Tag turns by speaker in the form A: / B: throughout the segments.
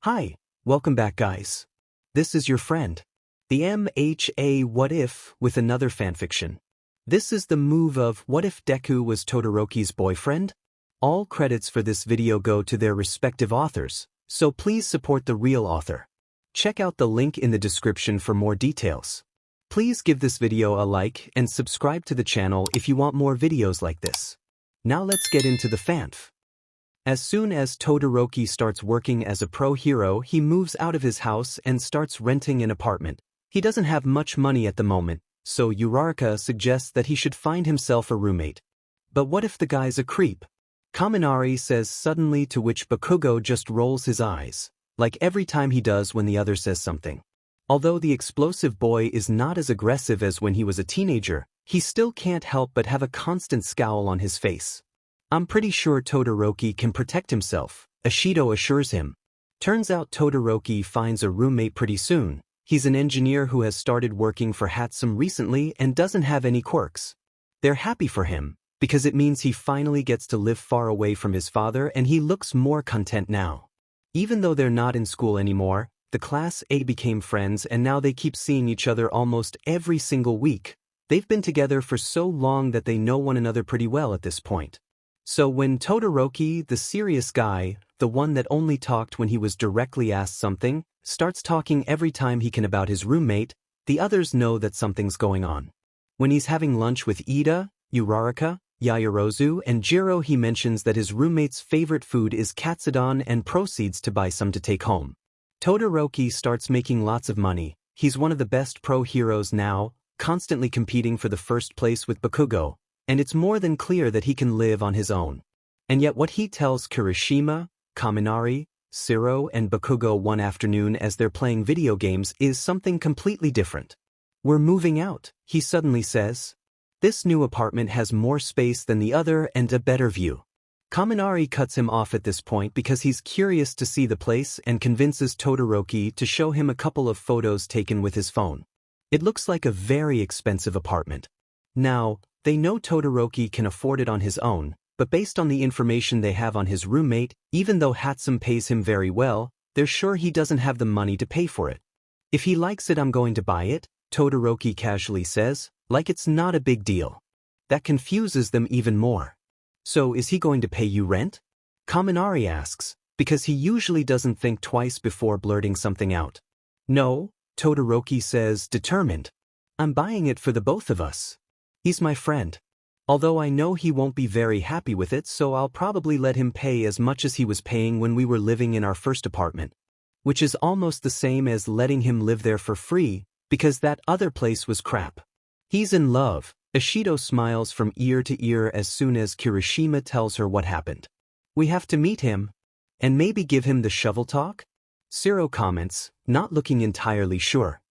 A: Hi, welcome back guys. This is your friend, the MHA What If with another fanfiction. This is the move of What If Deku was Todoroki's boyfriend? All credits for this video go to their respective authors, so please support the real author. Check out the link in the description for more details. Please give this video a like and subscribe to the channel if you want more videos like this. Now let's get into the fanf. As soon as Todoroki starts working as a pro hero, he moves out of his house and starts renting an apartment. He doesn't have much money at the moment, so Uraraka suggests that he should find himself a roommate. But what if the guy's a creep? Kaminari says suddenly, to which Bakugo just rolls his eyes, like every time he does when the other says something. Although the explosive boy is not as aggressive as when he was a teenager, he still can't help but have a constant scowl on his face. I'm pretty sure Todoroki can protect himself, Ashido assures him. Turns out Todoroki finds a roommate pretty soon. He's an engineer who has started working for Hatsum recently and doesn't have any quirks. They're happy for him, because it means he finally gets to live far away from his father and he looks more content now. Even though they're not in school anymore, the Class A became friends and now they keep seeing each other almost every single week. They've been together for so long that they know one another pretty well at this point. So when Todoroki, the serious guy, the one that only talked when he was directly asked something, starts talking every time he can about his roommate, the others know that something's going on. When he's having lunch with Ida, Uraraka, Yaoyorozu, and Jiro, he mentions that his roommate's favorite food is katsudon and proceeds to buy some to take home. Todoroki starts making lots of money. He's one of the best pro heroes now, constantly competing for the first place with Bakugo. And it's more than clear that he can live on his own. And yet what he tells Kirishima, Kaminari, Shiro, and Bakugo one afternoon as they're playing video games is something completely different. We're moving out, he suddenly says. This new apartment has more space than the other and a better view. Kaminari cuts him off at this point because he's curious to see the place and convinces Todoroki to show him a couple of photos taken with his phone. It looks like a very expensive apartment. Now, they know Todoroki can afford it on his own, but based on the information they have on his roommate, even though Hatsum pays him very well, they're sure he doesn't have the money to pay for it. If he likes it, I'm going to buy it, Todoroki casually says, like it's not a big deal. That confuses them even more. So is he going to pay you rent? Kaminari asks, because he usually doesn't think twice before blurting something out. No, Todoroki says, determined. I'm buying it for the both of us. He's my friend. Although I know he won't be very happy with it, so I'll probably let him pay as much as he was paying when we were living in our first apartment. Which is almost the same as letting him live there for free, because that other place was crap. He's in love. Ashido smiles from ear to ear as soon as Kirishima tells her what happened. We have to meet him. And maybe give him the shovel talk? Shiro comments, not looking entirely sure.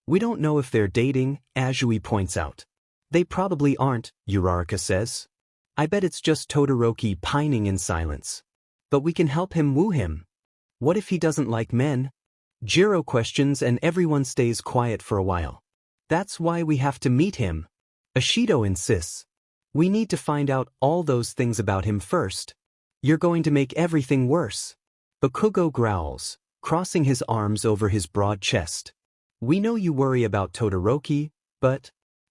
A: We don't know if they're dating, Azui points out. They probably aren't, Uraraka says. I bet it's just Todoroki pining in silence. But we can help him woo him. What if he doesn't like men? Jiro questions and everyone stays quiet for a while. That's why we have to meet him. Ashido insists. We need to find out all those things about him first. You're going to make everything worse. Bakugo growls, crossing his arms over his broad chest. We know you worry about Todoroki, but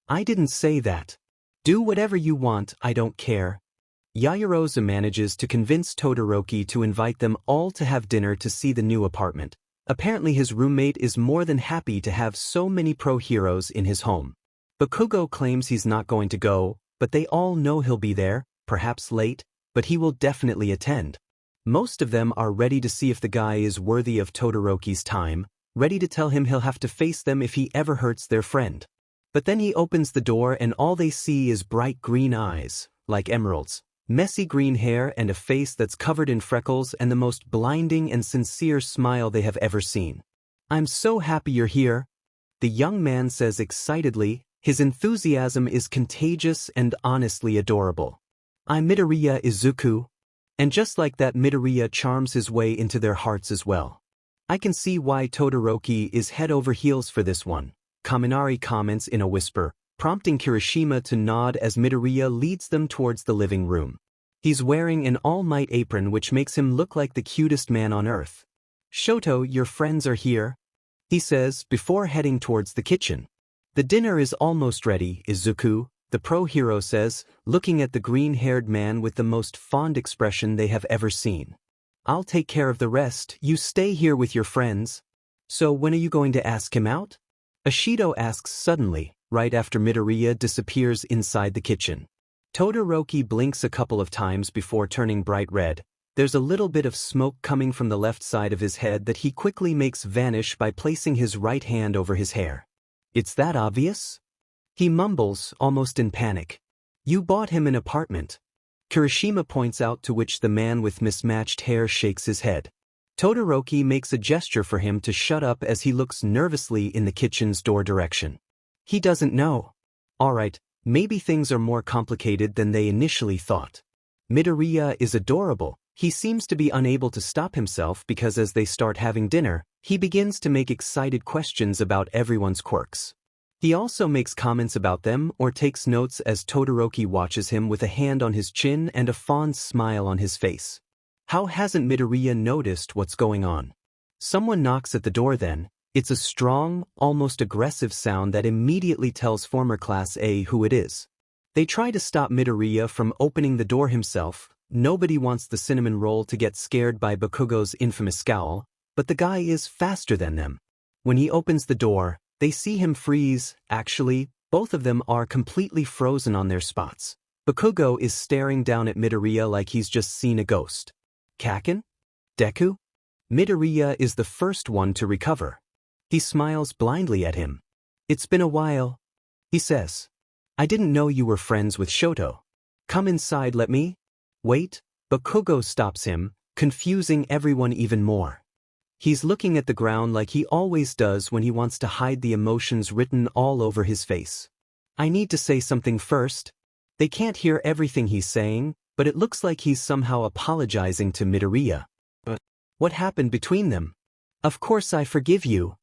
A: I didn't say that. Do whatever you want, I don't care. Yaoyorozu manages to convince Todoroki to invite them all to have dinner to see the new apartment. Apparently his roommate is more than happy to have so many pro heroes in his home. Bakugo claims he's not going to go, but they all know he'll be there, perhaps late, but he will definitely attend. Most of them are ready to see if the guy is worthy of Todoroki's time, ready to tell him he'll have to face them if he ever hurts their friend. But then he opens the door and all they see is bright green eyes, like emeralds, messy green hair and a face that's covered in freckles and the most blinding and sincere smile they have ever seen. I'm so happy you're here, the young man says excitedly. His enthusiasm is contagious and honestly adorable. I'm Midoriya Izuku. And just like that, Midoriya charms his way into their hearts as well. I can see why Todoroki is head over heels for this one, Kaminari comments in a whisper, prompting Kirishima to nod as Midoriya leads them towards the living room. He's wearing an All Might apron which makes him look like the cutest man on earth. Shoto, your friends are here, he says before heading towards the kitchen. The dinner is almost ready, Izuku, the pro-hero says, looking at the green-haired man with the most fond expression they have ever seen. I'll take care of the rest, you stay here with your friends. So when are you going to ask him out? Ashido asks suddenly, right after Midoriya disappears inside the kitchen. Todoroki blinks a couple of times before turning bright red. There's a little bit of smoke coming from the left side of his head that he quickly makes vanish by placing his right hand over his hair. It's that obvious? He mumbles, almost in panic. You bought him an apartment. Kirishima points out, to which the man with mismatched hair shakes his head. Todoroki makes a gesture for him to shut up as he looks nervously in the kitchen's door direction. He doesn't know. Alright, maybe things are more complicated than they initially thought. Midoriya is adorable. He seems to be unable to stop himself because as they start having dinner, he begins to make excited questions about everyone's quirks. He also makes comments about them or takes notes as Todoroki watches him with a hand on his chin and a fond smile on his face. How hasn't Midoriya noticed what's going on? Someone knocks at the door then. It's a strong, almost aggressive sound that immediately tells former Class A who it is. They try to stop Midoriya from opening the door himself. Nobody wants the cinnamon roll to get scared by Bakugo's infamous scowl, but the guy is faster than them. When he opens the door, they see him freeze. Actually, both of them are completely frozen on their spots. Bakugo is staring down at Midoriya like he's just seen a ghost. Kaken? Deku? Midoriya is the first one to recover. He smiles blindly at him. It's been a while, he says. I didn't know you were friends with Shoto. Come inside, let me. Wait, Bakugo stops him, confusing everyone even more. He's looking at the ground like he always does when he wants to hide the emotions written all over his face. I need to say something first. They can't hear everything he's saying, but it looks like he's somehow apologizing to Midoriya. But what happened between them? Of course I forgive you.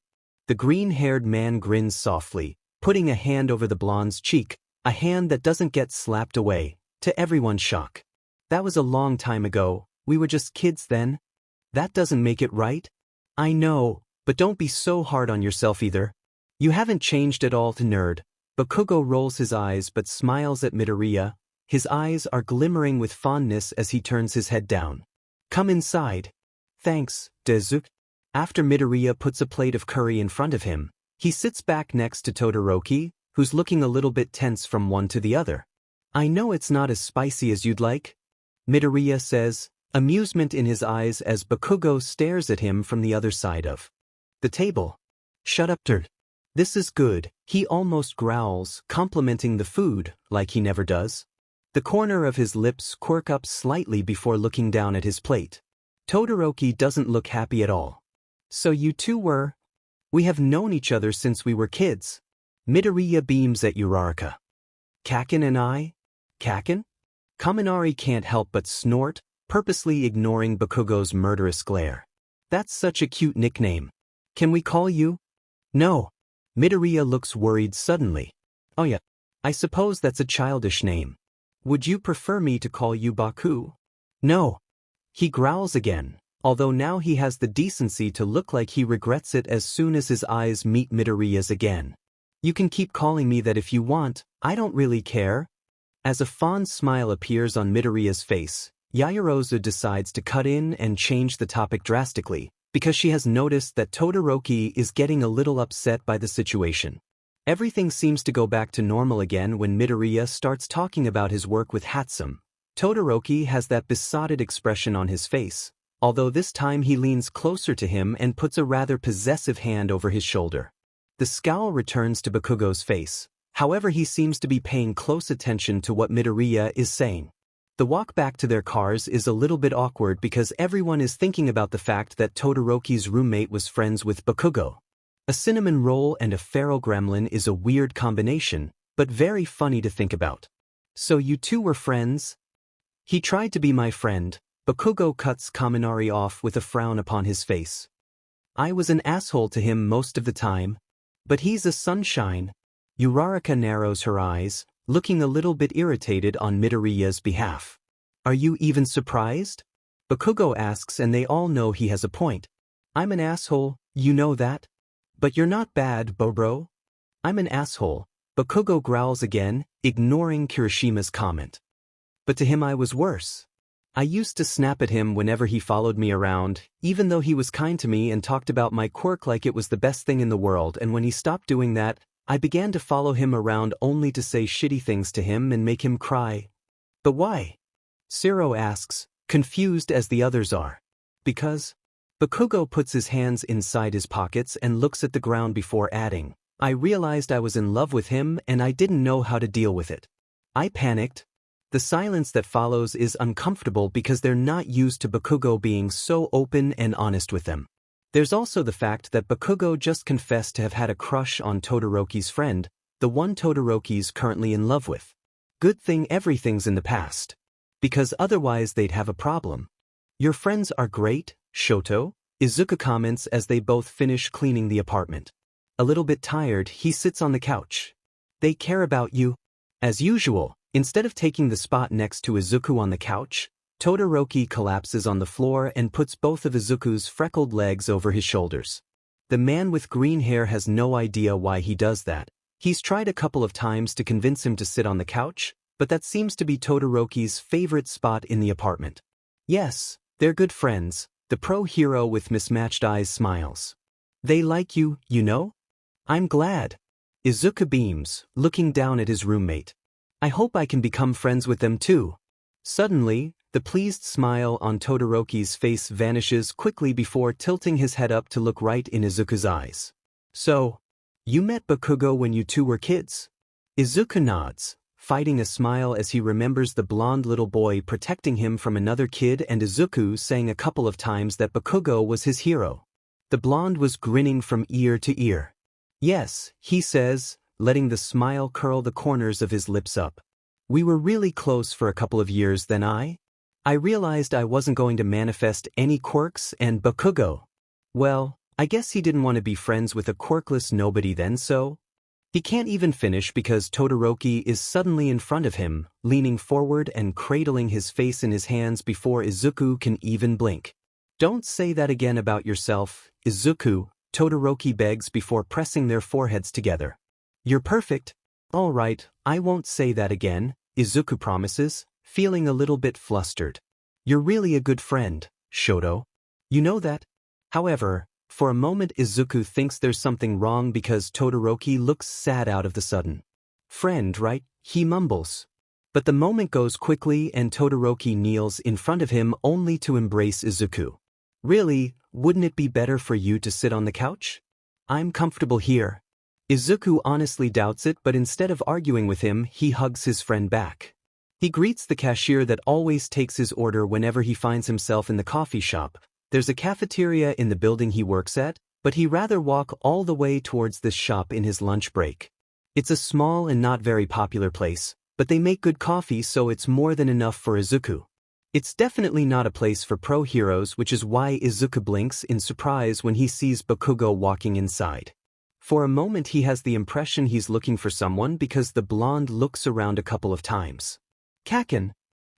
A: The green-haired man grins softly, putting a hand over the blonde's cheek, a hand that doesn't get slapped away, to everyone's shock. That was a long time ago, we were just kids then. That doesn't make it right. I know, but don't be so hard on yourself either. You haven't changed at all to nerd. Bakugo rolls his eyes but smiles at Midoriya. His eyes are glimmering with fondness as he turns his head down. Come inside. Thanks, Deku. After Midoriya puts a plate of curry in front of him, he sits back next to Todoroki, who's looking a little bit tense from one to the other. I know it's not as spicy as you'd like, Midoriya says, amusement in his eyes as Bakugo stares at him from the other side of the table. Shut up, dirt. This is good, he almost growls, complimenting the food, like he never does. The corner of his lips quirk up slightly before looking down at his plate. Todoroki doesn't look happy at all. So you two were? We have known each other since we were kids. Midoriya beams at Uraraka. Kaken and I? Kaken? Kaminari can't help but snort, purposely ignoring Bakugo's murderous glare. That's such a cute nickname. Can we call you? No. Midoriya looks worried suddenly. Oh yeah, I suppose that's a childish name. Would you prefer me to call you Baku? No. He growls again, although now he has the decency to look like he regrets it as soon as his eyes meet Midoriya's again. You can keep calling me that if you want, I don't really care. As a fond smile appears on Midoriya's face, Yaoyorozu decides to cut in and change the topic drastically, because she has noticed that Todoroki is getting a little upset by the situation. Everything seems to go back to normal again when Midoriya starts talking about his work with Hatsum. Todoroki has that besotted expression on his face, although this time he leans closer to him and puts a rather possessive hand over his shoulder. The scowl returns to Bakugo's face, however he seems to be paying close attention to what Midoriya is saying. The walk back to their cars is a little bit awkward because everyone is thinking about the fact that Todoroki's roommate was friends with Bakugo. A cinnamon roll and a feral gremlin is a weird combination, but very funny to think about. So you two were friends? He tried to be my friend. Bakugo cuts Kaminari off with a frown upon his face. I was an asshole to him most of the time. But he's a sunshine. Uraraka narrows her eyes, looking a little bit irritated on Midoriya's behalf. Are you even surprised? Bakugo asks and they all know he has a point. I'm an asshole, you know that? But you're not bad, bro. I'm an asshole, Bakugo growls again, ignoring Kirishima's comment. But to him I was worse. I used to snap at him whenever he followed me around, even though he was kind to me and talked about my quirk like it was the best thing in the world, and when he stopped doing that, I began to follow him around only to say shitty things to him and make him cry. But why? Zero asks, confused as the others are. Because? Bakugo puts his hands inside his pockets and looks at the ground before adding, I realized I was in love with him and I didn't know how to deal with it. I panicked. The silence that follows is uncomfortable because they're not used to Bakugo being so open and honest with them. There's also the fact that Bakugo just confessed to have had a crush on Todoroki's friend, the one Todoroki's currently in love with. Good thing everything's in the past. Because otherwise they'd have a problem. Your friends are great, Shoto, Izuku comments as they both finish cleaning the apartment. A little bit tired, he sits on the couch. They care about you. As usual, instead of taking the spot next to Izuku on the couch, Todoroki collapses on the floor and puts both of Izuku's freckled legs over his shoulders. The man with green hair has no idea why he does that. He's tried a couple of times to convince him to sit on the couch, but that seems to be Todoroki's favorite spot in the apartment. Yes, they're good friends, the pro-hero with mismatched eyes smiles. They like you, you know? I'm glad. Izuku beams, looking down at his roommate. I hope I can become friends with them too. Suddenly, the pleased smile on Todoroki's face vanishes quickly before tilting his head up to look right in Izuku's eyes. So, you met Bakugo when you two were kids? Izuku nods, fighting a smile as he remembers the blonde little boy protecting him from another kid and Izuku saying a couple of times that Bakugo was his hero. The blonde was grinning from ear to ear. Yes, he says, letting the smile curl the corners of his lips up. We were really close for a couple of years then I realized I wasn't going to manifest any quirks and Bakugo. Well, I guess he didn't want to be friends with a quirkless nobody then so? He can't even finish because Todoroki is suddenly in front of him, leaning forward and cradling his face in his hands before Izuku can even blink. Don't say that again about yourself, Izuku, Todoroki begs before pressing their foreheads together. You're perfect. All right, I won't say that again, Izuku promises, feeling a little bit flustered. You're really a good friend, Shoto. You know that? However, for a moment Izuku thinks there's something wrong because Todoroki looks sad out of the sudden. Friend, right? He mumbles. But the moment goes quickly and Todoroki kneels in front of him only to embrace Izuku. Really, wouldn't it be better for you to sit on the couch? I'm comfortable here. Izuku honestly doubts it, but instead of arguing with him, he hugs his friend back. He greets the cashier that always takes his order whenever he finds himself in the coffee shop. There's a cafeteria in the building he works at, but he'd rather walk all the way towards this shop in his lunch break. It's a small and not very popular place, but they make good coffee so it's more than enough for Izuku. It's definitely not a place for pro-heroes, which is why Izuku blinks in surprise when he sees Bakugo walking inside. For a moment he has the impression he's looking for someone because the blonde looks around a couple of times. Kaken.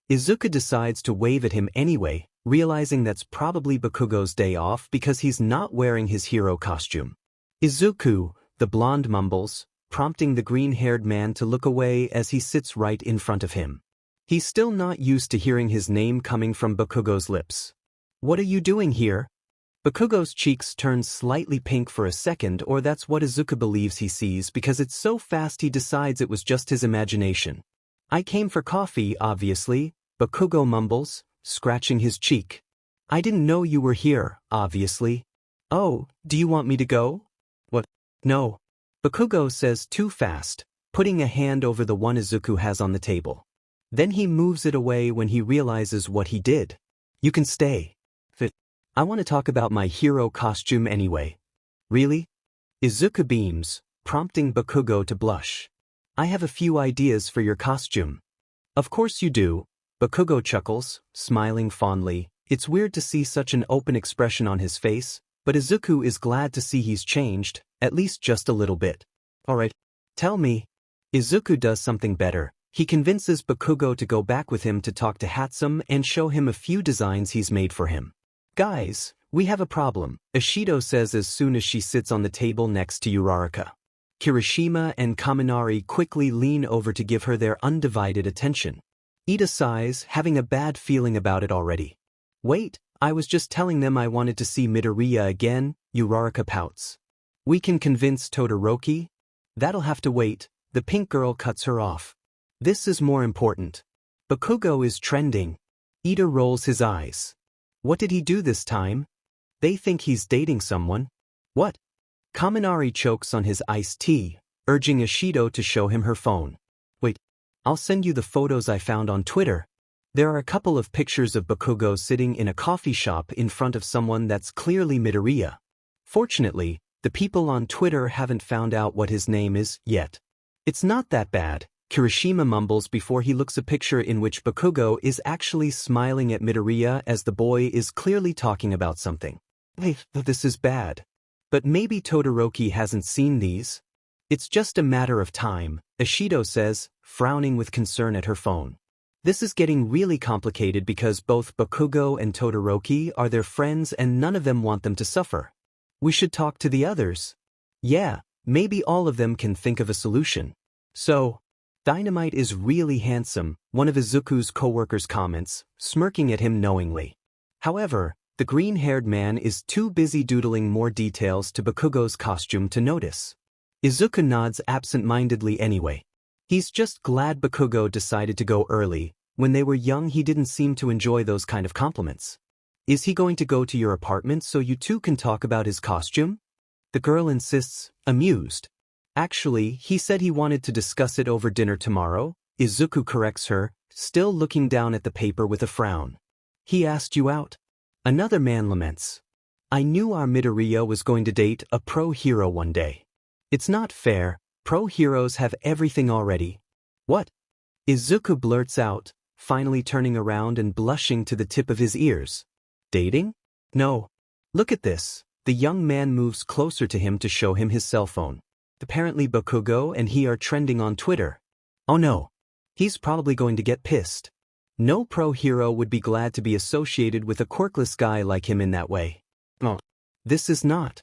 A: Izuku decides to wave at him anyway, realizing that's probably Bakugo's day off because he's not wearing his hero costume. Izuku, the blonde mumbles, prompting the green-haired man to look away as he sits right in front of him. He's still not used to hearing his name coming from Bakugo's lips. What are you doing here? Bakugo's cheeks turn slightly pink for a second, or that's what Izuku believes he sees because it's so fast he decides it was just his imagination. I came for coffee, obviously, Bakugo mumbles, scratching his cheek. I didn't know you were here, obviously. Oh, do you want me to go? What? No. Bakugo says too fast, putting a hand over the one Izuku has on the table. Then he moves it away when he realizes what he did. You can stay. I want to talk about my hero costume anyway. Really? Izuku beams, prompting Bakugo to blush. I have a few ideas for your costume. Of course you do, Bakugo chuckles, smiling fondly. It's weird to see such an open expression on his face, but Izuku is glad to see he's changed, at least just a little bit. Alright, tell me. Izuku does something better. He convinces Bakugo to go back with him to talk to Hatsum and show him a few designs he's made for him. Guys, We have a problem, Ishido says as soon as she sits on the table next to Uraraka. Kirishima and Kaminari quickly lean over to give her their undivided attention. Ida sighs, having a bad feeling about it already. Wait, I was just telling them I wanted to see Midoriya again, Uraraka pouts. We can convince Todoroki? That'll have to wait, the pink girl cuts her off. This is more important. Bakugo is trending. Ida rolls his eyes. What did he do this time? They think he's dating someone. What? Kaminari chokes on his iced tea, urging Ishido to show him her phone. Wait, I'll send you the photos I found on Twitter. There are a couple of pictures of Bakugo sitting in a coffee shop in front of someone that's clearly Midoriya. Fortunately, the people on Twitter haven't found out what his name is yet. It's not that bad, Kirishima mumbles before he looks at a picture in which Bakugo is actually smiling at Midoriya as the boy is clearly talking about something. Hey, this is bad. But maybe Todoroki hasn't seen these? It's just a matter of time, Ishido says, frowning with concern at her phone. This is getting really complicated because both Bakugo and Todoroki are their friends and none of them want them to suffer. We should talk to the others. Yeah, maybe all of them can think of a solution. So, Dynamite is really handsome, one of Izuku's co-workers comments, smirking at him knowingly. However, the green-haired man is too busy doodling more details to Bakugo's costume to notice. Izuku nods absent-mindedly anyway. He's just glad Bakugo decided to go early. When they were young he didn't seem to enjoy those kind of compliments. Is he going to go to your apartment so you two can talk about his costume? The girl insists, amused. Actually, he said he wanted to discuss it over dinner tomorrow. Izuku corrects her, still looking down at the paper with a frown. He asked you out? Another man laments. I knew our Midoriya was going to date a pro-hero one day. It's not fair, pro-heroes have everything already. What? Izuku blurts out, finally turning around and blushing to the tip of his ears. Dating? No. Look at this. The young man moves closer to him to show him his cell phone. Apparently Bakugo and he are trending on Twitter. Oh no. He's probably going to get pissed. No pro-hero would be glad to be associated with a quirkless guy like him in that way. Oh. This is not.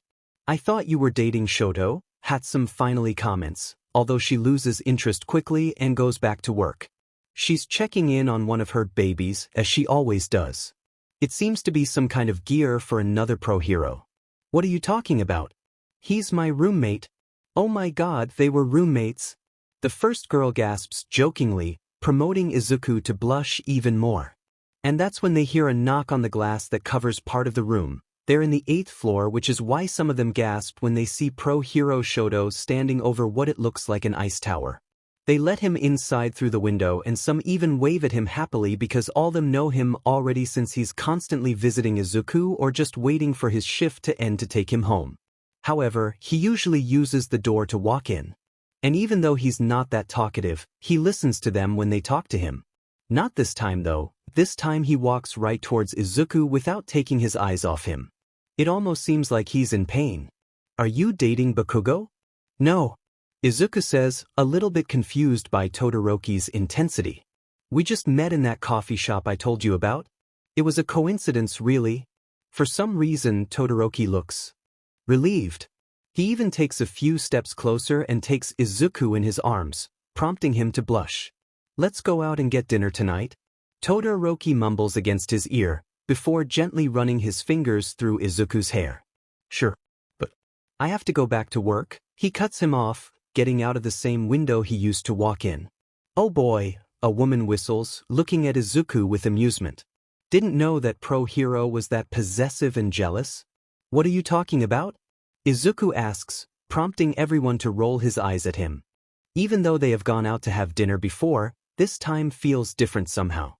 A: I thought you were dating Shoto, Hatsum finally comments, although she loses interest quickly and goes back to work. She's checking in on one of her babies, as she always does. It seems to be some kind of gear for another pro-hero. What are you talking about? He's my roommate. Oh my god, they were roommates. The first girl gasps jokingly, promoting Izuku to blush even more. And that's when they hear a knock on the glass that covers part of the room. They're in the 8th floor, which is why some of them gasped when they see pro-hero Shoto standing over what it looks like an ice tower. They let him inside through the window and some even wave at him happily because all them know him already since he's constantly visiting Izuku or just waiting for his shift to end to take him home. However, he usually uses the door to walk in. And even though he's not that talkative, he listens to them when they talk to him. Not this time though, this time he walks right towards Izuku without taking his eyes off him. It almost seems like he's in pain. Are you dating Bakugo? No. Izuku says, a little bit confused by Todoroki's intensity. We just met in that coffee shop I told you about. It was a coincidence really. For some reason Todoroki looks relieved. He even takes a few steps closer and takes Izuku in his arms, prompting him to blush. Let's go out and get dinner tonight. Todoroki mumbles against his ear, before gently running his fingers through Izuku's hair. Sure, but I have to go back to work. He cuts him off, getting out of the same window he used to walk in. Oh boy, a woman whistles, looking at Izuku with amusement. Didn't know that pro-hero was that possessive and jealous. What are you talking about? Izuku asks, prompting everyone to roll his eyes at him. Even though they have gone out to have dinner before, this time feels different somehow.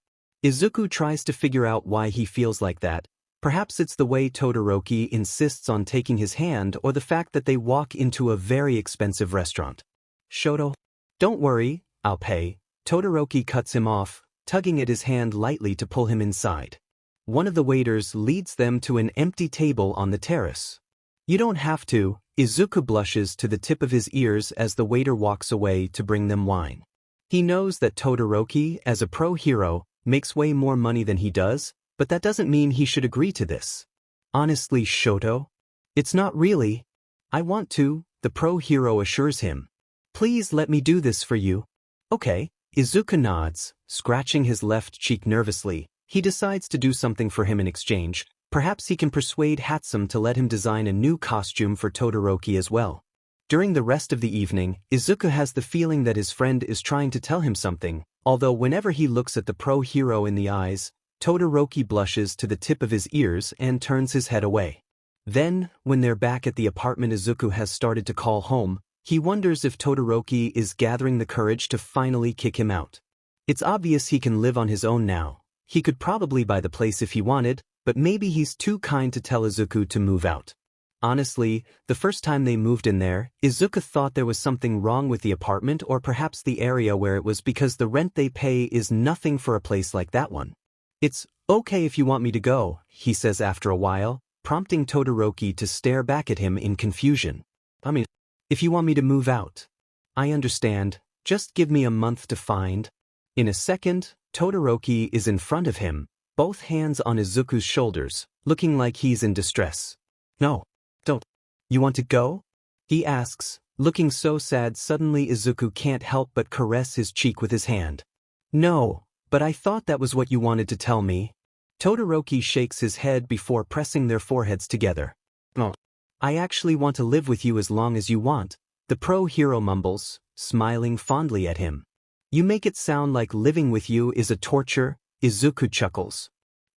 A: Izuku tries to figure out why he feels like that. Perhaps it's the way Todoroki insists on taking his hand or the fact that they walk into a very expensive restaurant. Shoto? Don't worry, I'll pay. Todoroki cuts him off, tugging at his hand lightly to pull him inside. One of the waiters leads them to an empty table on the terrace. You don't have to. Izuku blushes to the tip of his ears as the waiter walks away to bring them wine. He knows that Todoroki, as a pro-hero, makes way more money than he does, but that doesn't mean he should agree to this. Honestly, Shoto? It's not really. I want to, the pro hero assures him. Please let me do this for you. Okay, Izuku nods, scratching his left cheek nervously. He decides to do something for him in exchange. Perhaps he can persuade Hatsum to let him design a new costume for Todoroki as well. During the rest of the evening, Izuku has the feeling that his friend is trying to tell him something, although whenever he looks at the pro hero in the eyes, Todoroki blushes to the tip of his ears and turns his head away. Then, when they're back at the apartment Izuku has started to call home, he wonders if Todoroki is gathering the courage to finally kick him out. It's obvious he can live on his own now. He could probably buy the place if he wanted, but maybe he's too kind to tell Izuku to move out. Honestly, the first time they moved in there, Izuku thought there was something wrong with the apartment or perhaps the area where it was because the rent they pay is nothing for a place like that one. It's okay if you want me to go, he says after a while, prompting Todoroki to stare back at him in confusion. I mean, if you want me to move out. I understand, just give me a month to find. In a second, Todoroki is in front of him, both hands on Izuku's shoulders, looking like he's in distress. No, don't. You want to go? He asks, looking so sad suddenly Izuku can't help but caress his cheek with his hand. No, but I thought that was what you wanted to tell me. Todoroki shakes his head before pressing their foreheads together. No. I actually want to live with you as long as you want, the pro hero mumbles, smiling fondly at him. You make it sound like living with you is a torture, Izuku chuckles.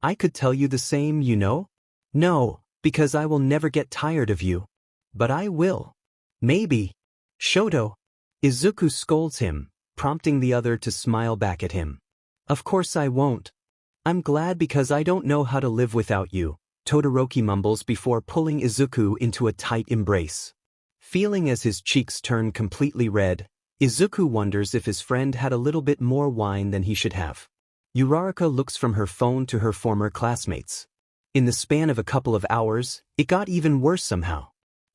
A: I could tell you the same, you know? No, because I will never get tired of you. But I will. Maybe. Shoto. Izuku scolds him, prompting the other to smile back at him. Of course I won't. I'm glad because I don't know how to live without you, Todoroki mumbles before pulling Izuku into a tight embrace. Feeling as his cheeks turn completely red, Izuku wonders if his friend had a little bit more wine than he should have. Uraraka looks from her phone to her former classmates. In the span of a couple of hours, it got even worse somehow.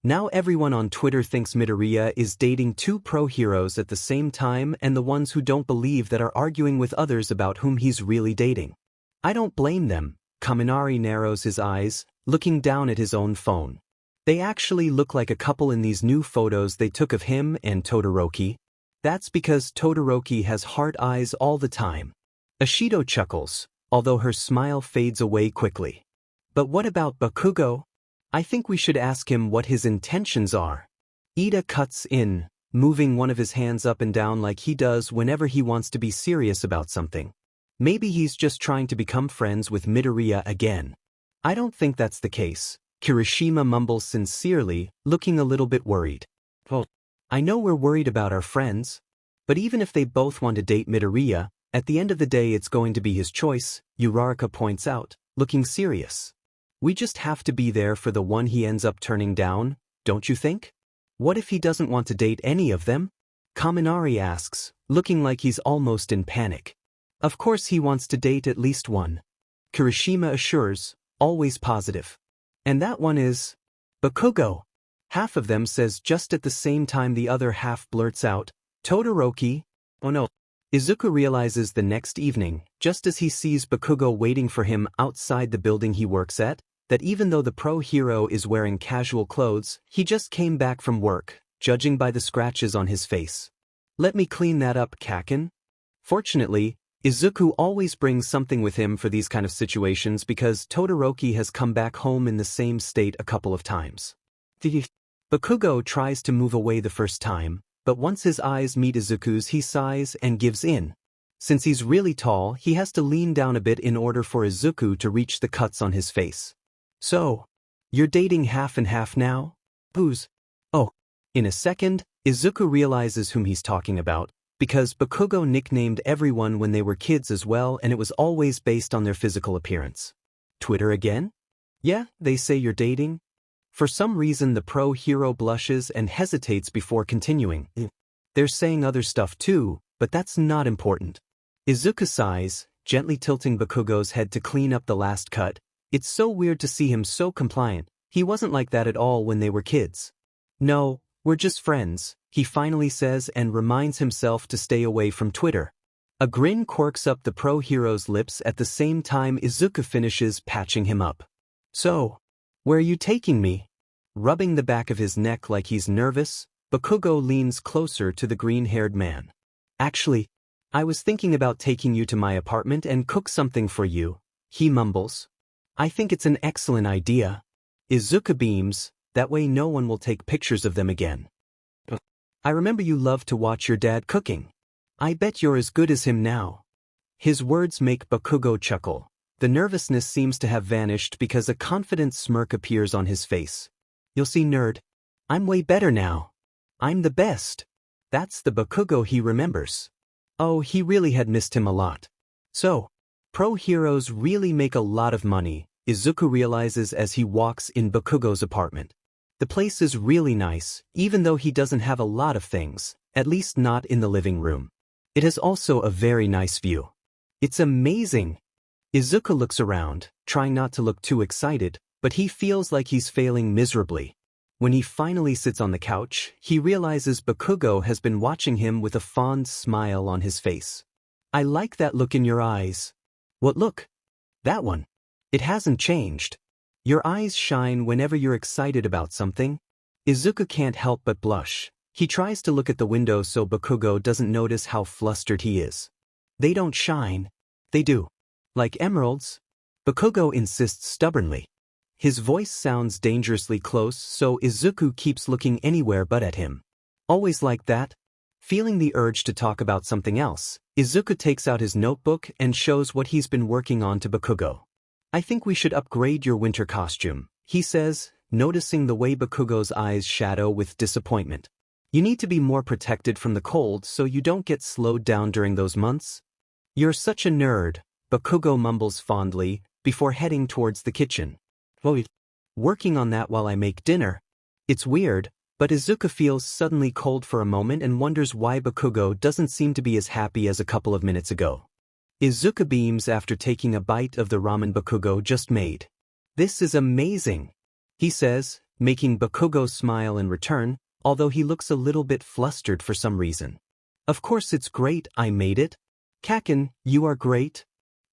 A: Now everyone on Twitter thinks Midoriya is dating two pro heroes at the same time and the ones who don't believe that are arguing with others about whom he's really dating. I don't blame them, Kaminari narrows his eyes, looking down at his own phone. They actually look like a couple in these new photos they took of him and Todoroki. That's because Todoroki has heart eyes all the time. Ashido chuckles, although her smile fades away quickly. But what about Bakugo? I think we should ask him what his intentions are. Ida cuts in, moving one of his hands up and down like he does whenever he wants to be serious about something. Maybe he's just trying to become friends with Midoriya again. I don't think that's the case, Kirishima mumbles sincerely, looking a little bit worried. Well, I know we're worried about our friends, but even if they both want to date Midoriya, at the end of the day it's going to be his choice, Uraraka points out, looking serious. We just have to be there for the one he ends up turning down, don't you think? What if he doesn't want to date any of them? Kaminari asks, looking like he's almost in panic. Of course he wants to date at least one. Kirishima assures, always positive. And that one is Bakugo. Half of them says just at the same time the other half blurts out, Todoroki. Oh no. Izuku realizes the next evening, just as he sees Bakugo waiting for him outside the building he works at, that even though the pro hero is wearing casual clothes, he just came back from work, judging by the scratches on his face. Let me clean that up, Kaken. Fortunately, Izuku always brings something with him for these kind of situations because Todoroki has come back home in the same state a couple of times. Bakugo tries to move away the first time, but once his eyes meet Izuku's he sighs and gives in. Since he's really tall, he has to lean down a bit in order for Izuku to reach the cuts on his face. So, you're dating half and half now? Who's? Oh. In a second, Izuku realizes whom he's talking about, because Bakugo nicknamed everyone when they were kids as well and it was always based on their physical appearance. Twitter again? Yeah, they say you're dating? For some reason the pro hero blushes and hesitates before continuing. They're saying other stuff too, but that's not important. Izuku sighs, gently tilting Bakugo's head to clean up the last cut. It's so weird to see him so compliant. He wasn't like that at all when they were kids. No, we're just friends, he finally says and reminds himself to stay away from Twitter. A grin quirks up the pro hero's lips at the same time Izuku finishes patching him up. So, Where are you taking me? Rubbing the back of his neck like he's nervous, Bakugo leans closer to the green-haired man. Actually, I was thinking about taking you to my apartment and cook something for you, he mumbles. I think it's an excellent idea. Izuku beams, that way no one will take pictures of them again. I remember you loved to watch your dad cooking. I bet you're as good as him now. His words make Bakugo chuckle. The nervousness seems to have vanished because a confident smirk appears on his face. You'll see, nerd. I'm way better now. I'm the best. That's the Bakugo he remembers. Oh, he really had missed him a lot. So, pro heroes really make a lot of money, Izuku realizes as he walks in Bakugo's apartment. The place is really nice, even though he doesn't have a lot of things, at least not in the living room. It has also a very nice view. It's amazing. Izuku looks around, trying not to look too excited, but he feels like he's failing miserably. When he finally sits on the couch, he realizes Bakugo has been watching him with a fond smile on his face. I like that look in your eyes. What look? That one. It hasn't changed. Your eyes shine whenever you're excited about something. Izuku can't help but blush. He tries to look at the window so Bakugo doesn't notice how flustered he is. They don't shine. They do. Like emeralds? Bakugo insists stubbornly. His voice sounds dangerously close, so Izuku keeps looking anywhere but at him. Always like that? Feeling the urge to talk about something else, Izuku takes out his notebook and shows what he's been working on to Bakugo. I think we should upgrade your winter costume, he says, noticing the way Bakugo's eyes shadow with disappointment. You need to be more protected from the cold so you don't get slowed down during those months. You're such a nerd, Bakugo mumbles fondly, before heading towards the kitchen. Working on that while I make dinner. It's weird, but Izuku feels suddenly cold for a moment and wonders why Bakugo doesn't seem to be as happy as a couple of minutes ago. Izuku beams after taking a bite of the ramen Bakugo just made. This is amazing, he says, making Bakugo smile in return, although he looks a little bit flustered for some reason. Of course it's great, I made it. Kaken, you are great.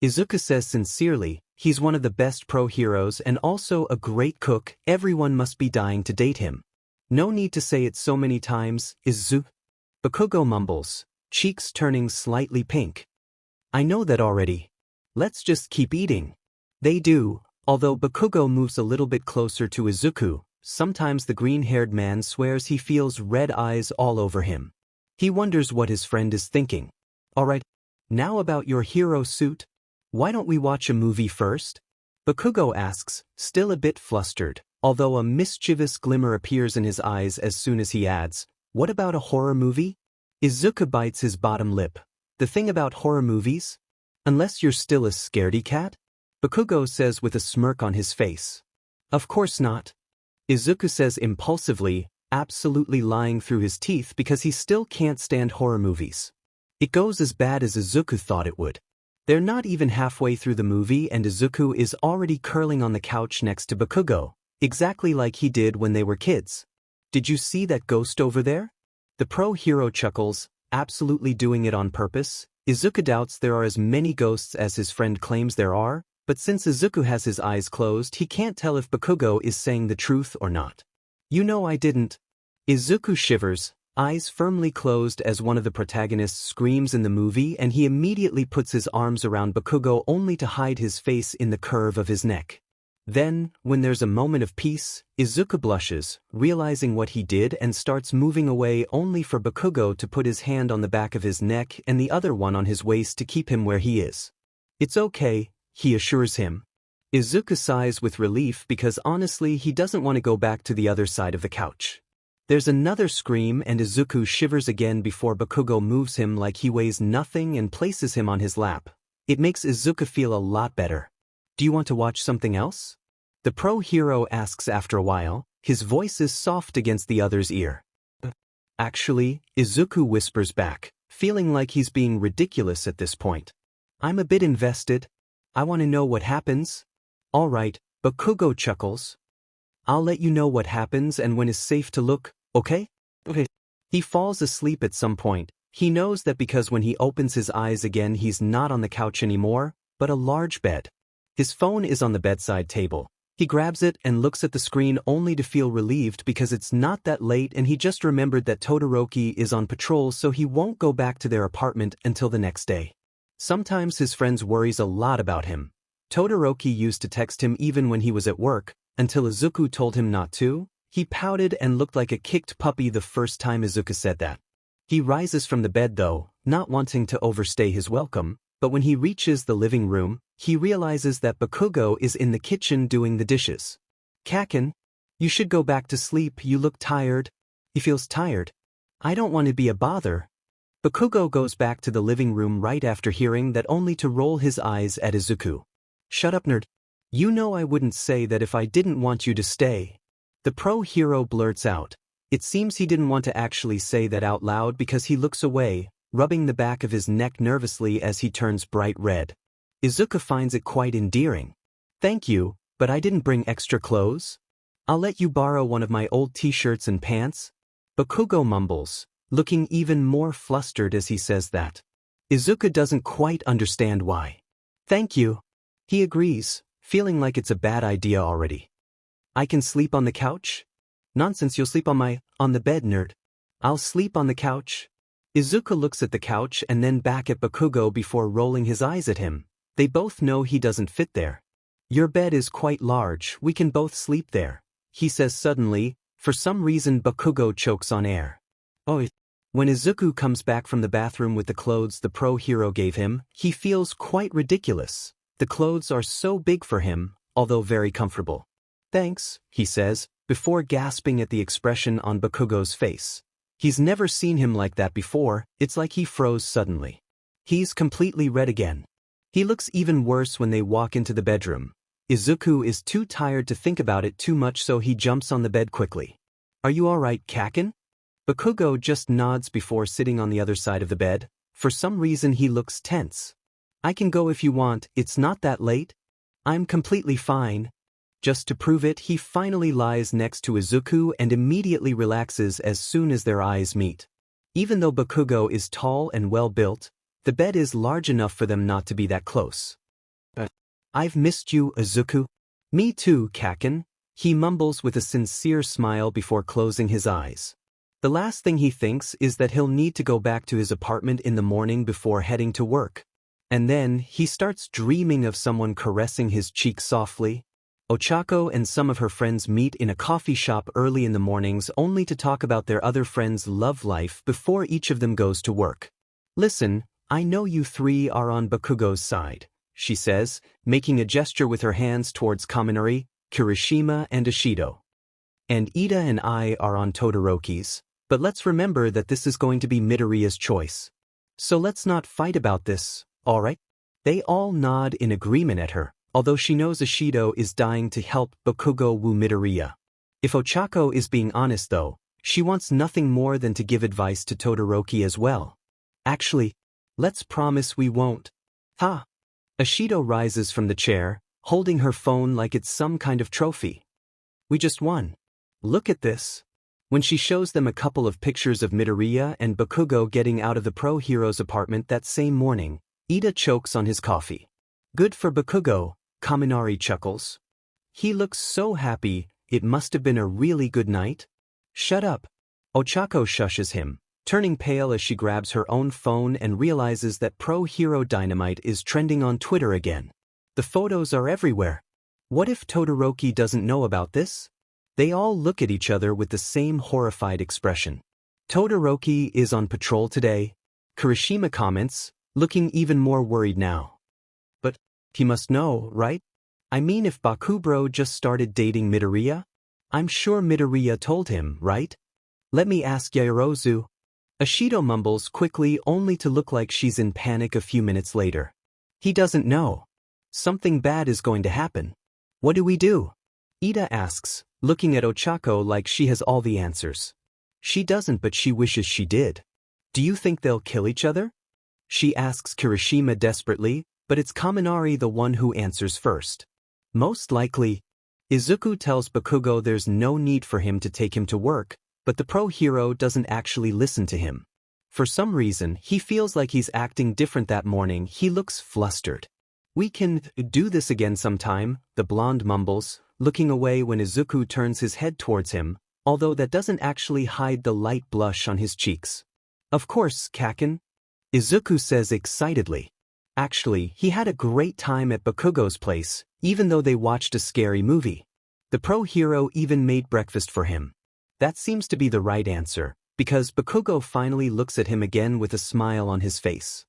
A: Izuku says sincerely, he's one of the best pro heroes and also a great cook, everyone must be dying to date him. No need to say it so many times, Izuku. Bakugo mumbles, cheeks turning slightly pink. I know that already. Let's just keep eating. They do, although Bakugo moves a little bit closer to Izuku, sometimes the green-haired man swears he feels red eyes all over him. He wonders what his friend is thinking. Alright, now about your hero suit. Why don't we watch a movie first? Bakugo asks, still a bit flustered, although a mischievous glimmer appears in his eyes as soon as he adds, what about a horror movie? Izuku bites his bottom lip. The thing about horror movies? Unless you're still a scaredy cat? Bakugo says with a smirk on his face. Of course not. Izuku says impulsively, absolutely lying through his teeth because he still can't stand horror movies. It goes as bad as Izuku thought it would. They're not even halfway through the movie and Izuku is already curling on the couch next to Bakugo, exactly like he did when they were kids. Did you see that ghost over there? The pro hero chuckles, absolutely doing it on purpose. Izuku doubts there are as many ghosts as his friend claims there are, but since Izuku has his eyes closed he can't tell if Bakugo is saying the truth or not. You know I didn't. Izuku shivers, eyes firmly closed as one of the protagonists screams in the movie and he immediately puts his arms around Bakugo only to hide his face in the curve of his neck. Then, when there's a moment of peace, Izuku blushes, realizing what he did and starts moving away only for Bakugo to put his hand on the back of his neck and the other one on his waist to keep him where he is. It's okay, he assures him. Izuku sighs with relief because honestly he doesn't want to go back to the other side of the couch. There's another scream and Izuku shivers again before Bakugo moves him like he weighs nothing and places him on his lap. It makes Izuku feel a lot better. Do you want to watch something else? The pro hero asks after a while, his voice is soft against the other's ear. Actually, Izuku whispers back, feeling like he's being ridiculous at this point. I'm a bit invested. I want to know what happens. Alright, Bakugo chuckles. I'll let you know what happens and when it's safe to look, okay? Okay. He falls asleep at some point. He knows that because when he opens his eyes again he's not on the couch anymore, but a large bed. His phone is on the bedside table. He grabs it and looks at the screen only to feel relieved because it's not that late and he just remembered that Todoroki is on patrol so he won't go back to their apartment until the next day. Sometimes his friends worries a lot about him. Todoroki used to text him even when he was at work, until Izuku told him not to. He pouted and looked like a kicked puppy the first time Izuku said that. He rises from the bed though, not wanting to overstay his welcome, but when he reaches the living room, he realizes that Bakugo is in the kitchen doing the dishes. Kaken, you should go back to sleep, you look tired. He feels tired. I don't want to be a bother. Bakugo goes back to the living room right after hearing that only to roll his eyes at Izuku. Shut up, nerd. You know I wouldn't say that if I didn't want you to stay. The pro hero blurts out. It seems he didn't want to actually say that out loud because he looks away, rubbing the back of his neck nervously as he turns bright red. Izuku finds it quite endearing. Thank you, but I didn't bring extra clothes. I'll let you borrow one of my old t-shirts and pants. Bakugo mumbles, looking even more flustered as he says that. Izuku doesn't quite understand why. Thank you. He agrees, feeling like it's a bad idea already. I can sleep on the couch? Nonsense, you'll sleep on the bed, nerd. I'll sleep on the couch. Izuku looks at the couch and then back at Bakugo before rolling his eyes at him. They both know he doesn't fit there. Your bed is quite large, we can both sleep there, he says suddenly. For some reason Bakugo chokes on air. Oh. When Izuku comes back from the bathroom with the clothes the pro hero gave him, he feels quite ridiculous. The clothes are so big for him, although very comfortable. Thanks, he says, before gasping at the expression on Bakugo's face. He's never seen him like that before, it's like he froze suddenly. He's completely red again. He looks even worse when they walk into the bedroom. Izuku is too tired to think about it too much so he jumps on the bed quickly. Are you alright, Kaken? Bakugo just nods before sitting on the other side of the bed. For some reason he looks tense. I can go if you want, it's not that late. I'm completely fine. Just to prove it, he finally lies next to Izuku and immediately relaxes as soon as their eyes meet. Even though Bakugo is tall and well-built, the bed is large enough for them not to be that close. I've missed you, Izuku. Me too, Kaken. He mumbles with a sincere smile before closing his eyes. The last thing he thinks is that he'll need to go back to his apartment in the morning before heading to work. And then, he starts dreaming of someone caressing his cheek softly. Ochako and some of her friends meet in a coffee shop early in the mornings only to talk about their other friends' love life before each of them goes to work. Listen, I know you three are on Bakugo's side, she says, making a gesture with her hands towards Kaminari, Kirishima and Ishido. And Ida and I are on Todoroki's, but let's remember that this is going to be Midoriya's choice. So let's not fight about this, alright? They all nod in agreement at her, although she knows Ishido is dying to help Bakugo woo Midoriya. If Ochako is being honest though, she wants nothing more than to give advice to Todoroki as well. Actually, let's promise we won't. Ha! Ishido rises from the chair, holding her phone like it's some kind of trophy. We just won. Look at this. When she shows them a couple of pictures of Midoriya and Bakugo getting out of the pro hero's apartment that same morning, Ida chokes on his coffee. Good for Bakugo, Kaminari chuckles. He looks so happy, it must have been a really good night. Shut up. Ochako shushes him, turning pale as she grabs her own phone and realizes that Pro Hero Dynamite is trending on Twitter again. The photos are everywhere. What if Todoroki doesn't know about this? They all look at each other with the same horrified expression. Todoroki is on patrol today, Kirishima comments, looking even more worried now. But he must know, right? I mean, if Bakubro just started dating Midoriya? I'm sure Midoriya told him, right? Let me ask Yaoyorozu. Ishido mumbles quickly only to look like she's in panic a few minutes later. He doesn't know. Something bad is going to happen. What do we do? Ida asks, looking at Ochako like she has all the answers. She doesn't, but she wishes she did. Do you think they'll kill each other? She asks Kirishima desperately, but it's Kaminari the one who answers first. Most likely. Izuku tells Bakugo there's no need for him to take him to work, but the pro hero doesn't actually listen to him. For some reason, he feels like he's acting different that morning. He looks flustered. We can do this again sometime, the blonde mumbles, looking away when Izuku turns his head towards him, although that doesn't actually hide the light blush on his cheeks. Of course, Kaken, Izuku says excitedly. Actually, he had a great time at Bakugo's place, even though they watched a scary movie. The pro hero even made breakfast for him. That seems to be the right answer, because Bakugo finally looks at him again with a smile on his face.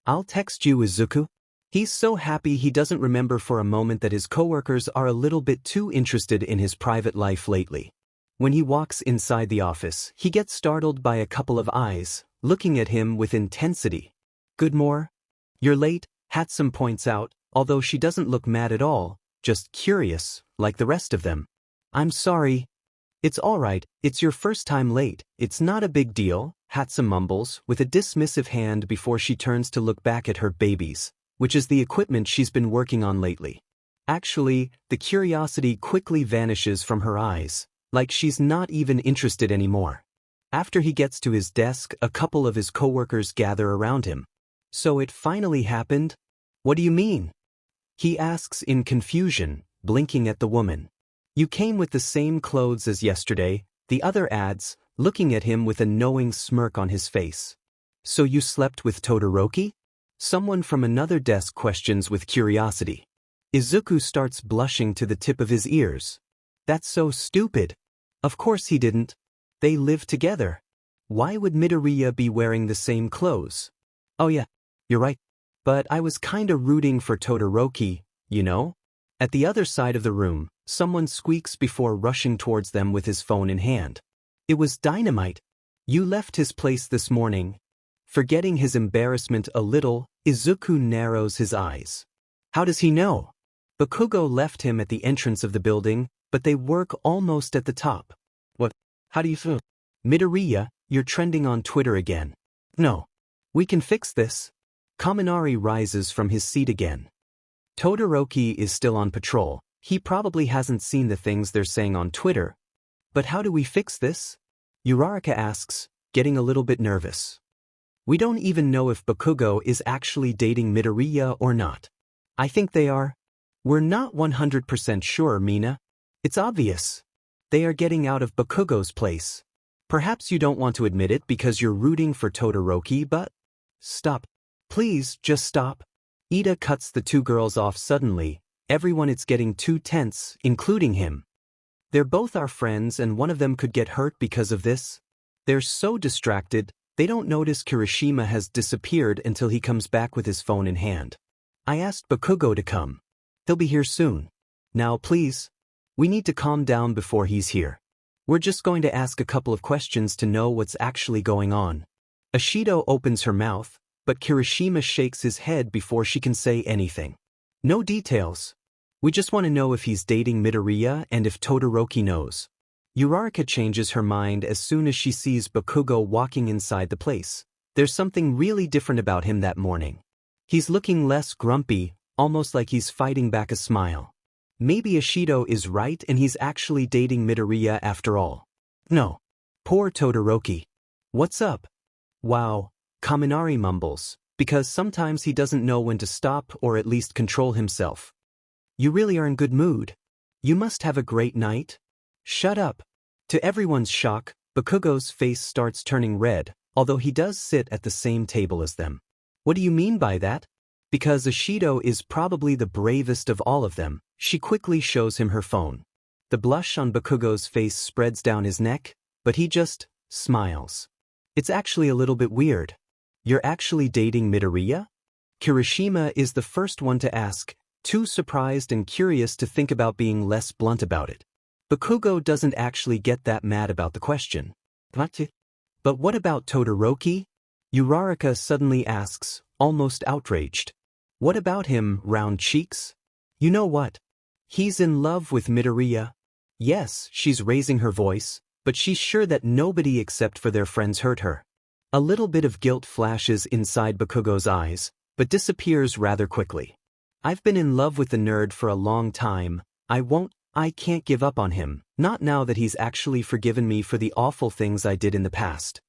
A: I'll text you, Izuku. He's so happy he doesn't remember for a moment that his coworkers are a little bit too interested in his private life lately. When he walks inside the office, he gets startled by a couple of eyes, looking at him with intensity. Good more? You're late, Hatsum points out, although she doesn't look mad at all, just curious, like the rest of them. I'm sorry. It's alright, it's your first time late, it's not a big deal, Hatsum mumbles, with a dismissive hand before she turns to look back at her babies, which is the equipment she's been working on lately. Actually, the curiosity quickly vanishes from her eyes, like she's not even interested anymore. After he gets to his desk, a couple of his coworkers gather around him. So it finally happened? What do you mean? He asks in confusion, blinking at the woman. You came with the same clothes as yesterday, the other adds, looking at him with a knowing smirk on his face. So you slept with Todoroki? Someone from another desk questions with curiosity. Izuku starts blushing to the tip of his ears. That's so stupid. Of course he didn't. They live together. Why would Midoriya be wearing the same clothes? Oh yeah, you're right. But I was kinda rooting for Todoroki, you know? At the other side of the room, someone squeaks before rushing towards them with his phone in hand. It was Dynamite. You left his place this morning. Forgetting his embarrassment a little, Izuku narrows his eyes. How does he know? Bakugo left him at the entrance of the building, but they work almost at the top. What? How do you feel? Midoriya, you're trending on Twitter again. No. We can fix this. Kaminari rises from his seat again. Todoroki is still on patrol. He probably hasn't seen the things they're saying on Twitter. But how do we fix this? Uraraka asks, getting a little bit nervous. We don't even know if Bakugo is actually dating Midoriya or not. I think they are. We're not 100% sure, Mina. It's obvious. They are getting out of Bakugo's place. Perhaps you don't want to admit it because you're rooting for Todoroki, but... Stop. Please, just stop. Ida cuts the two girls off suddenly. Everyone is getting too tense, including him. They're both our friends and one of them could get hurt because of this. They're so distracted, they don't notice Kirishima has disappeared until he comes back with his phone in hand. I asked Bakugo to come. He'll be here soon. Now please. We need to calm down before he's here. We're just going to ask a couple of questions to know what's actually going on. Ashido opens her mouth, but Kirishima shakes his head before she can say anything. No details. We just want to know if he's dating Midoriya and if Todoroki knows. Uraraka changes her mind as soon as she sees Bakugo walking inside the place. There's something really different about him that morning. He's looking less grumpy, almost like he's fighting back a smile. Maybe Ashido is right and he's actually dating Midoriya after all. No. Poor Todoroki. What's up? Wow, Kaminari mumbles, because sometimes he doesn't know when to stop or at least control himself. You really are in good mood. You must have a great night. Shut up. To everyone's shock, Bakugo's face starts turning red, although he does sit at the same table as them. What do you mean by that? Because Ashido is probably the bravest of all of them, she quickly shows him her phone. The blush on Bakugo's face spreads down his neck, but he just smiles. It's actually a little bit weird. You're actually dating Midoriya? Kirishima is the first one to ask, too surprised and curious to think about being less blunt about it. Bakugo doesn't actually get that mad about the question. What? But what about Todoroki? Uraraka suddenly asks, almost outraged. What about him, round cheeks? You know what? He's in love with Midoriya. Yes, she's raising her voice, but she's sure that nobody except for their friends heard her. A little bit of guilt flashes inside Bakugo's eyes, but disappears rather quickly. I've been in love with the nerd for a long time. I can't give up on him, not now that he's actually forgiven me for the awful things I did in the past.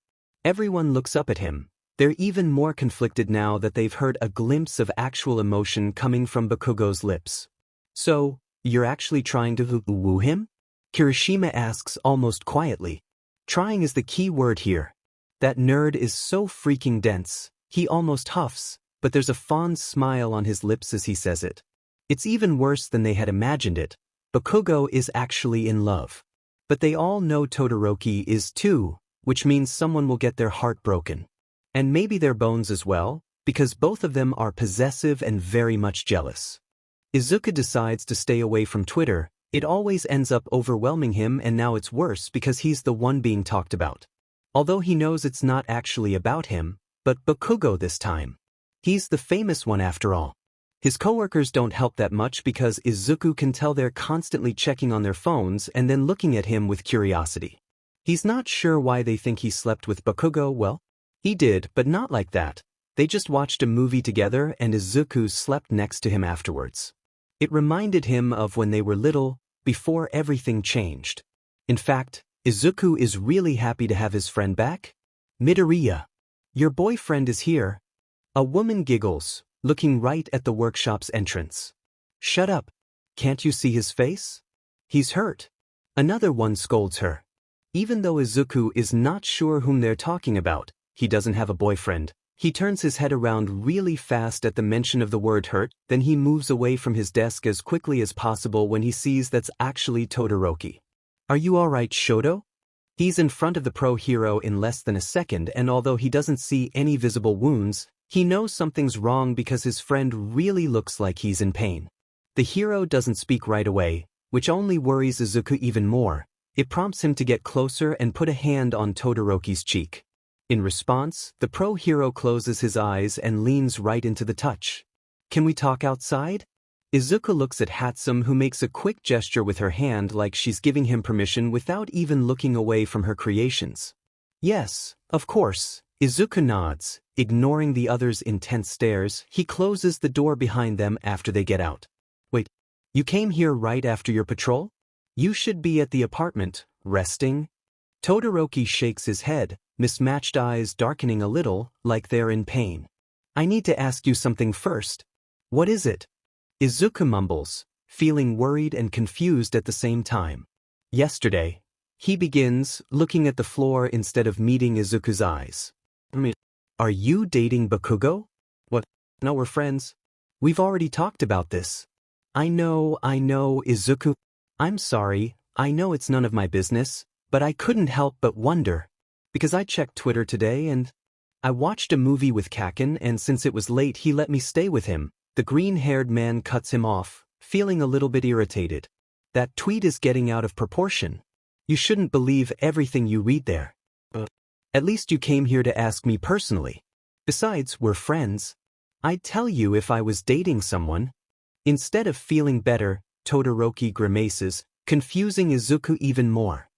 A: Everyone looks up at him. They're even more conflicted now that they've heard a glimpse of actual emotion coming from Bakugo's lips. So, You're actually trying to woo him? Kirishima asks almost quietly. Trying is the key word here. That nerd is so freaking dense, he almost huffs, but there's a fond smile on his lips as he says it. It's even worse than they had imagined it. Bakugo is actually in love. But they all know Todoroki is too, which means someone will get their heart broken. And maybe their bones as well, because both of them are possessive and very much jealous. Izuku decides to stay away from Twitter. It always ends up overwhelming him, and now it's worse because he's the one being talked about. Although he knows it's not actually about him, but Bakugo this time. He's the famous one after all. His coworkers don't help that much because Izuku can tell they're constantly checking on their phones and then looking at him with curiosity. He's not sure why they think he slept with Bakugo. Well, he did, but not like that. They just watched a movie together and Izuku slept next to him afterwards. It reminded him of when they were little, before everything changed. In fact, Izuku is really happy to have his friend back. Midoriya, your boyfriend is here. A woman giggles, looking right at the workshop's entrance. Shut up. Can't you see his face? He's hurt. Another one scolds her. Even though Izuku is not sure whom they're talking about, he doesn't have a boyfriend. He turns his head around really fast at the mention of the word hurt, then he moves away from his desk as quickly as possible when he sees that's actually Todoroki. Are you alright, Shoto? He's in front of the pro hero in less than a second, and although he doesn't see any visible wounds, he knows something's wrong because his friend really looks like he's in pain. The hero doesn't speak right away, which only worries Izuku even more. It prompts him to get closer and put a hand on Todoroki's cheek. In response, the pro hero closes his eyes and leans right into the touch. Can we talk outside? Izuku looks at Hatsum, who makes a quick gesture with her hand like she's giving him permission without even looking away from her creations. Yes, of course. Izuku nods, ignoring the others' intense stares. He closes the door behind them after they get out. Wait, you came here right after your patrol? You should be at the apartment, resting. Todoroki shakes his head, mismatched eyes darkening a little, like they're in pain. I need to ask you something first. What is it? Izuku mumbles, feeling worried and confused at the same time. Yesterday, he begins, looking at the floor instead of meeting Izuku's eyes. Are you dating Bakugo? What? No, we're friends. We've already talked about this. I know, Izuku. I'm sorry, I know it's none of my business, but I couldn't help but wonder. Because I checked Twitter today and I watched a movie with Kaken, and since it was late he let me stay with him. The green-haired man cuts him off, feeling a little bit irritated. That tweet is getting out of proportion. You shouldn't believe everything you read there. At least you came here to ask me personally. Besides, we're friends. I'd tell you if I was dating someone. Instead of feeling better, Todoroki grimaces, confusing Izuku even more.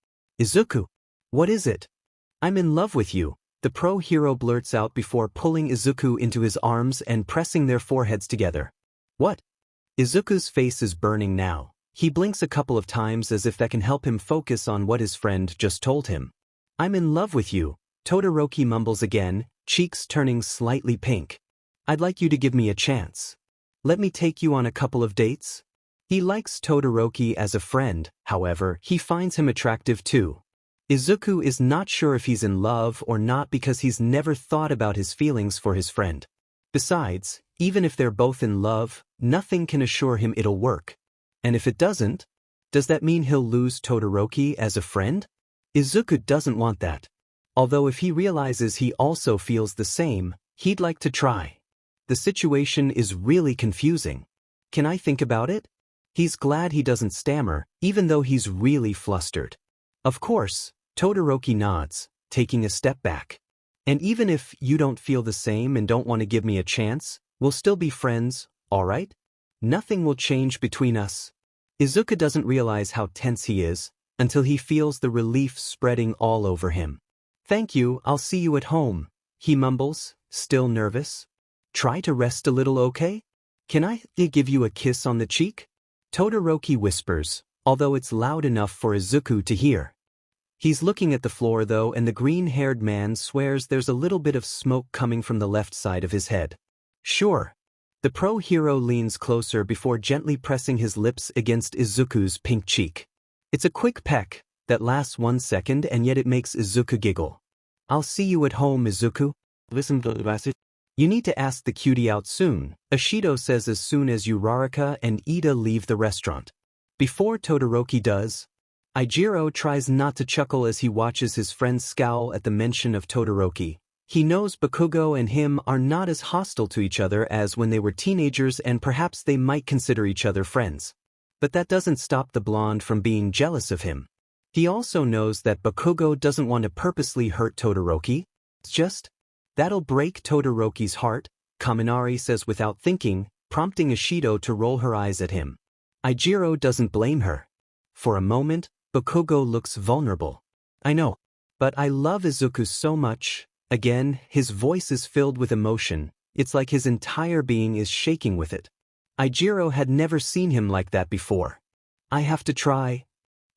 A: Izuku, what is it? I'm in love with you, the pro hero blurts out before pulling Izuku into his arms and pressing their foreheads together. What? Izuku's face is burning now. He blinks a couple of times as if that can help him focus on what his friend just told him. I'm in love with you, Todoroki mumbles again, cheeks turning slightly pink. I'd like you to give me a chance. Let me take you on a couple of dates? He likes Todoroki as a friend, however, he finds him attractive too. Izuku is not sure if he's in love or not because he's never thought about his feelings for his friend. Besides, even if they're both in love, nothing can assure him it'll work. And if it doesn't, does that mean he'll lose Todoroki as a friend? Izuku doesn't want that. Although if he realizes he also feels the same, he'd like to try. The situation is really confusing. Can I think about it? He's glad he doesn't stammer, even though he's really flustered. Of course, Todoroki nods, taking a step back. And even if you don't feel the same and don't want to give me a chance, we'll still be friends, alright? Nothing will change between us. Izuku doesn't realize how tense he is, until he feels the relief spreading all over him. Thank you, I'll see you at home, he mumbles, still nervous. Try to rest a little, okay? Can I give you a kiss on the cheek? Todoroki whispers, although it's loud enough for Izuku to hear. He's looking at the floor though, and the green-haired man swears there's a little bit of smoke coming from the left side of his head. Sure. The pro-hero leans closer before gently pressing his lips against Izuku's pink cheek. It's a quick peck that lasts 1 second and yet it makes Izuku giggle. "I'll see you at home, Izuku. Listen to the message. You need to ask the cutie out soon," Ashido says as soon as Uraraka and Ida leave the restaurant. Before Todoroki does, Eijiro tries not to chuckle as he watches his friends scowl at the mention of Todoroki. He knows Bakugo and him are not as hostile to each other as when they were teenagers and perhaps they might consider each other friends. But that doesn't stop the blonde from being jealous of him. He also knows that Bakugo doesn't want to purposely hurt Todoroki. It's just, that'll break Todoroki's heart, Kaminari says without thinking, prompting Ashido to roll her eyes at him. Eijiro doesn't blame her. For a moment, Bakugo looks vulnerable. "I know. But I love Izuku so much." Again, his voice is filled with emotion. It's like his entire being is shaking with it. Eijiro had never seen him like that before. "I have to try."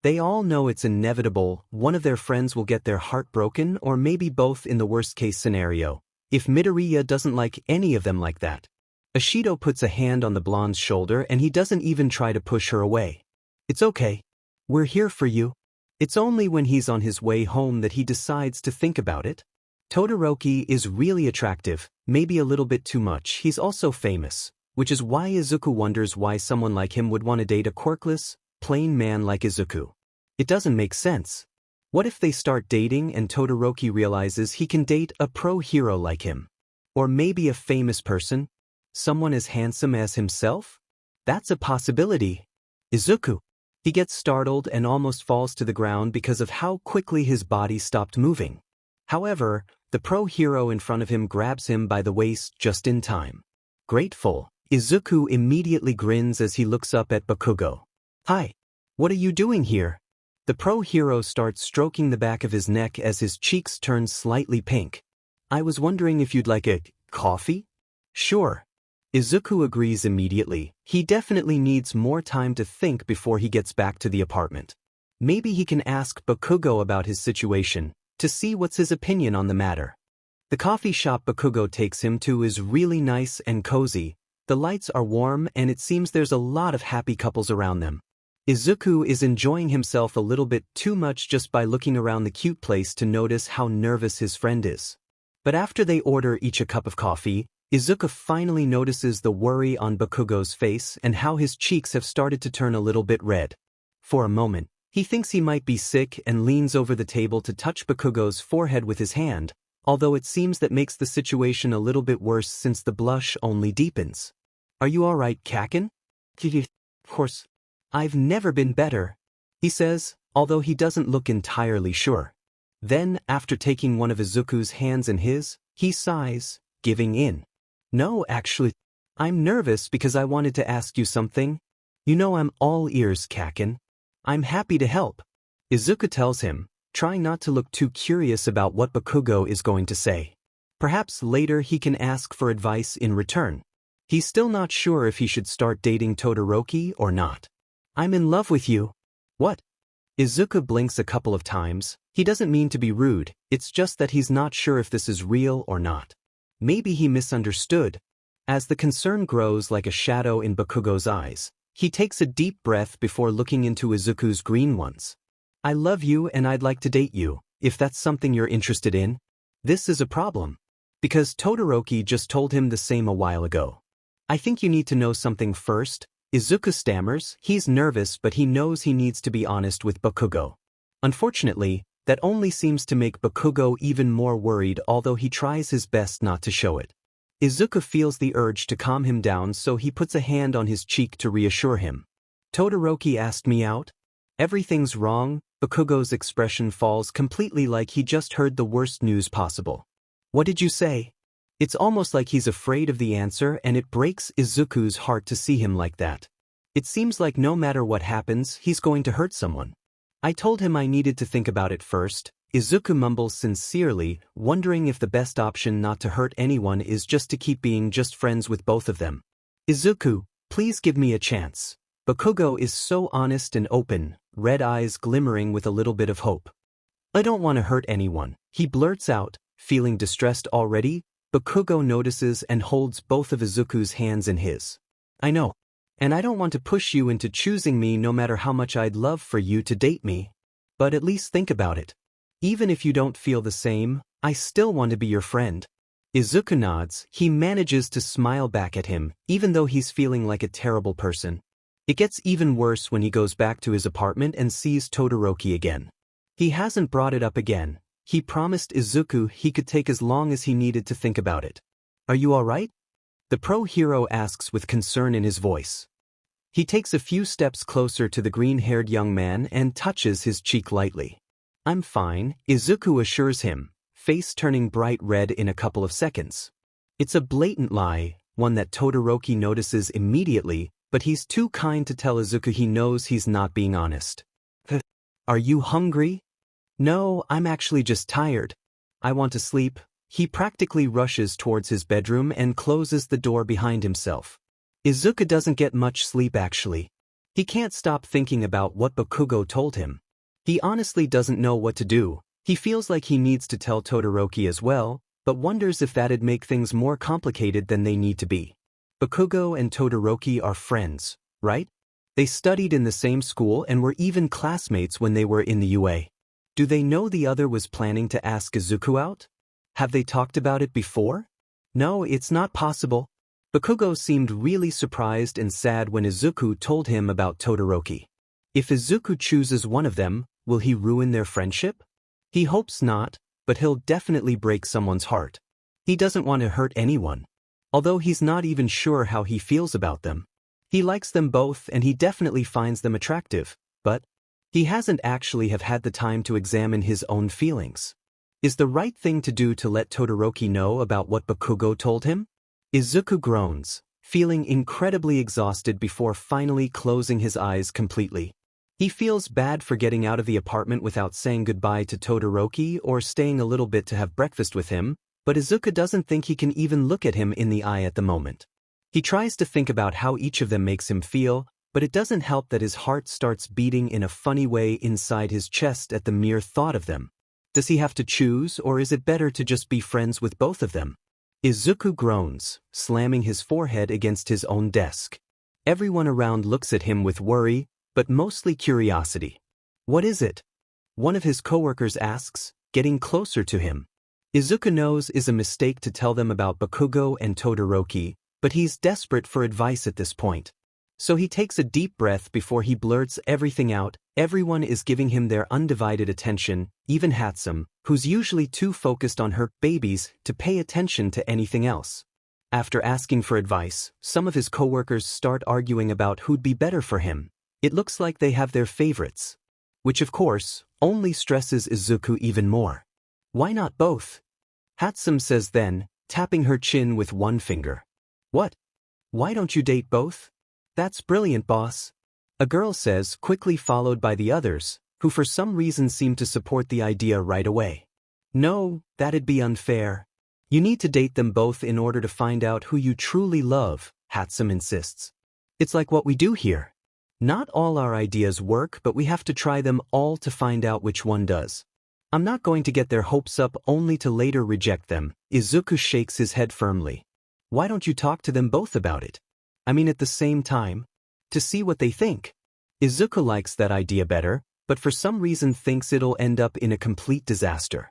A: They all know it's inevitable. One of their friends will get their heart broken or maybe both in the worst-case scenario, if Midoriya doesn't like any of them like that. Ashido puts a hand on the blonde's shoulder and he doesn't even try to push her away. "It's okay. We're here for you." It's only when he's on his way home that he decides to think about it. Todoroki is really attractive, maybe a little bit too much. He's also famous, which is why Izuku wonders why someone like him would want to date a quirkless, plain man like Izuku. It doesn't make sense. What if they start dating and Todoroki realizes he can date a pro-hero like him? Or maybe a famous person? Someone as handsome as himself? That's a possibility. Izuku. He gets startled and almost falls to the ground because of how quickly his body stopped moving. However, the pro-hero in front of him grabs him by the waist just in time. Grateful, Izuku immediately grins as he looks up at Bakugo. "Hi. What are you doing here?" The pro-hero starts stroking the back of his neck as his cheeks turn slightly pink. "I was wondering if you'd like a coffee?" "Sure." Izuku agrees immediately. He definitely needs more time to think before he gets back to the apartment. Maybe he can ask Bakugo about his situation, to see what's his opinion on the matter. The coffee shop Bakugo takes him to is really nice and cozy. The lights are warm and it seems there's a lot of happy couples around them. Izuku is enjoying himself a little bit too much just by looking around the cute place to notice how nervous his friend is. But after they order each a cup of coffee, Izuku finally notices the worry on Bakugo's face and how his cheeks have started to turn a little bit red. For a moment, he thinks he might be sick and leans over the table to touch Bakugo's forehead with his hand, although it seems that makes the situation a little bit worse since the blush only deepens. "Are you alright, Kaken?" "Of course. I've never been better," he says, although he doesn't look entirely sure. Then, after taking one of Izuku's hands in his, he sighs, giving in. "No, actually, I'm nervous because I wanted to ask you something. You know I'm all ears, Kaken. I'm happy to help," Izuku tells him, trying not to look too curious about what Bakugo is going to say. Perhaps later he can ask for advice in return. He's still not sure if he should start dating Todoroki or not. "I'm in love with you." "What?" Izuku blinks a couple of times. He doesn't mean to be rude, it's just that he's not sure if this is real or not. Maybe he misunderstood. As the concern grows like a shadow in Bakugo's eyes, he takes a deep breath before looking into Izuku's green ones. "I love you and I'd like to date you, if that's something you're interested in." This is a problem, because Todoroki just told him the same a while ago. "I think you need to know something first," Izuku stammers. He's nervous but he knows he needs to be honest with Bakugo. Unfortunately, that only seems to make Bakugo even more worried, although he tries his best not to show it. Izuku feels the urge to calm him down, so he puts a hand on his cheek to reassure him. "Todoroki asked me out?" Everything's wrong. Bakugo's expression falls completely like he just heard the worst news possible. "What did you say?" It's almost like he's afraid of the answer and it breaks Izuku's heart to see him like that. It seems like no matter what happens, he's going to hurt someone. "I told him I needed to think about it first." Izuku mumbles sincerely, wondering if the best option not to hurt anyone is just to keep being just friends with both of them. "Izuku, please give me a chance." Bakugo is so honest and open, red eyes glimmering with a little bit of hope. "I don't want to hurt anyone," he blurts out, feeling distressed already. Bakugo notices and holds both of Izuku's hands in his. I know. And I don't want to push you into choosing me no matter how much I'd love for you to date me. But at least think about it. Even if you don't feel the same, I still want to be your friend. Izuku nods. He manages to smile back at him, even though he's feeling like a terrible person. It gets even worse when he goes back to his apartment and sees Todoroki again. He hasn't brought it up again. He promised Izuku he could take as long as he needed to think about it. Are you alright? The pro-hero asks with concern in his voice. He takes a few steps closer to the green-haired young man and touches his cheek lightly. I'm fine, Izuku assures him, face turning bright red in a couple of seconds. It's a blatant lie, one that Todoroki notices immediately, but he's too kind to tell Izuku he knows he's not being honest. Are you hungry? No, I'm actually just tired. I want to sleep. He practically rushes towards his bedroom and closes the door behind himself. Izuku doesn't get much sleep actually. He can't stop thinking about what Bakugo told him. He honestly doesn't know what to do. He feels like he needs to tell Todoroki as well, but wonders if that'd make things more complicated than they need to be. Bakugo and Todoroki are friends, right? They studied in the same school and were even classmates when they were in the UA. Do they know the other was planning to ask Izuku out? Have they talked about it before? No, it's not possible. Bakugo seemed really surprised and sad when Izuku told him about Todoroki. If Izuku chooses one of them, will he ruin their friendship? He hopes not, but he'll definitely break someone's heart. He doesn't want to hurt anyone. Although he's not even sure how he feels about them. He likes them both and he definitely finds them attractive, but he hasn't actually have had the time to examine his own feelings. Is the right thing to do to let Todoroki know about what Bakugo told him? Izuku groans, feeling incredibly exhausted before finally closing his eyes completely. He feels bad for getting out of the apartment without saying goodbye to Todoroki or staying a little bit to have breakfast with him, but Izuku doesn't think he can even look at him in the eye at the moment. He tries to think about how each of them makes him feel, but it doesn't help that his heart starts beating in a funny way inside his chest at the mere thought of them. Does he have to choose, or is it better to just be friends with both of them? Izuku groans, slamming his forehead against his own desk. Everyone around looks at him with worry, but mostly curiosity. What is it? One of his coworkers asks, getting closer to him. Izuku knows it's a mistake to tell them about Bakugo and Todoroki, but he's desperate for advice at this point. So he takes a deep breath before he blurts everything out. Everyone is giving him their undivided attention, even Hatsum, who's usually too focused on her babies to pay attention to anything else. After asking for advice, some of his coworkers start arguing about who'd be better for him. It looks like they have their favorites. Which of course, only stresses Izuku even more. Why not both? Hatsum says then, tapping her chin with one finger. What? Why don't you date both? That's brilliant, boss. A girl says, quickly followed by the others, who for some reason seem to support the idea right away. No, that'd be unfair. You need to date them both in order to find out who you truly love, Hatsum insists. It's like what we do here. Not all our ideas work, but we have to try them all to find out which one does. I'm not going to get their hopes up only to later reject them. Izuku shakes his head firmly. Why don't you talk to them both about it? I mean at the same time. To see what they think. Izuku likes that idea better, but for some reason thinks it'll end up in a complete disaster.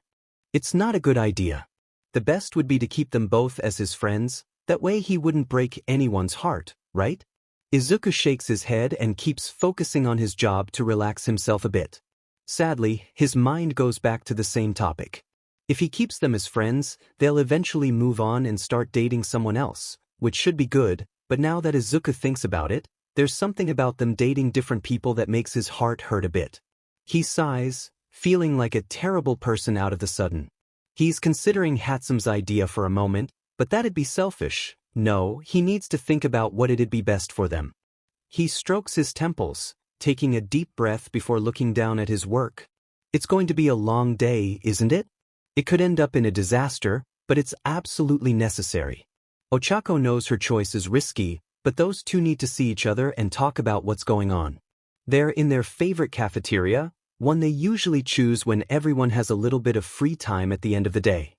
A: It's not a good idea. The best would be to keep them both as his friends, that way he wouldn't break anyone's heart, right? Izuku shakes his head and keeps focusing on his job to relax himself a bit. Sadly, his mind goes back to the same topic. If he keeps them as friends, they'll eventually move on and start dating someone else, which should be good, but now that Izuku thinks about it, there's something about them dating different people that makes his heart hurt a bit. He sighs, feeling like a terrible person out of the sudden. He's considering Hatsum's idea for a moment, but that'd be selfish. No, he needs to think about what it'd be best for them. He strokes his temples, taking a deep breath before looking down at his work. It's going to be a long day, isn't it? It could end up in a disaster, but it's absolutely necessary. Ochako knows her choice is risky, but those two need to see each other and talk about what's going on. They're in their favorite cafeteria, one they usually choose when everyone has a little bit of free time at the end of the day.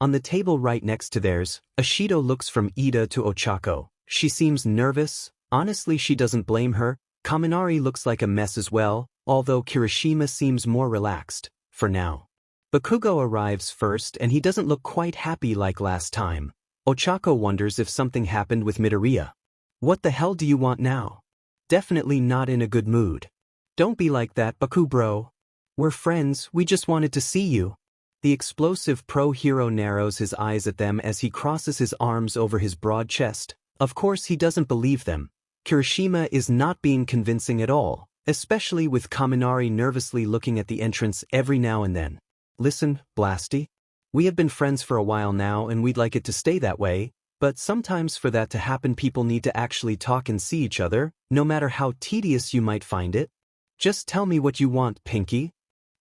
A: On the table right next to theirs, Ashido looks from Ida to Ochako. She seems nervous. Honestly, she doesn't blame her. Kaminari looks like a mess as well, although Kirishima seems more relaxed, for now. Bakugo arrives first and he doesn't look quite happy like last time. Ochako wonders if something happened with Midoriya. What the hell do you want now? Definitely not in a good mood. Don't be like that, Baku bro. We're friends, we just wanted to see you. The explosive pro-hero narrows his eyes at them as he crosses his arms over his broad chest. Of course he doesn't believe them. Kirishima is not being convincing at all, especially with Kaminari nervously looking at the entrance every now and then. Listen, Blasty. We have been friends for a while now and we'd like it to stay that way, but sometimes for that to happen people need to actually talk and see each other, no matter how tedious you might find it. Just tell me what you want, Pinky.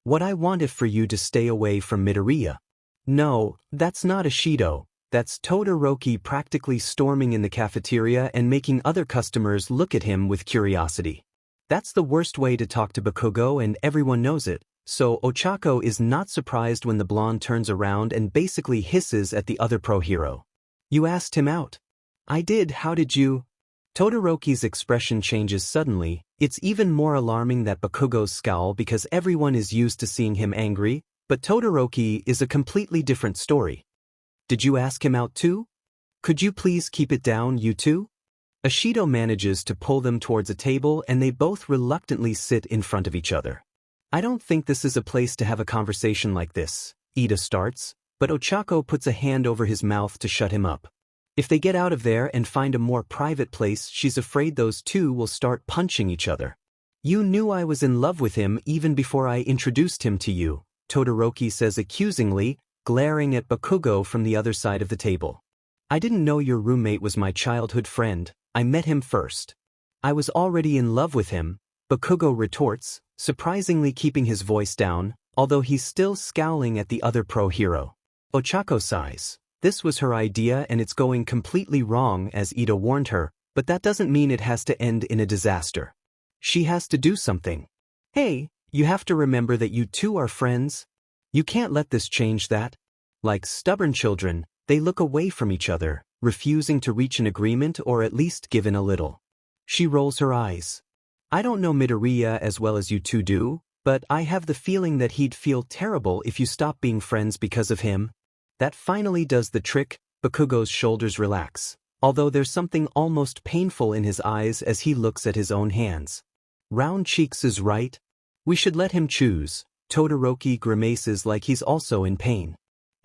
A: What I want is for you to stay away from Midoriya. No, that's not Ashido. That's Todoroki practically storming in the cafeteria and making other customers look at him with curiosity. That's the worst way to talk to Bakugo and everyone knows it, so Ochako is not surprised when the blonde turns around and basically hisses at the other pro-hero. You asked him out. I did, how did you? Todoroki's expression changes suddenly. It's even more alarming that Bakugo's scowl because everyone is used to seeing him angry, but Todoroki is a completely different story. Did you ask him out too? Could you please keep it down, you two? Ashido manages to pull them towards a table and they both reluctantly sit in front of each other. I don't think this is a place to have a conversation like this, Ida starts, but Ochako puts a hand over his mouth to shut him up. If they get out of there and find a more private place, she's afraid those two will start punching each other. You knew I was in love with him even before I introduced him to you, Todoroki says accusingly, glaring at Bakugo from the other side of the table. I didn't know your roommate was my childhood friend, I met him first. I was already in love with him, Bakugo retorts, surprisingly keeping his voice down, although he's still scowling at the other pro-hero. Ochako sighs. This was her idea and it's going completely wrong as Ida warned her, but that doesn't mean it has to end in a disaster. She has to do something. Hey, you have to remember that you two are friends. You can't let this change that. Like stubborn children, they look away from each other, refusing to reach an agreement or at least give in a little. She rolls her eyes. I don't know Midoriya as well as you two do, but I have the feeling that he'd feel terrible if you stop being friends because of him. That finally does the trick. Bakugo's shoulders relax, although there's something almost painful in his eyes as he looks at his own hands. Round cheeks is right. We should let him choose. Todoroki grimaces like he's also in pain.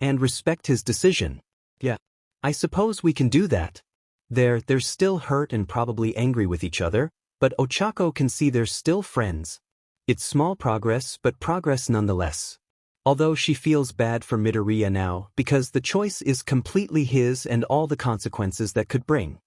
A: And respect his decision. Yeah. I suppose we can do that. They're still hurt and probably angry with each other, but Ochako can see they're still friends. It's small progress, but progress nonetheless. Although she feels bad for Midoriya now because the choice is completely his and all the consequences that could bring.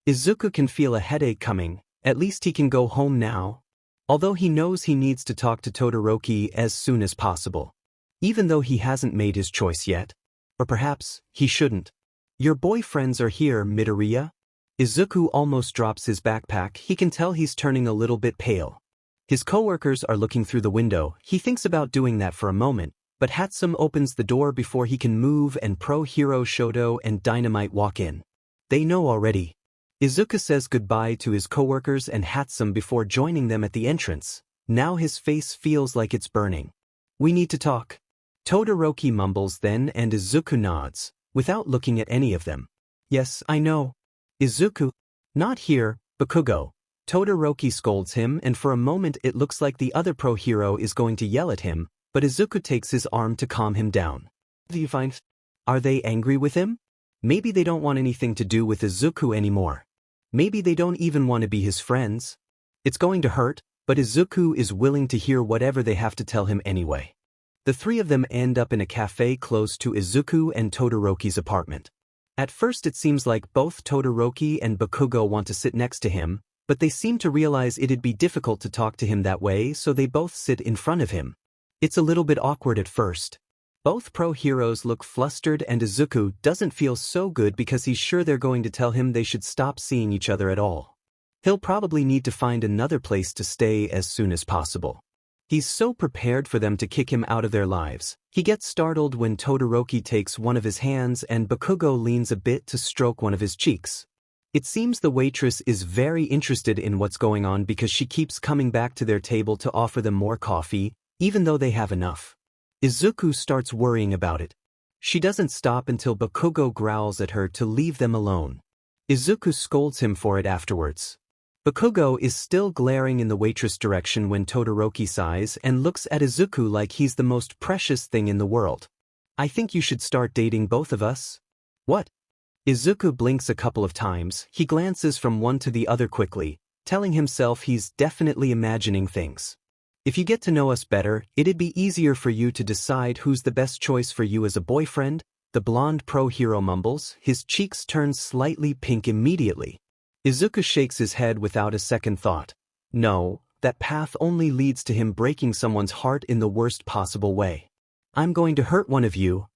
A: Izuku can feel a headache coming, at least he can go home now. Although he knows he needs to talk to Todoroki as soon as possible. Even though he hasn't made his choice yet. Or perhaps, he shouldn't. Your boyfriends are here, Midoriya. Izuku almost drops his backpack, he can tell he's turning a little bit pale. His coworkers are looking through the window, he thinks about doing that for a moment, but Hatsum opens the door before he can move and pro-hero Shoto and Dynamite walk in. They know already. Izuku says goodbye to his coworkers and Hatsum before joining them at the entrance. Now his face feels like it's burning. We need to talk. Todoroki mumbles then and Izuku nods, without looking at any of them. Yes, I know. Izuku. Not here, Bakugo. Todoroki scolds him and for a moment it looks like the other pro-hero is going to yell at him, but Izuku takes his arm to calm him down. Do you find? Are they angry with him? Maybe they don't want anything to do with Izuku anymore. Maybe they don't even want to be his friends. It's going to hurt, but Izuku is willing to hear whatever they have to tell him anyway. The three of them end up in a cafe close to Izuku and Todoroki's apartment. At first it seems like both Todoroki and Bakugo want to sit next to him, but they seem to realize it'd be difficult to talk to him that way, so they both sit in front of him. It's a little bit awkward at first. Both pro-heroes look flustered and Izuku doesn't feel so good because he's sure they're going to tell him they should stop seeing each other at all. He'll probably need to find another place to stay as soon as possible. He's so prepared for them to kick him out of their lives. He gets startled when Todoroki takes one of his hands and Bakugo leans a bit to stroke one of his cheeks. It seems the waitress is very interested in what's going on because she keeps coming back to their table to offer them more coffee, even though they have enough. Izuku starts worrying about it. She doesn't stop until Bakugo growls at her to leave them alone. Izuku scolds him for it afterwards. Bakugo is still glaring in the waitress' direction when Todoroki sighs and looks at Izuku like he's the most precious thing in the world. I think you should start dating both of us. What? Izuku blinks a couple of times. He glances from one to the other quickly, telling himself he's definitely imagining things. If you get to know us better, it'd be easier for you to decide who's the best choice for you as a boyfriend, the blonde pro-hero mumbles. His cheeks turn slightly pink immediately. Izuku shakes his head without a second thought. No, that path only leads to him breaking someone's heart in the worst possible way. I'm going to hurt one of you.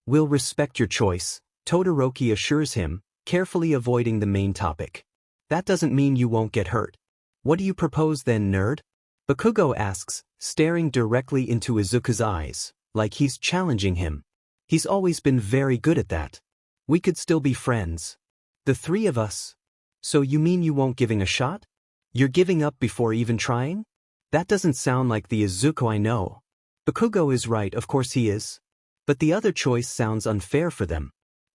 A: We'll respect your choice, Todoroki assures him, carefully avoiding the main topic. That doesn't mean you won't get hurt. What do you propose then, nerd? Bakugo asks, staring directly into Izuku's eyes, like he's challenging him. He's always been very good at that. We could still be friends. The three of us. So you mean you won't giving a shot? You're giving up before even trying? That doesn't sound like the Izuku I know. Bakugo is right, of course he is. But the other choice sounds unfair for them.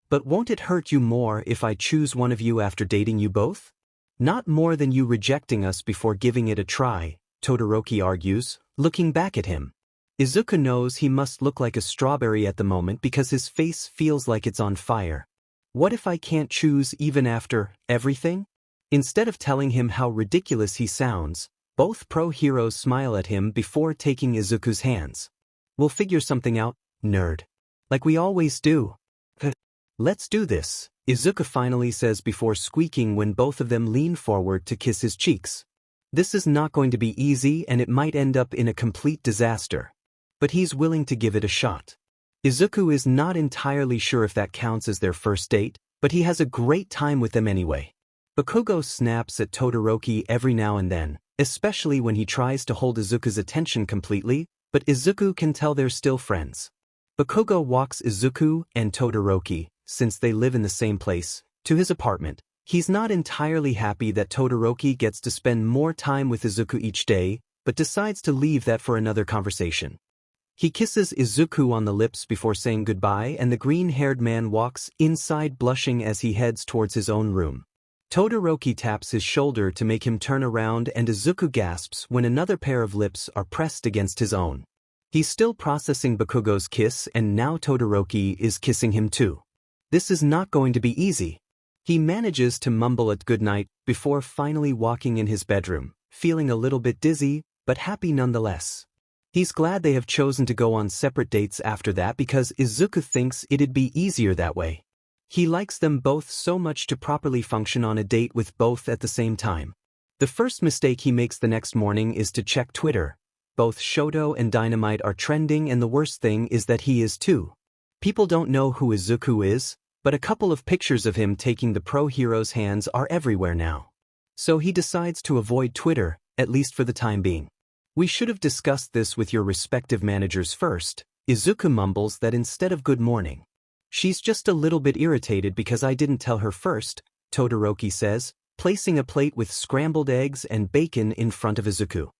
A: But won't it hurt you more if I choose one of you after dating you both? Not more than you rejecting us before giving it a try, Todoroki argues, looking back at him. Izuku knows he must look like a strawberry at the moment because his face feels like it's on fire. What if I can't choose even after everything? Instead of telling him how ridiculous he sounds, both pro-heroes smile at him before taking Izuku's hands. We'll figure something out, nerd. Like we always do. Let's do this, Izuku finally says before squeaking when both of them lean forward to kiss his cheeks. This is not going to be easy and it might end up in a complete disaster. But he's willing to give it a shot. Izuku is not entirely sure if that counts as their first date, but he has a great time with them anyway. Bakugo snaps at Todoroki every now and then, especially when he tries to hold Izuku's attention completely, but Izuku can tell they're still friends. Bakugo walks Izuku and Todoroki, since they live in the same place, to his apartment. He's not entirely happy that Todoroki gets to spend more time with Izuku each day, but decides to leave that for another conversation. He kisses Izuku on the lips before saying goodbye and the green-haired man walks inside blushing as he heads towards his own room. Todoroki taps his shoulder to make him turn around and Izuku gasps when another pair of lips are pressed against his own. He's still processing Bakugo's kiss and now Todoroki is kissing him too. This is not going to be easy. He manages to mumble a goodnight before finally walking in his bedroom, feeling a little bit dizzy, but happy nonetheless. He's glad they have chosen to go on separate dates after that because Izuku thinks it'd be easier that way. He likes them both so much to properly function on a date with both at the same time. The first mistake he makes the next morning is to check Twitter. Both Shoto and Dynamite are trending and the worst thing is that he is too. People don't know who Izuku is, but a couple of pictures of him taking the pro-hero's hands are everywhere now. So he decides to avoid Twitter, at least for the time being. We should have discussed this with your respective managers first, Izuku mumbles that instead of good morning. She's just a little bit irritated because I didn't tell her first, Todoroki says, placing a plate with scrambled eggs and bacon in front of Izuku.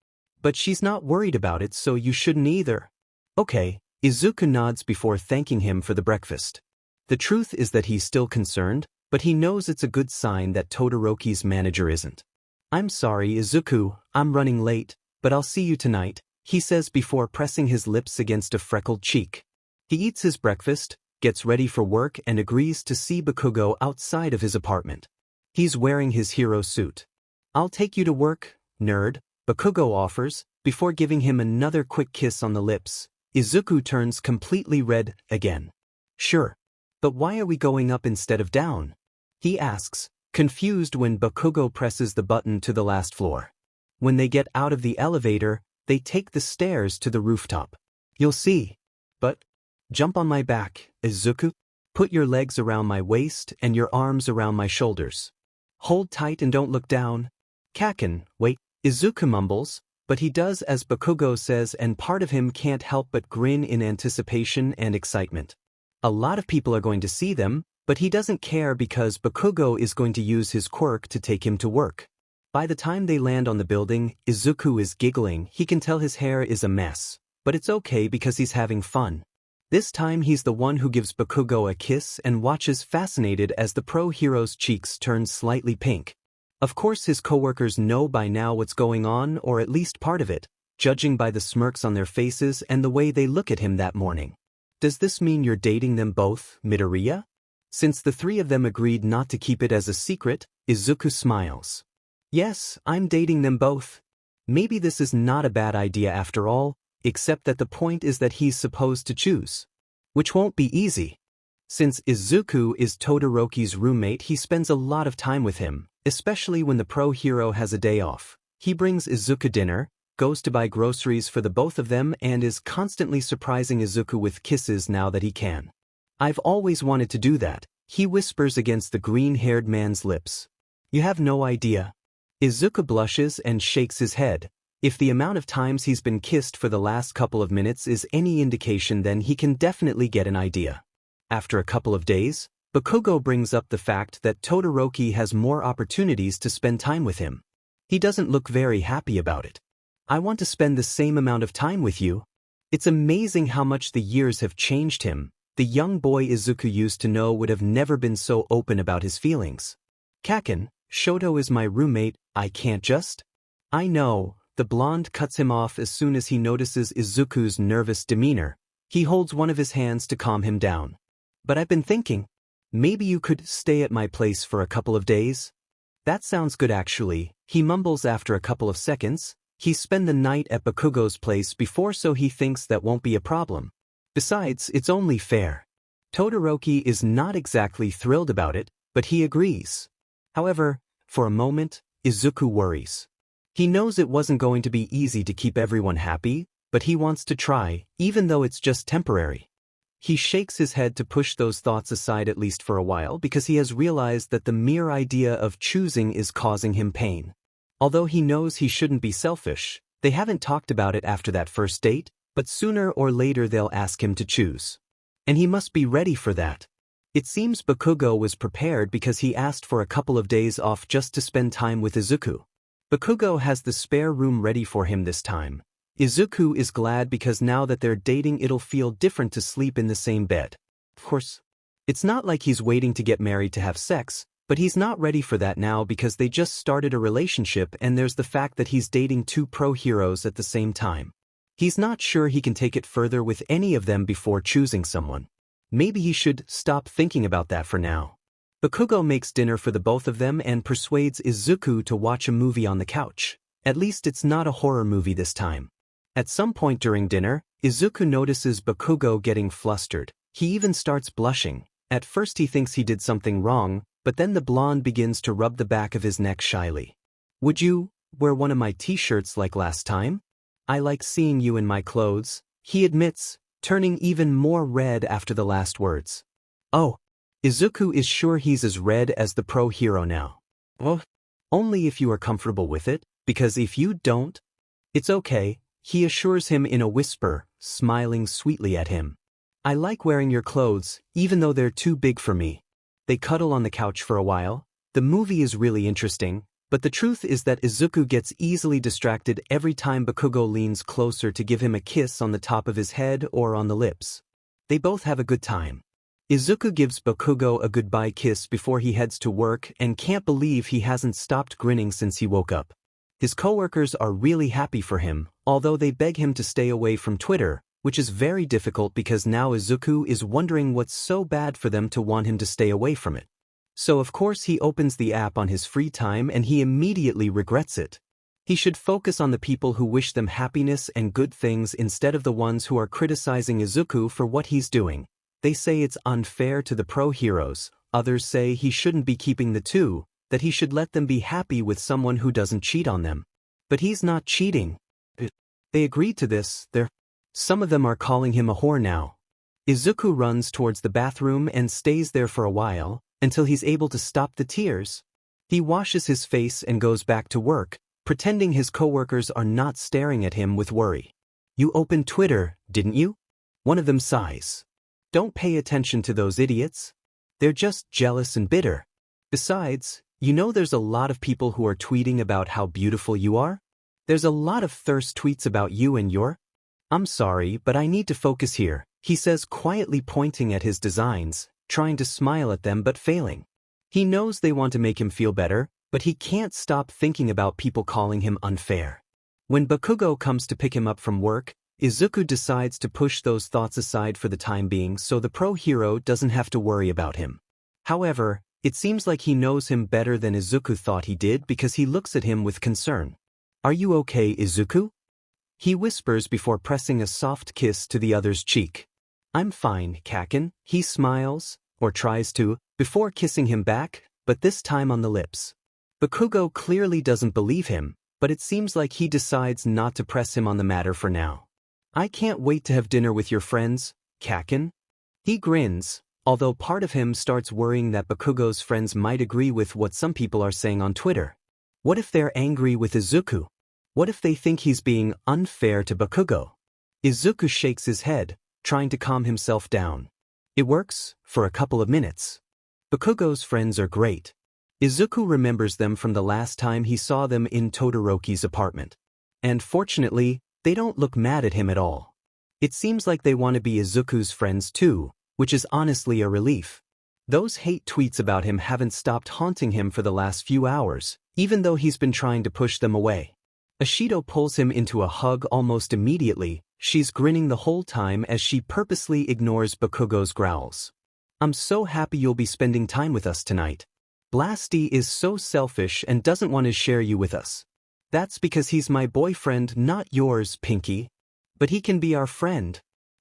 A: But she's not worried about it, so you shouldn't either. Okay, Izuku nods before thanking him for the breakfast. The truth is that he's still concerned, but he knows it's a good sign that Todoroki's manager isn't. I'm sorry, Izuku, I'm running late, but I'll see you tonight, he says before pressing his lips against a freckled cheek. He eats his breakfast, gets ready for work and agrees to see Bakugo outside of his apartment. He's wearing his hero suit. I'll take you to work, nerd, Bakugo offers, before giving him another quick kiss on the lips. Izuku turns completely red again. Sure. But why are we going up instead of down? He asks, confused when Bakugo presses the button to the last floor. When they get out of the elevator, they take the stairs to the rooftop. You'll see. But, jump on my back, Izuku. Put your legs around my waist and your arms around my shoulders. Hold tight and don't look down. Kaken, wait, Izuku mumbles, But he does as Bakugo says, and part of him can't help but grin in anticipation and excitement. A lot of people are going to see them, but he doesn't care because Bakugo is going to use his quirk to take him to work. By the time they land on the building, Izuku is giggling. He can tell his hair is a mess, but it's okay because he's having fun. This time he's the one who gives Bakugo a kiss and watches fascinated as the pro-hero's cheeks turn slightly pink. Of course his coworkers know by now what's going on, or at least part of it, judging by the smirks on their faces and the way they look at him that morning. Does this mean you're dating them both, Midoriya? Since the three of them agreed not to keep it as a secret, Izuku smiles. Yes, I'm dating them both. Maybe this is not a bad idea after all, except that the point is that he's supposed to choose. Which won't be easy. Since Izuku is Todoroki's roommate, he spends a lot of time with him, especially when the pro-hero has a day off. He brings Izuku dinner, goes to buy groceries for the both of them, and is constantly surprising Izuku with kisses now that he can. I've always wanted to do that, he whispers against the green-haired man's lips. You have no idea. Izuku blushes and shakes his head. If the amount of times he's been kissed for the last couple of minutes is any indication, then he can definitely get an idea. After a couple of days, Bakugo brings up the fact that Todoroki has more opportunities to spend time with him. He doesn't look very happy about it. I want to spend the same amount of time with you. It's amazing how much the years have changed him. The young boy Izuku used to know would have never been so open about his feelings. Kaken, Shoto is my roommate, I can't just. I know, the blonde cuts him off as soon as he notices Izuku's nervous demeanor. He holds one of his hands to calm him down. But I've been thinking, maybe you could stay at my place for a couple of days? That sounds good actually, he mumbles after a couple of seconds. He spent the night at Bakugo's place before, so he thinks that won't be a problem. Besides, it's only fair. Todoroki is not exactly thrilled about it, but he agrees. However, for a moment, Izuku worries. He knows it wasn't going to be easy to keep everyone happy, but he wants to try, even though it's just temporary. He shakes his head to push those thoughts aside at least for a while because he has realized that the mere idea of choosing is causing him pain. Although he knows he shouldn't be selfish, they haven't talked about it after that first date, but sooner or later they'll ask him to choose. And he must be ready for that. It seems Bakugo was prepared because he asked for a couple of days off just to spend time with Izuku. Bakugo has the spare room ready for him this time. Izuku is glad because now that they're dating it'll feel different to sleep in the same bed. Of course, it's not like he's waiting to get married to have sex, but he's not ready for that now because they just started a relationship, and there's the fact that he's dating two pro-heroes at the same time. He's not sure he can take it further with any of them before choosing someone. Maybe he should stop thinking about that for now. Bakugo makes dinner for the both of them and persuades Izuku to watch a movie on the couch. At least it's not a horror movie this time. At some point during dinner, Izuku notices Bakugo getting flustered. He even starts blushing. At first he thinks he did something wrong, but then the blonde begins to rub the back of his neck shyly. Would you wear one of my t-shirts like last time? I like seeing you in my clothes, he admits, turning even more red after the last words. Oh, Izuku is sure he's as red as the pro-hero now. Oh, only if you are comfortable with it, because if you don't, it's okay, he assures him in a whisper, smiling sweetly at him. I like wearing your clothes, even though they're too big for me. They cuddle on the couch for a while. The movie is really interesting, but the truth is that Izuku gets easily distracted every time Bakugo leans closer to give him a kiss on the top of his head or on the lips. They both have a good time. Izuku gives Bakugo a goodbye kiss before he heads to work and can't believe he hasn't stopped grinning since he woke up. His coworkers are really happy for him, although they beg him to stay away from Twitter, which is very difficult because now Izuku is wondering what's so bad for them to want him to stay away from it. So of course he opens the app on his free time and he immediately regrets it. He should focus on the people who wish them happiness and good things instead of the ones who are criticizing Izuku for what he's doing. They say it's unfair to the pro-heroes, others say he shouldn't be keeping the two, that he should let them be happy with someone who doesn't cheat on them. But he's not cheating. They agreed to this, some of them are calling him a whore now. Izuku runs towards the bathroom and stays there for a while, until he's able to stop the tears. He washes his face and goes back to work, pretending his coworkers are not staring at him with worry. You opened Twitter, didn't you? One of them sighs. Don't pay attention to those idiots. They're just jealous and bitter. Besides, you know there's a lot of people who are tweeting about how beautiful you are? There's a lot of thirst tweets about you and your... I'm sorry, but I need to focus here, he says, quietly pointing at his designs, trying to smile at them but failing. He knows they want to make him feel better, but he can't stop thinking about people calling him unfair. When Bakugo comes to pick him up from work, Izuku decides to push those thoughts aside for the time being so the pro hero doesn't have to worry about him. However, it seems like he knows him better than Izuku thought he did because he looks at him with concern. Are you okay, Izuku? He whispers before pressing a soft kiss to the other's cheek. I'm fine, Kaken, he smiles, or tries to, before kissing him back, but this time on the lips. Bakugo clearly doesn't believe him, but it seems like he decides not to press him on the matter for now. I can't wait to have dinner with your friends, Kaken. He grins, although part of him starts worrying that Bakugo's friends might agree with what some people are saying on Twitter. What if they're angry with Izuku? What if they think he's being unfair to Bakugo? Izuku shakes his head, trying to calm himself down. It works, for a couple of minutes. Bakugo's friends are great. Izuku remembers them from the last time he saw them in Todoroki's apartment. And fortunately, they don't look mad at him at all. It seems like they want to be Izuku's friends too, which is honestly a relief. Those hate tweets about him haven't stopped haunting him for the last few hours, even though he's been trying to push them away. Ashido pulls him into a hug almost immediately. She's grinning the whole time as she purposely ignores Bakugo's growls. I'm so happy you'll be spending time with us tonight. Blasty is so selfish and doesn't want to share you with us. That's because he's my boyfriend, not yours, Pinky. But he can be our friend.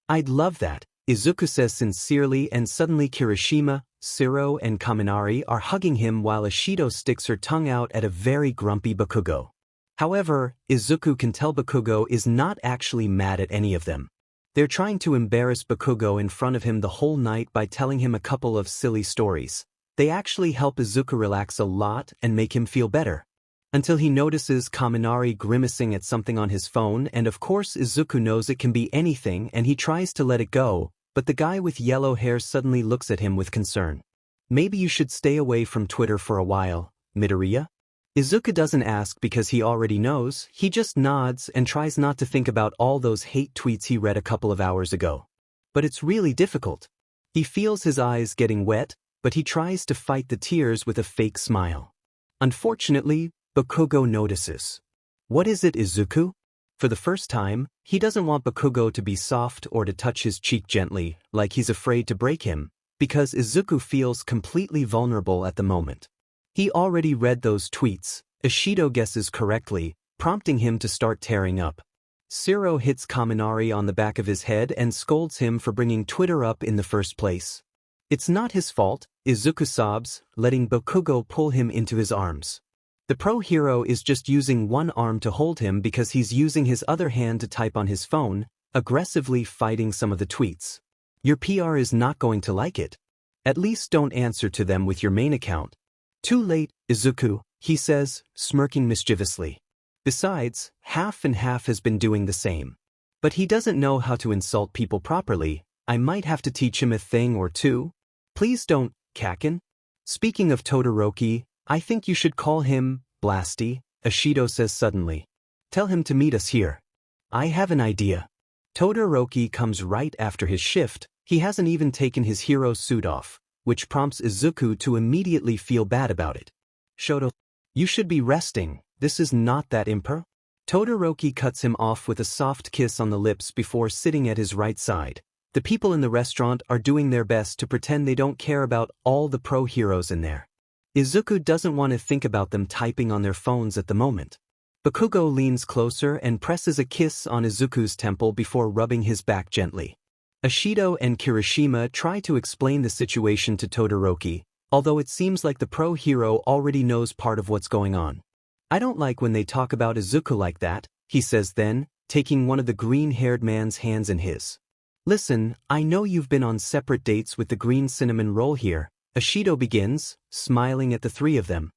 A: I'd love that, Izuku says sincerely, and suddenly Kirishima, Shiro and Kaminari are hugging him while Ashido sticks her tongue out at a very grumpy Bakugo. However, Izuku can tell Bakugo is not actually mad at any of them. They're trying to embarrass Bakugo in front of him the whole night by telling him a couple of silly stories. They actually help Izuku relax a lot and make him feel better. Until he notices Kaminari grimacing at something on his phone, and of course Izuku knows it can be anything and he tries to let it go, but the guy with yellow hair suddenly looks at him with concern. Maybe you should stay away from Twitter for a while, Midoriya? Izuku doesn't ask because he already knows, he just nods and tries not to think about all those hate tweets he read a couple of hours ago. But it's really difficult. He feels his eyes getting wet, but he tries to fight the tears with a fake smile. Unfortunately, Bakugo notices. What is it, Izuku? For the first time, he doesn't want Bakugo to be soft or to touch his cheek gently, like he's afraid to break him, because Izuku feels completely vulnerable at the moment. He already read those tweets, Ashido guesses correctly, prompting him to start tearing up. Shiro hits Kaminari on the back of his head and scolds him for bringing Twitter up in the first place. It's not his fault, Izuku sobs, letting Bakugo pull him into his arms. The pro hero is just using one arm to hold him because he's using his other hand to type on his phone, aggressively fighting some of the tweets. Your PR is not going to like it. At least don't answer to them with your main account. Too late, Izuku, he says, smirking mischievously. Besides, half and half has been doing the same. But he doesn't know how to insult people properly. I might have to teach him a thing or two. Please don't, Kaken. Speaking of Todoroki, I think you should call him Blasty, Ashido says suddenly. Tell him to meet us here. I have an idea. Todoroki comes right after his shift. He hasn't even taken his hero suit off, which prompts Izuku to immediately feel bad about it. Shoto, you should be resting, this is not that imper. Todoroki cuts him off with a soft kiss on the lips before sitting at his right side. The people in the restaurant are doing their best to pretend they don't care about all the pro heroes in there. Izuku doesn't want to think about them typing on their phones at the moment. Bakugo leans closer and presses a kiss on Izuku's temple before rubbing his back gently. Ashido and Kirishima try to explain the situation to Todoroki, although it seems like the pro hero already knows part of what's going on. I don't like when they talk about Izuku like that, he says then, taking one of the green-haired man's hands in his. Listen, I know you've been on separate dates with the green cinnamon roll here, Ashido begins, smiling at the three of them.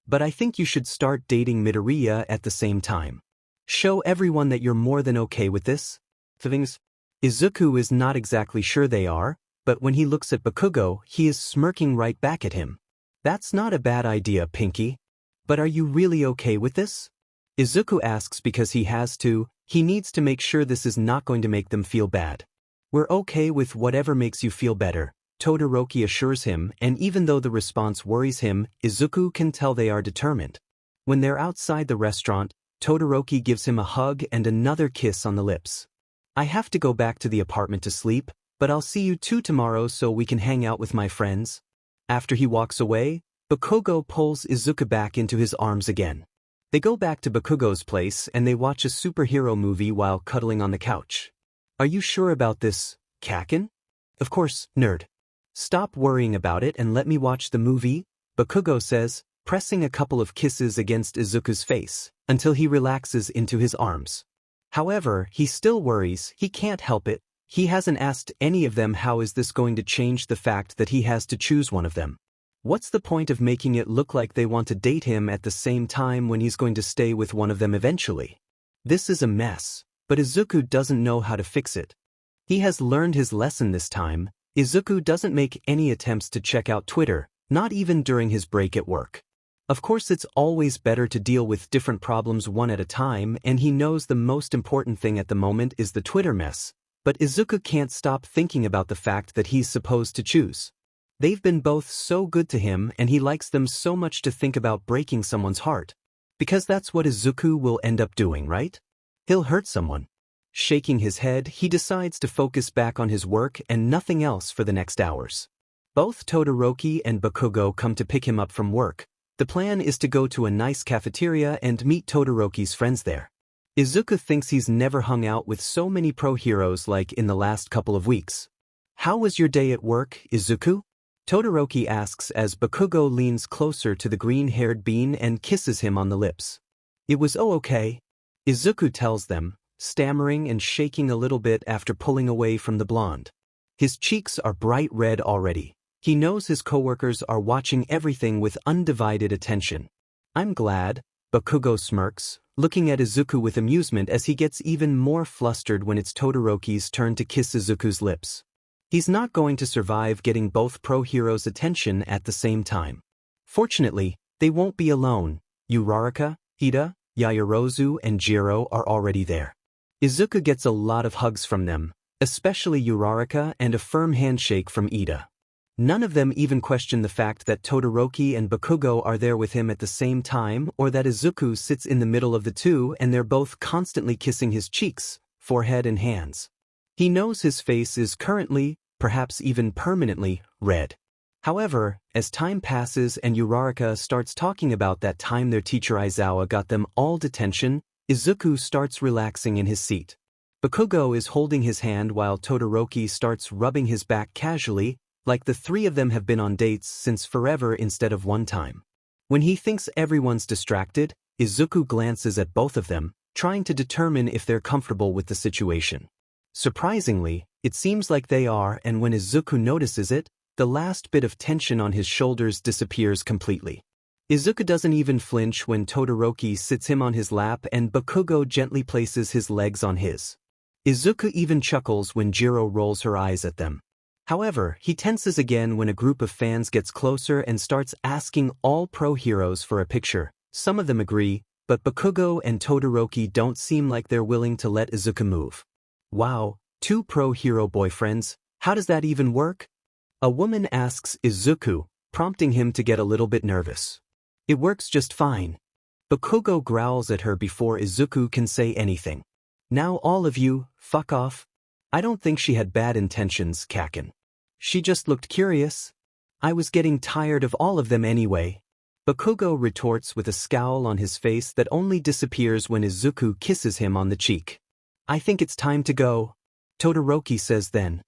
A: But I think you should start dating Midoriya at the same time. Show everyone that you're more than okay with this. Things. Izuku is not exactly sure they are, but when he looks at Bakugo, he is smirking right back at him. That's not a bad idea, Pinky. But are you really okay with this? Izuku asks because he has to. He needs to make sure this is not going to make them feel bad. We're okay with whatever makes you feel better, Todoroki assures him, and even though the response worries him, Izuku can tell they are determined. When they're outside the restaurant, Todoroki gives him a hug and another kiss on the lips. I have to go back to the apartment to sleep, but I'll see you two tomorrow so we can hang out with my friends. After he walks away, Bakugo pulls Izuku back into his arms again. They go back to Bakugo's place and they watch a superhero movie while cuddling on the couch. Are you sure about this, Kaken? Of course, nerd. Stop worrying about it and let me watch the movie, Bakugo says, pressing a couple of kisses against Izuku's face, until he relaxes into his arms. However, he still worries, he can't help it. He hasn't asked any of them how is this going to change the fact that he has to choose one of them. What's the point of making it look like they want to date him at the same time when he's going to stay with one of them eventually? This is a mess, but Izuku doesn't know how to fix it. He has learned his lesson this time. Izuku doesn't make any attempts to check out Twitter, not even during his break at work. Of course, it's always better to deal with different problems one at a time, and he knows the most important thing at the moment is the Twitter mess, but Izuku can't stop thinking about the fact that he's supposed to choose. They've been both so good to him and he likes them so much to think about breaking someone's heart. Because that's what Izuku will end up doing, right? He'll hurt someone. Shaking his head, he decides to focus back on his work and nothing else for the next hours. Both Todoroki and Bakugo come to pick him up from work. The plan is to go to a nice cafeteria and meet Todoroki's friends there. Izuku thinks he's never hung out with so many pro heroes like in the last couple of weeks. How was your day at work, Izuku? Todoroki asks as Bakugo leans closer to the green-haired bean and kisses him on the lips. It was okay. Izuku tells them, stammering and shaking a little bit after pulling away from the blonde. His cheeks are bright red already. He knows his coworkers are watching everything with undivided attention. I'm glad, Bakugo smirks, looking at Izuku with amusement as he gets even more flustered when it's Todoroki's turn to kiss Izuku's lips. He's not going to survive getting both pro heroes' attention at the same time. Fortunately, they won't be alone. Uraraka, Hida, Yaoyorozu and Jiro are already there. Izuku gets a lot of hugs from them, especially Uraraka, and a firm handshake from Ida. None of them even question the fact that Todoroki and Bakugo are there with him at the same time or that Izuku sits in the middle of the two and they're both constantly kissing his cheeks, forehead and hands. He knows his face is currently, perhaps even permanently, red. However, as time passes and Uraraka starts talking about that time their teacher Aizawa got them all detention, Izuku starts relaxing in his seat. Bakugo is holding his hand while Todoroki starts rubbing his back casually, like the three of them have been on dates since forever instead of one time. When he thinks everyone's distracted, Izuku glances at both of them, trying to determine if they're comfortable with the situation. Surprisingly, it seems like they are, and when Izuku notices it, the last bit of tension on his shoulders disappears completely. Izuku doesn't even flinch when Todoroki sits him on his lap and Bakugo gently places his legs on his. Izuku even chuckles when Jiro rolls her eyes at them. However, he tenses again when a group of fans gets closer and starts asking all pro heroes for a picture. Some of them agree, but Bakugo and Todoroki don't seem like they're willing to let Izuku move. Wow, 2 pro hero boyfriends, how does that even work? A woman asks Izuku, prompting him to get a little bit nervous. It works just fine. Bakugo growls at her before Izuku can say anything. Now all of you, fuck off. I don't think she had bad intentions, Kaken. She just looked curious. I was getting tired of all of them anyway. Bakugo retorts with a scowl on his face that only disappears when Izuku kisses him on the cheek. I think it's time to go, Todoroki says then.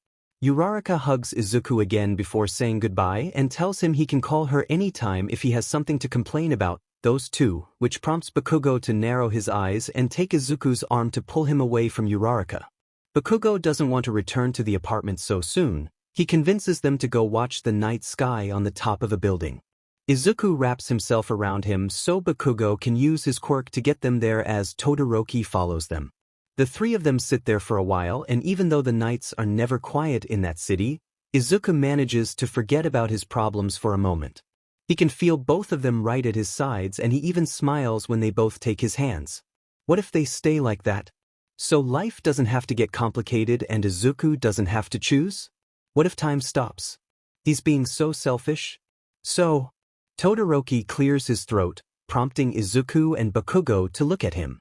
A: Uraraka hugs Izuku again before saying goodbye and tells him he can call her anytime if he has something to complain about, those two, which prompts Bakugo to narrow his eyes and take Izuku's arm to pull him away from Uraraka. Bakugo doesn't want to return to the apartment so soon. He convinces them to go watch the night sky on the top of a building. Izuku wraps himself around him so Bakugo can use his quirk to get them there as Todoroki follows them. The three of them sit there for a while, and even though the nights are never quiet in that city, Izuku manages to forget about his problems for a moment. He can feel both of them right at his sides, and he even smiles when they both take his hands. What if they stay like that? So life doesn't have to get complicated and Izuku doesn't have to choose? What if time stops? He's being so selfish? So, Todoroki clears his throat, prompting Izuku and Bakugo to look at him.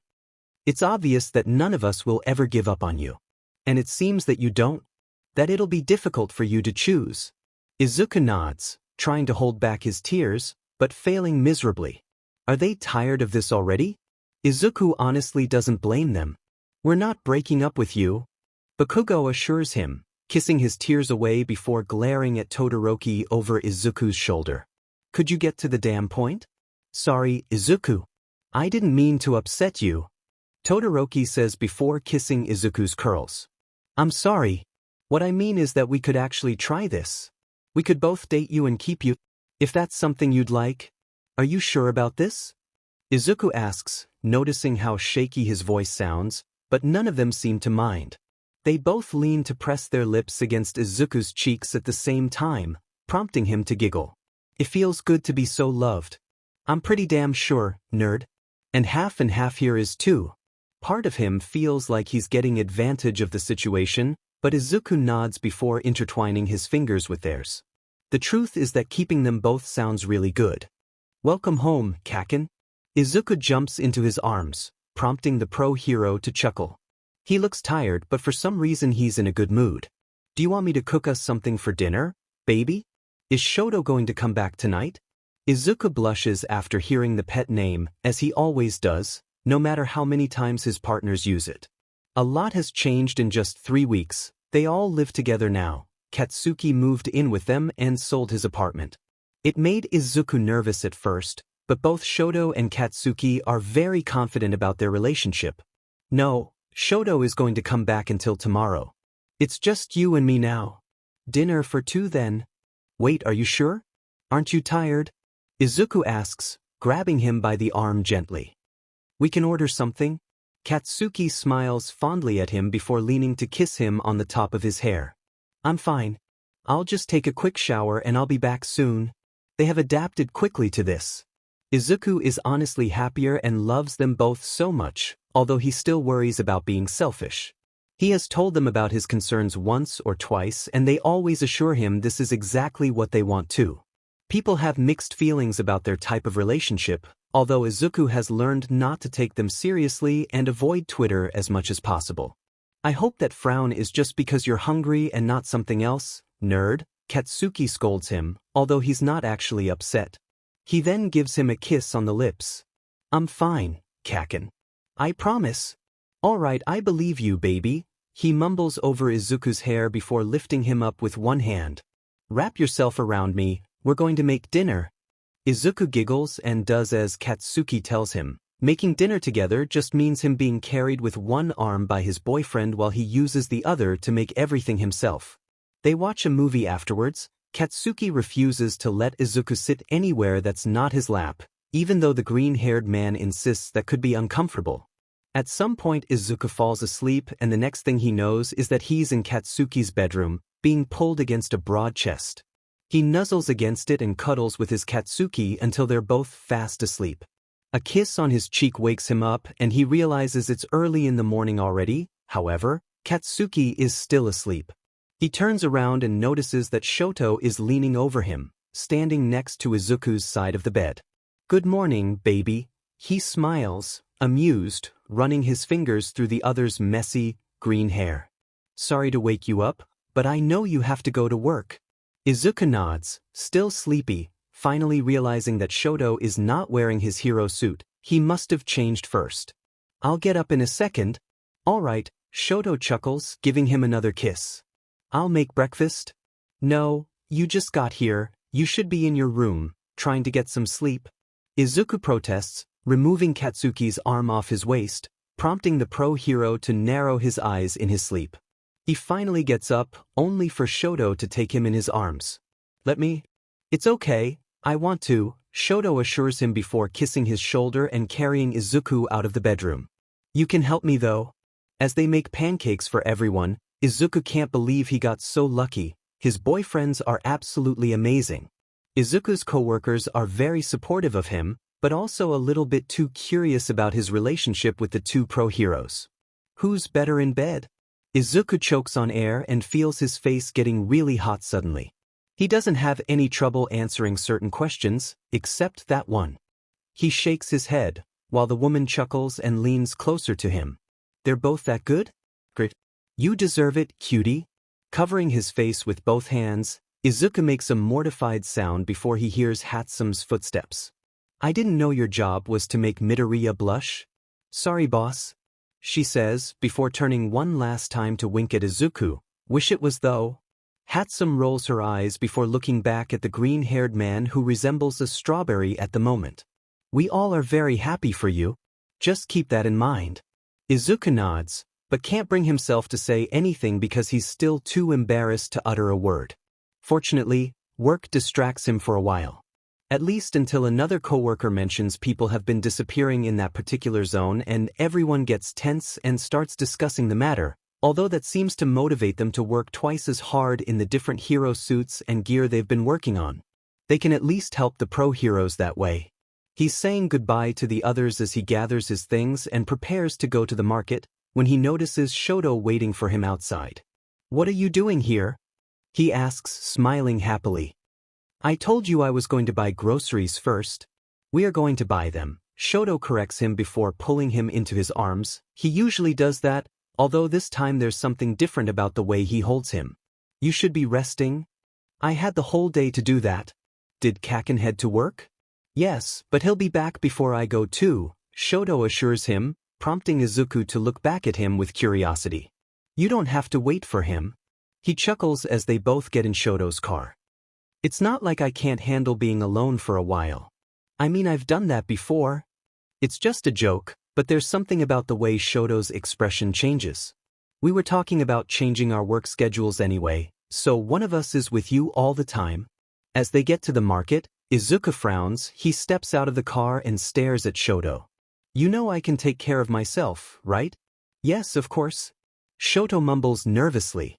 A: It's obvious that none of us will ever give up on you. And it seems that you don't. That it'll be difficult for you to choose. Izuku nods, trying to hold back his tears, but failing miserably. Are they tired of this already? Izuku honestly doesn't blame them. We're not breaking up with you, Bakugo assures him, kissing his tears away before glaring at Todoroki over Izuku's shoulder. Could you get to the damn point? Sorry, Izuku. I didn't mean to upset you, Todoroki says before kissing Izuku's curls. I'm sorry. What I mean is that we could actually try this. We could both date you and keep you, if that's something you'd like. Are you sure about this? Izuku asks, noticing how shaky his voice sounds, but none of them seem to mind. They both lean to press their lips against Izuku's cheeks at the same time, prompting him to giggle. It feels good to be so loved. I'm pretty damn sure, nerd. And half here is too. Part of him feels like he's getting advantage of the situation, but Izuku nods before intertwining his fingers with theirs. The truth is that keeping them both sounds really good. Welcome home, Kaken. Izuku jumps into his arms, prompting the pro hero to chuckle. He looks tired, but for some reason he's in a good mood. Do you want me to cook us something for dinner, baby? Is Shoto going to come back tonight? Izuku blushes after hearing the pet name, as he always does, no matter how many times his partners use it. A lot has changed in just 3 weeks. They all live together now. Katsuki moved in with them and sold his apartment. It made Izuku nervous at first, but both Shoto and Katsuki are very confident about their relationship. No, Shoto is going to come back until tomorrow. It's just you and me now. Dinner for 2 then. Wait, are you sure? Aren't you tired? Izuku asks, grabbing him by the arm gently. We can order something? Katsuki smiles fondly at him before leaning to kiss him on the top of his hair. I'm fine. I'll just take a quick shower and I'll be back soon. They have adapted quickly to this. Izuku is honestly happier and loves them both so much, although he still worries about being selfish. He has told them about his concerns once or twice, and they always assure him this is exactly what they want too. People have mixed feelings about their type of relationship, although Izuku has learned not to take them seriously and avoid Twitter as much as possible. I hope that frown is just because you're hungry and not something else, nerd, Katsuki scolds him, although he's not actually upset. He then gives him a kiss on the lips. I'm fine, Kaken. I promise. All right, I believe you, baby. He mumbles over Izuku's hair before lifting him up with one hand. Wrap yourself around me, we're going to make dinner. Izuku giggles and does as Katsuki tells him. Making dinner together just means him being carried with one arm by his boyfriend while he uses the other to make everything himself. They watch a movie afterwards. Katsuki refuses to let Izuku sit anywhere that's not his lap, even though the green-haired man insists that could be uncomfortable. At some point Izuku falls asleep, and the next thing he knows is that he's in Katsuki's bedroom, being pulled against a broad chest. He nuzzles against it and cuddles with his Katsuki until they're both fast asleep. A kiss on his cheek wakes him up, and he realizes it's early in the morning already. However, Katsuki is still asleep. He turns around and notices that Shoto is leaning over him, standing next to Izuku's side of the bed. Good morning, baby. He smiles, amused, running his fingers through the other's messy, green hair. Sorry to wake you up, but I know you have to go to work. Izuku nods, still sleepy, finally realizing that Shoto is not wearing his hero suit. He must have changed first. I'll get up in a second. All right, Shoto chuckles, giving him another kiss. I'll make breakfast. No, you just got here, you should be in your room, trying to get some sleep. Izuku protests, removing Katsuki's arm off his waist, prompting the pro hero to narrow his eyes in his sleep. He finally gets up, only for Shoto to take him in his arms. Let me? It's okay, I want to, Shoto assures him before kissing his shoulder and carrying Izuku out of the bedroom. You can help me though? As they make pancakes for everyone, Izuku can't believe he got so lucky. His boyfriends are absolutely amazing. Izuku's coworkers are very supportive of him, but also a little bit too curious about his relationship with the two pro-heroes. Who's better in bed? Izuku chokes on air and feels his face getting really hot suddenly. He doesn't have any trouble answering certain questions, except that one. He shakes his head, while the woman chuckles and leans closer to him. They're both that good? Great. You deserve it, cutie. Covering his face with both hands, Izuku makes a mortified sound before he hears Hatsume's footsteps. I didn't know your job was to make Midoriya blush. Sorry, boss, she says, before turning one last time to wink at Izuku. Wish it was though. Hatsume rolls her eyes before looking back at the green-haired man who resembles a strawberry at the moment. We all are very happy for you. Just keep that in mind. Izuku nods, but can't bring himself to say anything because he's still too embarrassed to utter a word. Fortunately, work distracts him for a while. At least until another coworker mentions people have been disappearing in that particular zone and everyone gets tense and starts discussing the matter, although that seems to motivate them to work twice as hard in the different hero suits and gear they've been working on. They can at least help the pro-heroes that way. He's saying goodbye to the others as he gathers his things and prepares to go to the market, when he notices Shoto waiting for him outside. What are you doing here? He asks, smiling happily. I told you I was going to buy groceries first. We are going to buy them. Shoto corrects him before pulling him into his arms. He usually does that, although this time there's something different about the way he holds him. You should be resting. I had the whole day to do that. Did Kaken head to work? Yes, but he'll be back before I go too, Shoto assures him, prompting Izuku to look back at him with curiosity. You don't have to wait for him. He chuckles as they both get in Shoto's car. It's not like I can't handle being alone for a while. I mean, I've done that before. It's just a joke, but there's something about the way Shoto's expression changes. We were talking about changing our work schedules anyway, so one of us is with you all the time. As they get to the market, Izuku frowns. He steps out of the car and stares at Shoto. You know I can take care of myself, right? Yes, of course. Shoto mumbles nervously.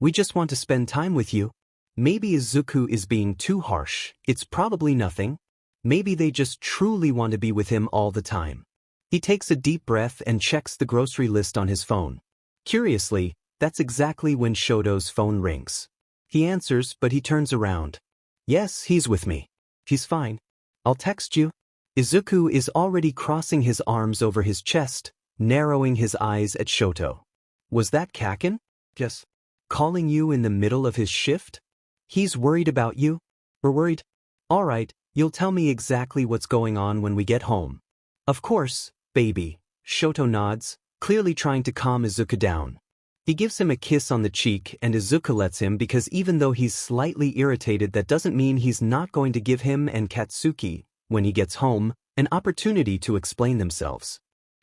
A: We just want to spend time with you. Maybe Izuku is being too harsh. It's probably nothing. Maybe they just truly want to be with him all the time. He takes a deep breath and checks the grocery list on his phone. Curiously, that's exactly when Shoto's phone rings. He answers, but he turns around. Yes, he's with me. He's fine. I'll text you. Izuku is already crossing his arms over his chest, narrowing his eyes at Shoto. Was that Kaken? Yes. Calling you in the middle of his shift? He's worried about you? We're worried? All right, you'll tell me exactly what's going on when we get home. Of course, baby. Shoto nods, clearly trying to calm Izuku down. He gives him a kiss on the cheek and Izuku lets him because even though he's slightly irritated, that doesn't mean he's not going to give him and Katsuki, when he gets home, an opportunity to explain themselves.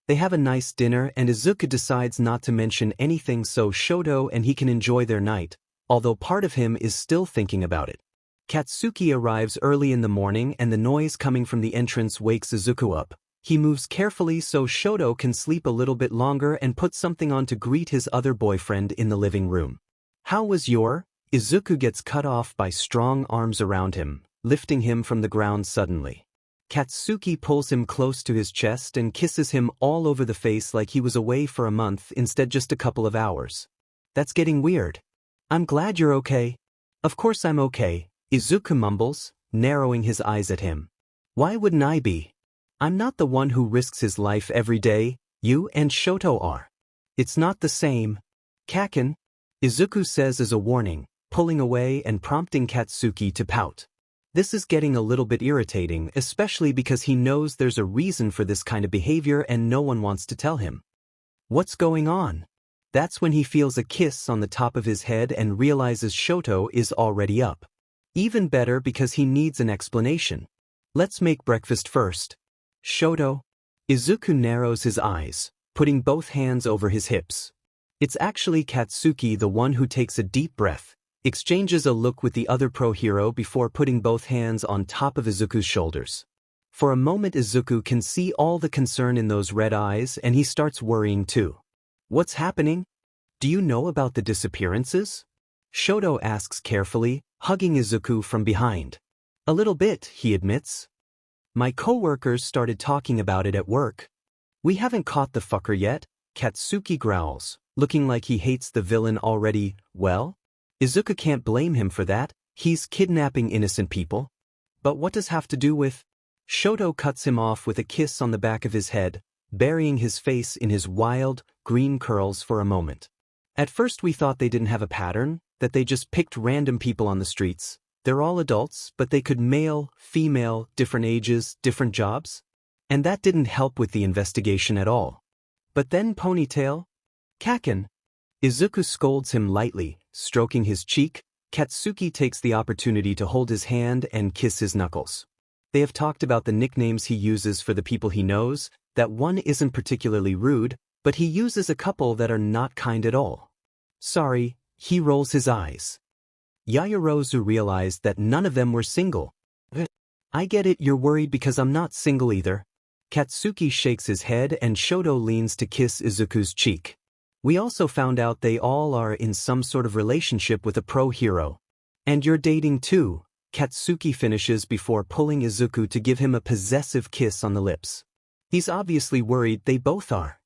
A: They have a nice dinner and Izuku decides not to mention anything so Shoto and he can enjoy their night, although part of him is still thinking about it. Katsuki arrives early in the morning and the noise coming from the entrance wakes Izuku up. He moves carefully so Shoto can sleep a little bit longer and puts something on to greet his other boyfriend in the living room. How was your? Izuku gets cut off by strong arms around him, lifting him from the ground suddenly. Katsuki pulls him close to his chest and kisses him all over the face like he was away for a month instead just a couple of hours. That's getting weird. I'm glad you're okay. Of course I'm okay, Izuku mumbles, narrowing his eyes at him. Why wouldn't I be? I'm not the one who risks his life every day, you and Shoto are. It's not the same. Kaken, Izuku says as a warning, pulling away and prompting Katsuki to pout. This is getting a little bit irritating, especially because he knows there's a reason for this kind of behavior and no one wants to tell him. What's going on? That's when he feels a kiss on the top of his head and realizes Shoto is already up. Even better because he needs an explanation. Let's make breakfast first. Shoto. Izuku narrows his eyes, putting both hands over his hips. It's actually Katsuki the one who takes a deep breath. exchanges a look with the other pro hero before putting both hands on top of Izuku's shoulders. For a moment Izuku can see all the concern in those red eyes and he starts worrying too. What's happening? Do you know about the disappearances? Shoto asks carefully, hugging Izuku from behind. A little bit, he admits. My coworkers started talking about it at work. We haven't caught the fucker yet, Katsuki growls, looking like he hates the villain already. Well, Izuku can't blame him for that, he's kidnapping innocent people. But what does have to do with? Shoto cuts him off with a kiss on the back of his head, burying his face in his wild, green curls for a moment. At first we thought they didn't have a pattern, that they just picked random people on the streets. They're all adults, but they could male, female, different ages, different jobs. And that didn't help with the investigation at all. But then Ponytail? Kaken. Izuku scolds him lightly, stroking his cheek. Katsuki takes the opportunity to hold his hand and kiss his knuckles. They have talked about the nicknames he uses for the people he knows, that one isn't particularly rude, but he uses a couple that are not kind at all. Sorry, he rolls his eyes. Yaoyorozu realized that none of them were single. I get it, you're worried because I'm not single either. Katsuki shakes his head and Shoto leans to kiss Izuku's cheek. We also found out they all are in some sort of relationship with a pro hero. And you're dating too, Katsuki finishes before pulling Izuku to give him a possessive kiss on the lips. He's obviously worried they both are.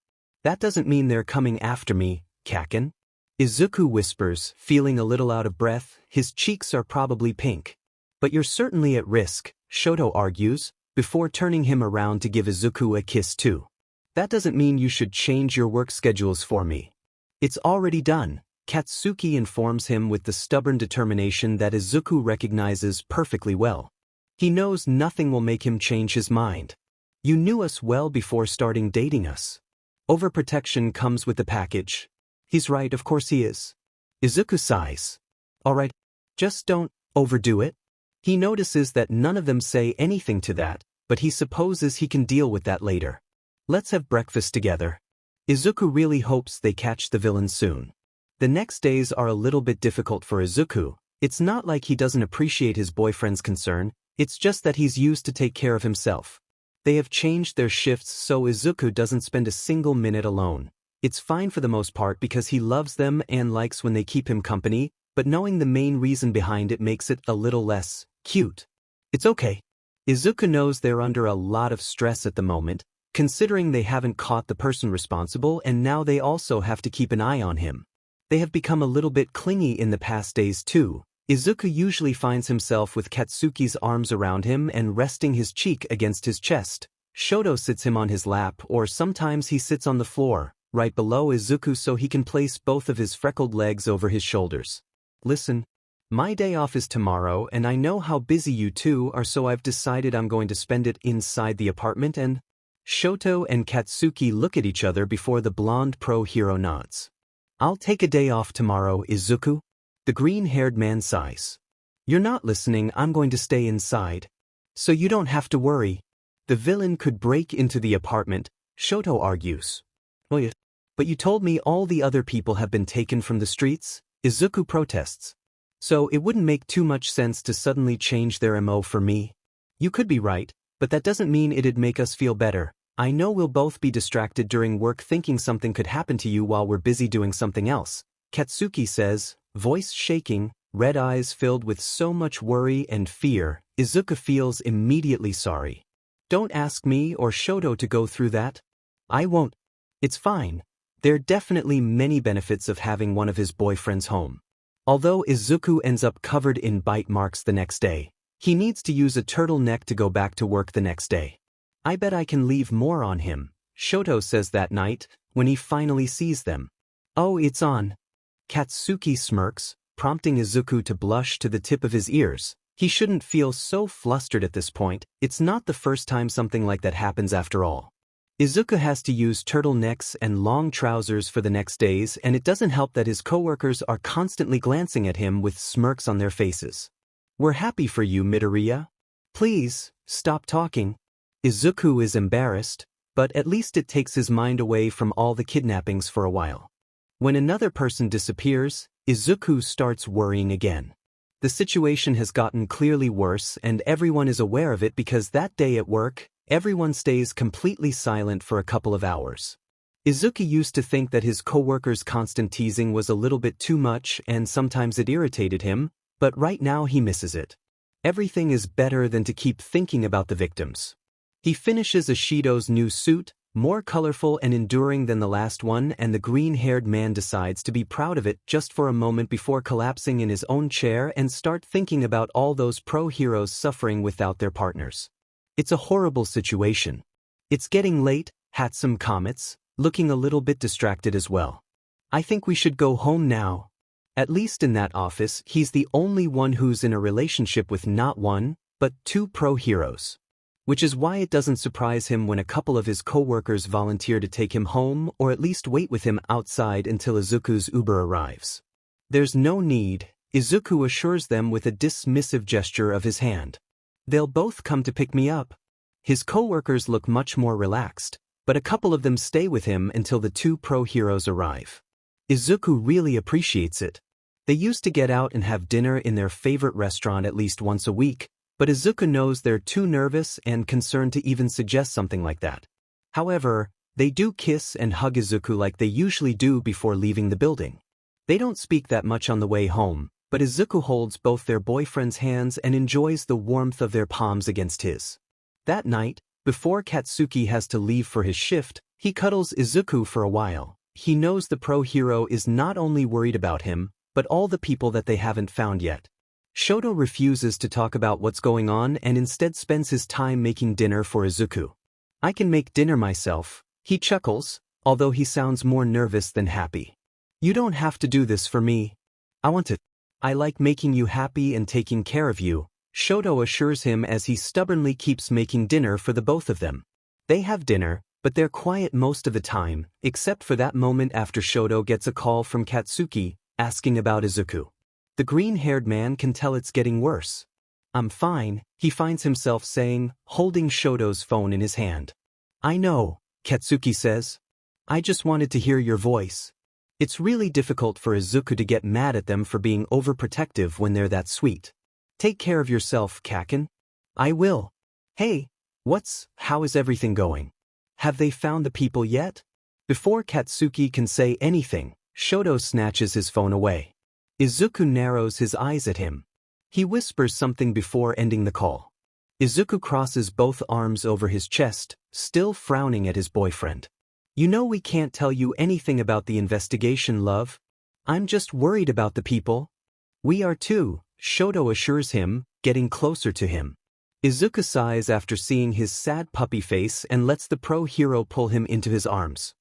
A: That doesn't mean they're coming after me, Kaken. Izuku whispers, feeling a little out of breath, his cheeks are probably pink. But you're certainly at risk, Shoto argues, before turning him around to give Izuku a kiss too. That doesn't mean you should change your work schedules for me. It's already done, Katsuki informs him with the stubborn determination that Izuku recognizes perfectly well. He knows nothing will make him change his mind. You knew us well before starting dating us. Overprotection comes with the package. He's right, of course he is. Izuku sighs. Alright, just don't overdo it. He notices that none of them say anything to that, but he supposes he can deal with that later. Let's have breakfast together. Izuku really hopes they catch the villain soon. The next days are a little bit difficult for Izuku. It's not like he doesn't appreciate his boyfriend's concern, it's just that he's used to take care of himself. They have changed their shifts so Izuku doesn't spend a single minute alone. It's fine for the most part because he loves them and likes when they keep him company, but knowing the main reason behind it makes it a little less cute. It's okay. Izuku knows they're under a lot of stress at the moment, considering they haven't caught the person responsible and now they also have to keep an eye on him. They have become a little bit clingy in the past days too. Izuku usually finds himself with Katsuki's arms around him and resting his cheek against his chest. Shoto sits him on his lap or sometimes he sits on the floor, right below Izuku so he can place both of his freckled legs over his shoulders. Listen, my day off is tomorrow and I know how busy you two are so I've decided I'm going to spend it inside the apartment and… Shoto and Katsuki look at each other before the blonde pro hero nods. I'll take a day off tomorrow, Izuku. The green-haired man sighs. You're not listening, I'm going to stay inside. So you don't have to worry. The villain could break into the apartment, Shoto argues. Well, but you told me all the other people have been taken from the streets, Izuku protests. So it wouldn't make too much sense to suddenly change their MO for me. You could be right, but that doesn't mean it'd make us feel better. I know we'll both be distracted during work thinking something could happen to you while we're busy doing something else, Katsuki says, voice shaking, red eyes filled with so much worry and fear. Izuku feels immediately sorry. Don't ask me or Shoto to go through that. I won't. It's fine. There are definitely many benefits of having one of his boyfriends home. Although Izuku ends up covered in bite marks the next day, he needs to use a turtleneck to go back to work the next day. I bet I can leave more on him, Shoto says that night, when he finally sees them. Oh, it's on. Katsuki smirks, prompting Izuku to blush to the tip of his ears. He shouldn't feel so flustered at this point, it's not the first time something like that happens after all. Izuku has to use turtlenecks and long trousers for the next days and it doesn't help that his coworkers are constantly glancing at him with smirks on their faces. We're happy for you, Midoriya. Please, stop talking. Izuku is embarrassed, but at least it takes his mind away from all the kidnappings for a while. When another person disappears, Izuku starts worrying again. The situation has gotten clearly worse and everyone is aware of it because that day at work, everyone stays completely silent for a couple of hours. Izuku used to think that his coworkers' constant teasing was a little bit too much and sometimes it irritated him, but right now he misses it. Everything is better than to keep thinking about the victims. He finishes Ishido's new suit, more colorful and enduring than the last one, and the green-haired man decides to be proud of it just for a moment before collapsing in his own chair and start thinking about all those pro-heroes suffering without their partners. It's a horrible situation. It's getting late, Hatsum comments, looking a little bit distracted as well. I think we should go home now. At least in that office, he's the only one who's in a relationship with not one, but two pro-heroes. Which is why it doesn't surprise him when a couple of his co-workers volunteer to take him home or at least wait with him outside until Izuku's Uber arrives. There's no need, Izuku assures them with a dismissive gesture of his hand. They'll both come to pick me up. His co-workers look much more relaxed, but a couple of them stay with him until the two pro-heroes arrive. Izuku really appreciates it. They used to get out and have dinner in their favorite restaurant at least once a week, but Izuku knows they're too nervous and concerned to even suggest something like that. However, they do kiss and hug Izuku like they usually do before leaving the building. They don't speak that much on the way home, but Izuku holds both their boyfriend's hands and enjoys the warmth of their palms against his. That night, before Katsuki has to leave for his shift, he cuddles Izuku for a while. He knows the pro-hero is not only worried about him, but all the people that they haven't found yet. Shoto refuses to talk about what's going on and instead spends his time making dinner for Izuku. I can make dinner myself, he chuckles, although he sounds more nervous than happy. You don't have to do this for me. I want to. I like making you happy and taking care of you, Shoto assures him as he stubbornly keeps making dinner for the both of them. They have dinner, but they're quiet most of the time, except for that moment after Shoto gets a call from Katsuki, asking about Izuku. The green-haired man can tell it's getting worse. I'm fine, he finds himself saying, holding Shoto's phone in his hand. I know, Katsuki says. I just wanted to hear your voice. It's really difficult for Izuku to get mad at them for being overprotective when they're that sweet. Take care of yourself, Kaken. I will. Hey, how is everything going? Have they found the people yet? Before Katsuki can say anything, Shoto snatches his phone away. Izuku narrows his eyes at him. He whispers something before ending the call. Izuku crosses both arms over his chest, still frowning at his boyfriend. You know we can't tell you anything about the investigation, love. I'm just worried about the people. We are too, Shoto assures him, getting closer to him. Izuku sighs after seeing his sad puppy face and lets the pro-hero pull him into his arms.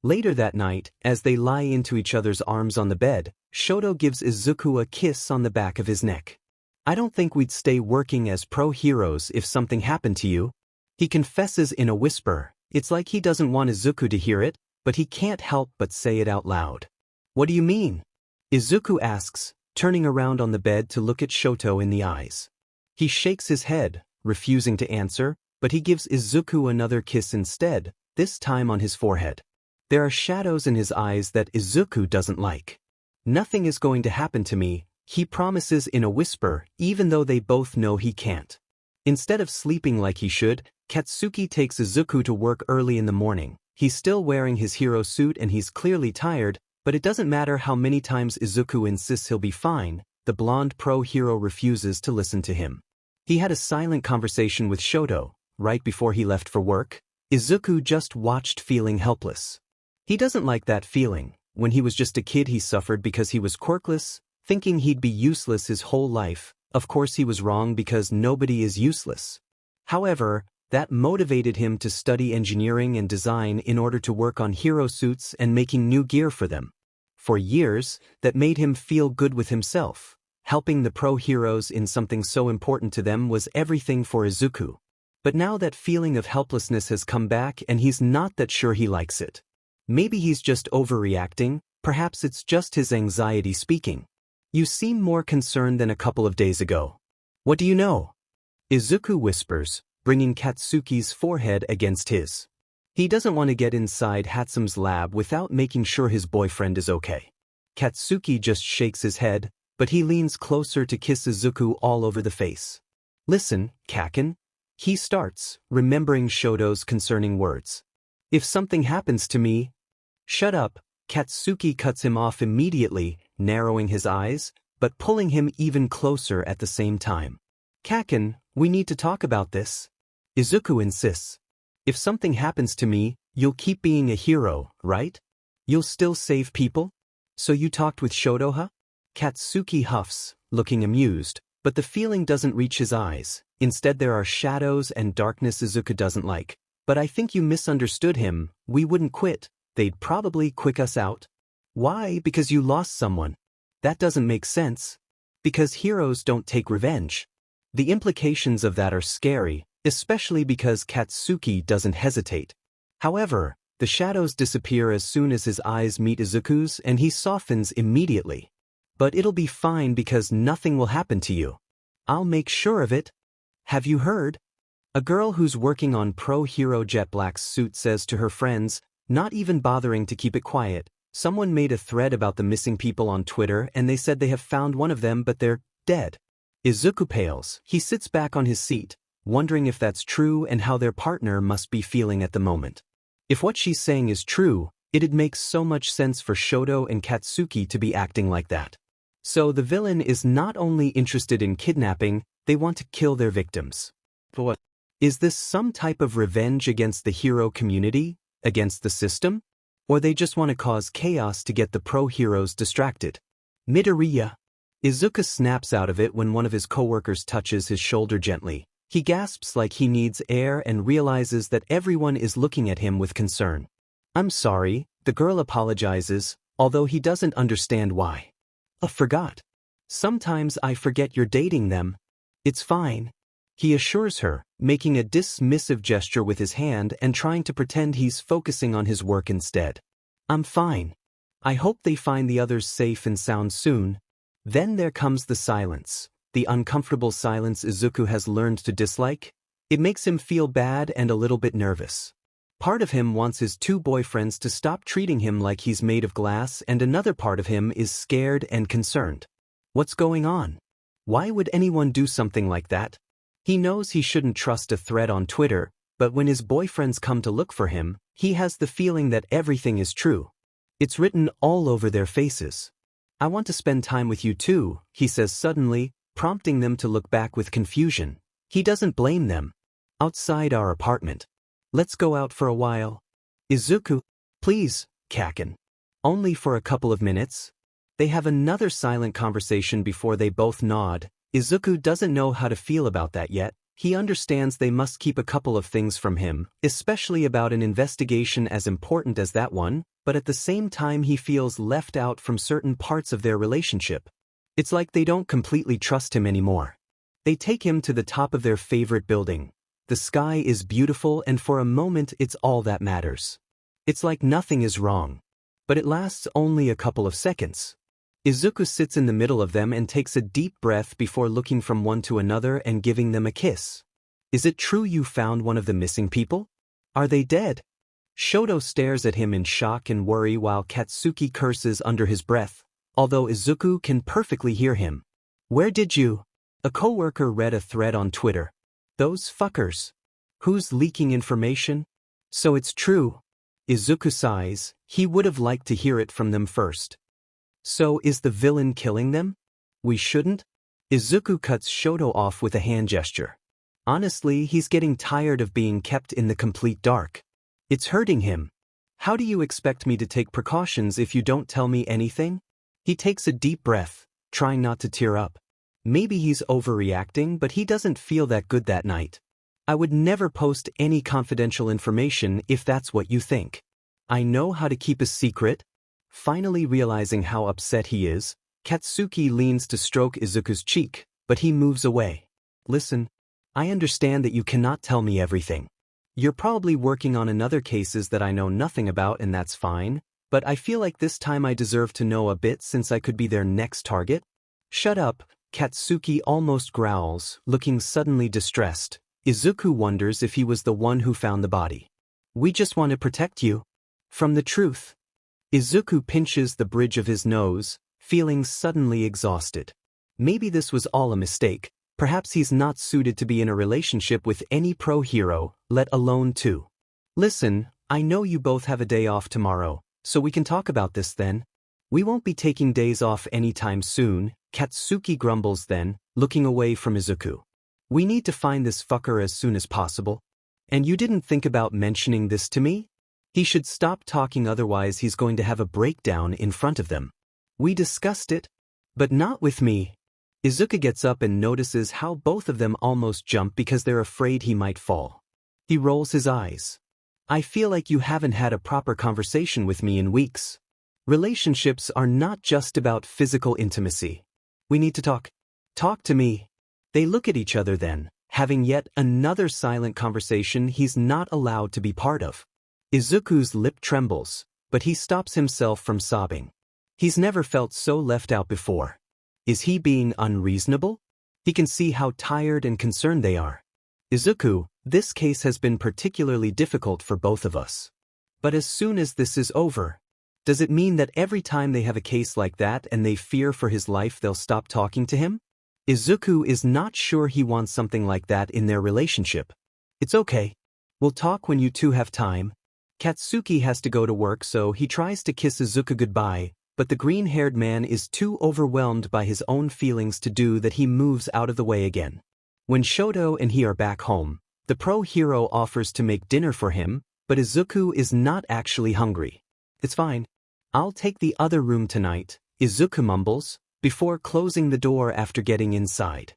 A: Later that night, as they lie into each other's arms on the bed, Shoto gives Izuku a kiss on the back of his neck. I don't think we'd stay working as pro-heroes if something happened to you. He confesses in a whisper. It's like he doesn't want Izuku to hear it, but he can't help but say it out loud. What do you mean? Izuku asks, turning around on the bed to look at Shoto in the eyes. He shakes his head, refusing to answer, but he gives Izuku another kiss instead, this time on his forehead. There are shadows in his eyes that Izuku doesn't like. Nothing is going to happen to me, he promises in a whisper, even though they both know he can't. Instead of sleeping like he should, Katsuki takes Izuku to work early in the morning. He's still wearing his hero suit and he's clearly tired, but it doesn't matter how many times Izuku insists he'll be fine, the blonde pro-hero refuses to listen to him. He had a silent conversation with Shoto, right before he left for work. Izuku just watched feeling helpless. He doesn't like that feeling. When he was just a kid he suffered because he was quirkless, thinking he'd be useless his whole life. Of course he was wrong because nobody is useless. However, that motivated him to study engineering and design in order to work on hero suits and making new gear for them. For years, that made him feel good with himself. Helping the pro-heroes in something so important to them was everything for Izuku. But now that feeling of helplessness has come back and he's not that sure he likes it. Maybe he's just overreacting, perhaps it's just his anxiety speaking. You seem more concerned than a couple of days ago. What do you know? Izuku whispers, bringing Katsuki's forehead against his. He doesn't want to get inside Hatsum's lab without making sure his boyfriend is okay. Katsuki just shakes his head, but he leans closer to kiss Izuku all over the face. Listen, Kaken. He starts, remembering Shoto's concerning words. If something happens to me... Shut up, Katsuki cuts him off immediately, narrowing his eyes, but pulling him even closer at the same time. Kaken, we need to talk about this. Izuku insists. If something happens to me, you'll keep being a hero, right? You'll still save people? So you talked with Shoto, huh? Katsuki huffs, looking amused, but the feeling doesn't reach his eyes. Instead there are shadows and darkness Izuku doesn't like. But I think you misunderstood him. We wouldn't quit. They'd probably kick us out. Why? Because you lost someone. That doesn't make sense. Because heroes don't take revenge. The implications of that are scary, especially because Katsuki doesn't hesitate. However, the shadows disappear as soon as his eyes meet Izuku's and he softens immediately. But it'll be fine because nothing will happen to you. I'll make sure of it. Have you heard? A girl who's working on pro-hero Jet Black's suit says to her friends, not even bothering to keep it quiet, someone made a thread about the missing people on Twitter and they said they have found one of them but they're dead. Izuku pales. He sits back on his seat, wondering if that's true and how their partner must be feeling at the moment. If what she's saying is true, it'd make so much sense for Shoto and Katsuki to be acting like that. So the villain is not only interested in kidnapping, they want to kill their victims. For what? Is this some type of revenge against the hero community? Against the system? Or they just want to cause chaos to get the pro-heroes distracted? Midoriya. Izuku snaps out of it when one of his coworkers touches his shoulder gently. He gasps like he needs air and realizes that everyone is looking at him with concern. I'm sorry, the girl apologizes, although he doesn't understand why. I forgot. Sometimes I forget you're dating them. It's fine. He assures her, making a dismissive gesture with his hand and trying to pretend he's focusing on his work instead. I'm fine. I hope they find the others safe and sound soon. Then there comes the silence. The uncomfortable silence Izuku has learned to dislike. It makes him feel bad and a little bit nervous. Part of him wants his two boyfriends to stop treating him like he's made of glass and another part of him is scared and concerned. What's going on? Why would anyone do something like that? He knows he shouldn't trust a thread on Twitter, but when his boyfriends come to look for him, he has the feeling that everything is true. It's written all over their faces. I want to spend time with you too, he says suddenly, prompting them to look back with confusion. He doesn't blame them. Outside our apartment. Let's go out for a while. Izuku, please, Kaken. Only for a couple of minutes. They have another silent conversation before they both nod. Izuku doesn't know how to feel about that yet. He understands they must keep a couple of things from him, especially about an investigation as important as that one, but at the same time he feels left out from certain parts of their relationship. It's like they don't completely trust him anymore. They take him to the top of their favorite building. The sky is beautiful and for a moment it's all that matters. It's like nothing is wrong. But it lasts only a couple of seconds. Izuku sits in the middle of them and takes a deep breath before looking from one to another and giving them a kiss. Is it true you found one of the missing people? Are they dead? Shoto stares at him in shock and worry while Katsuki curses under his breath, although Izuku can perfectly hear him. Where did you? A coworker read a thread on Twitter. Those fuckers. Who's leaking information? So it's true. Izuku sighs. He would have liked to hear it from them first. So is the villain killing them? We shouldn't? Izuku cuts Shoto off with a hand gesture. Honestly, he's getting tired of being kept in the complete dark. It's hurting him. How do you expect me to take precautions if you don't tell me anything? He takes a deep breath, trying not to tear up. Maybe he's overreacting, but he doesn't feel that good that night. I would never post any confidential information if that's what you think. I know how to keep a secret. Finally realizing how upset he is, Katsuki leans to stroke Izuku's cheek, but he moves away. Listen, I understand that you cannot tell me everything. You're probably working on another cases that I know nothing about and that's fine, but I feel like this time I deserve to know a bit since I could be their next target. Shut up, Katsuki almost growls, looking suddenly distressed. Izuku wonders if he was the one who found the body. We just want to protect you. From the truth. Izuku pinches the bridge of his nose, feeling suddenly exhausted. Maybe this was all a mistake. Perhaps he's not suited to be in a relationship with any pro hero, let alone two. Listen, I know you both have a day off tomorrow, so we can talk about this then. We won't be taking days off anytime soon, Katsuki grumbles then, looking away from Izuku. We need to find this fucker as soon as possible. And you didn't think about mentioning this to me? He should stop talking, otherwise he's going to have a breakdown in front of them. We discussed it, but not with me. Izuku gets up and notices how both of them almost jump because they're afraid he might fall. He rolls his eyes. I feel like you haven't had a proper conversation with me in weeks. Relationships are not just about physical intimacy. We need to talk. Talk to me. They look at each other then, having yet another silent conversation he's not allowed to be part of. Izuku's lip trembles, but he stops himself from sobbing. He's never felt so left out before. Is he being unreasonable? He can see how tired and concerned they are. Izuku, this case has been particularly difficult for both of us. But as soon as this is over, does it mean that every time they have a case like that and they fear for his life they'll stop talking to him? Izuku is not sure he wants something like that in their relationship. It's okay. We'll talk when you two have time. Katsuki has to go to work, so he tries to kiss Izuku goodbye, but the green-haired man is too overwhelmed by his own feelings to do that. He moves out of the way again. When Shoto and he are back home, the pro hero offers to make dinner for him, but Izuku is not actually hungry. It's fine. I'll take the other room tonight, Izuku mumbles, before closing the door after getting inside.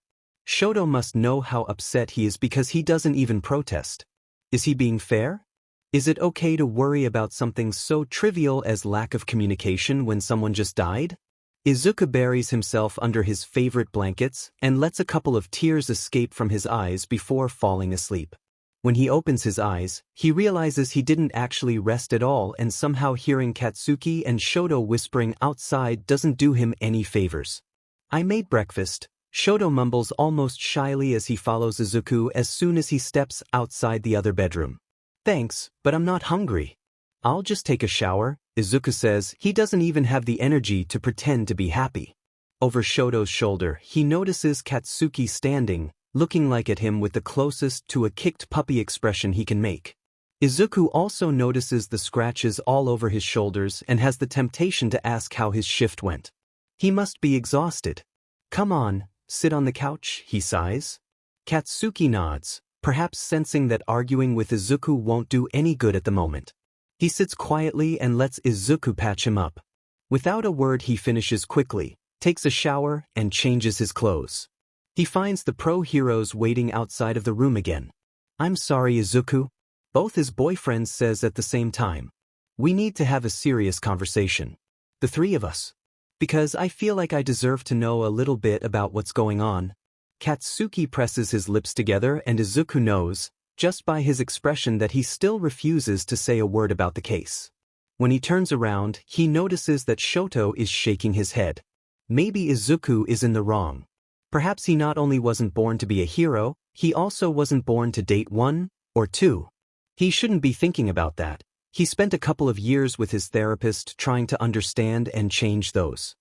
A: Shoto must know how upset he is because he doesn't even protest. Is he being fair? Is it okay to worry about something so trivial as lack of communication when someone just died? Izuku buries himself under his favorite blankets and lets a couple of tears escape from his eyes before falling asleep. When he opens his eyes, he realizes he didn't actually rest at all, and somehow hearing Katsuki and Shoto whispering outside doesn't do him any favors. I made breakfast, Shoto mumbles almost shyly as he follows Izuku as soon as he steps outside the other bedroom. Thanks, but I'm not hungry. I'll just take a shower, Izuku says. He doesn't even have the energy to pretend to be happy. Over Shoto's shoulder, he notices Katsuki standing, looking like at him with the closest to a kicked puppy expression he can make. Izuku also notices the scratches all over his shoulders and has the temptation to ask how his shift went. He must be exhausted. Come on, sit on the couch, he sighs. Katsuki nods, perhaps sensing that arguing with Izuku won't do any good at the moment. He sits quietly and lets Izuku patch him up. Without a word he finishes quickly, takes a shower, and changes his clothes. He finds the pro heroes waiting outside of the room again. I'm sorry, Izuku. Both his boyfriends says at the same time. We need to have a serious conversation. The three of us. Because I feel like I deserve to know a little bit about what's going on. Katsuki presses his lips together and Izuku knows, just by his expression, that he still refuses to say a word about the case. When he turns around, he notices that Shoto is shaking his head. Maybe Izuku is in the wrong. Perhaps he not only wasn't born to be a hero, he also wasn't born to date one or two. He shouldn't be thinking about that. He spent a couple of years with his therapist trying to understand and change those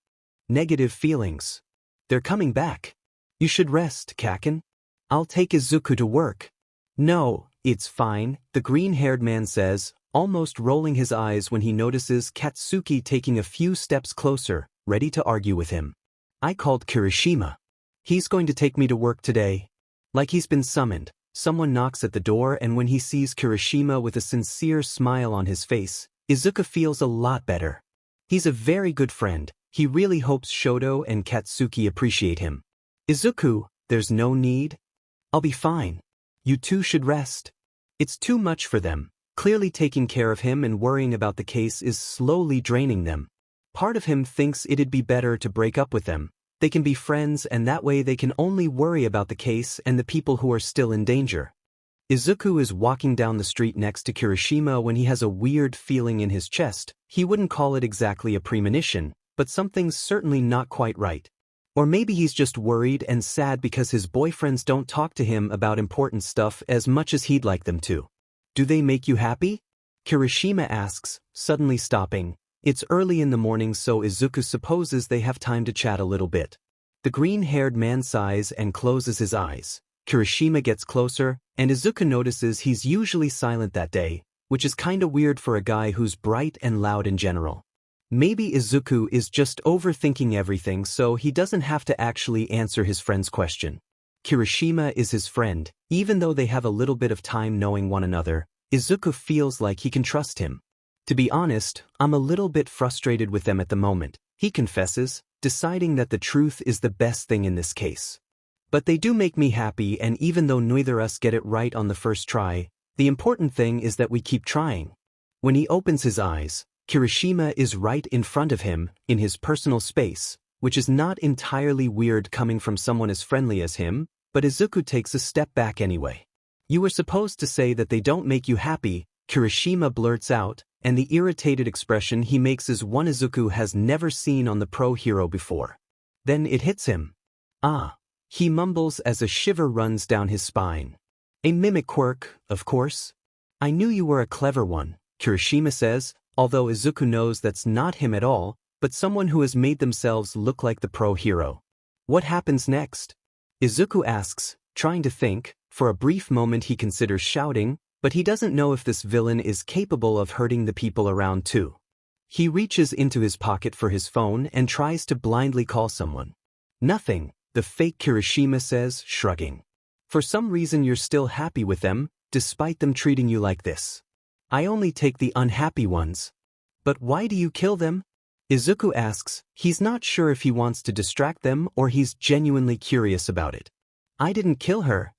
A: negative feelings. They're coming back. You should rest, Kaken. I'll take Izuku to work. No, it's fine, the green-haired man says, almost rolling his eyes when he notices Katsuki taking a few steps closer, ready to argue with him. I called Kirishima. He's going to take me to work today. Like he's been summoned, someone knocks at the door, and when he sees Kirishima with a sincere smile on his face, Izuku feels a lot better. He's a very good friend. He really hopes Shoto and Katsuki appreciate him. Izuku, there's no need. I'll be fine. You two should rest. It's too much for them. Clearly taking care of him and worrying about the case is slowly draining them. Part of him thinks it'd be better to break up with them. They can be friends, and that way they can only worry about the case and the people who are still in danger. Izuku is walking down the street next to Kirishima when he has a weird feeling in his chest. He wouldn't call it exactly a premonition, but something's certainly not quite right. Or maybe he's just worried and sad because his boyfriends don't talk to him about important stuff as much as he'd like them to. Do they make you happy? Kirishima asks, suddenly stopping, It's early in the morning, so Izuku supposes they have time to chat a little bit. The green-haired man sighs and closes his eyes. Kirishima gets closer, and Izuku notices he's usually silent that day, which is kinda weird for a guy who's bright and loud in general. Maybe Izuku is just overthinking everything, so he doesn't have to actually answer his friend's question. Kirishima is his friend. Even though they have a little bit of time knowing one another, Izuku feels like he can trust him. To be honest, I'm a little bit frustrated with them at the moment, he confesses, deciding that the truth is the best thing in this case. But they do make me happy, and even though neither us get it right on the first try, the important thing is that we keep trying. When he opens his eyes, Kirishima is right in front of him, in his personal space, which is not entirely weird coming from someone as friendly as him, but Izuku takes a step back anyway. You were supposed to say that they don't make you happy, Kirishima blurts out, and the irritated expression he makes is one Izuku has never seen on the pro hero before. Then it hits him. Ah. He mumbles as a shiver runs down his spine. A mimic quirk, of course. I knew you were a clever one, Kirishima says, although Izuku knows that's not him at all, but someone who has made themselves look like the pro hero. What happens next? Izuku asks, trying to think. For a brief moment he considers shouting, but he doesn't know if this villain is capable of hurting the people around too. He reaches into his pocket for his phone and tries to blindly call someone. Nothing, the fake Kirishima says, shrugging. For some reason you're still happy with them, despite them treating you like this. I only take the unhappy ones. But why do you kill them? Izuku asks. He's not sure if he wants to distract them or he's genuinely curious about it. I didn't kill her.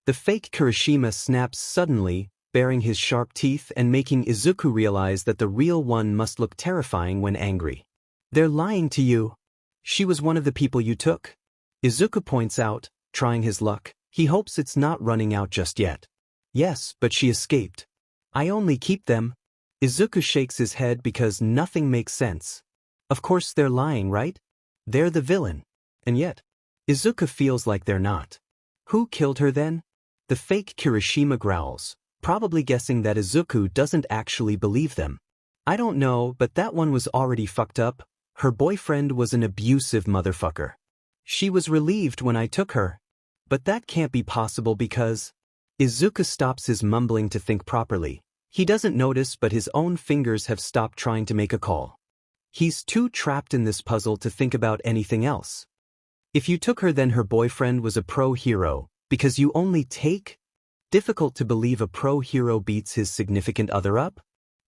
A: The fake Kirishima snaps suddenly, baring his sharp teeth and making Izuku realize that the real one must look terrifying when angry. They're lying to you. She was one of the people you took. Izuku points out, trying his luck. He hopes it's not running out just yet. Yes, but she escaped. I only keep them. Izuku shakes his head because nothing makes sense. Of course they're lying, right? They're the villain. And yet, Izuku feels like they're not. Who killed her then? The fake Kirishima growls, probably guessing that Izuku doesn't actually believe them. I don't know, but that one was already fucked up. Her boyfriend was an abusive motherfucker. She was relieved when I took her. But that can't be possible because... Izuku stops his mumbling to think properly. He doesn't notice, but his own fingers have stopped trying to make a call. He's too trapped in this puzzle to think about anything else. If you took her, then her boyfriend was a pro hero, because you only take? Difficult to believe a pro hero beats his significant other up?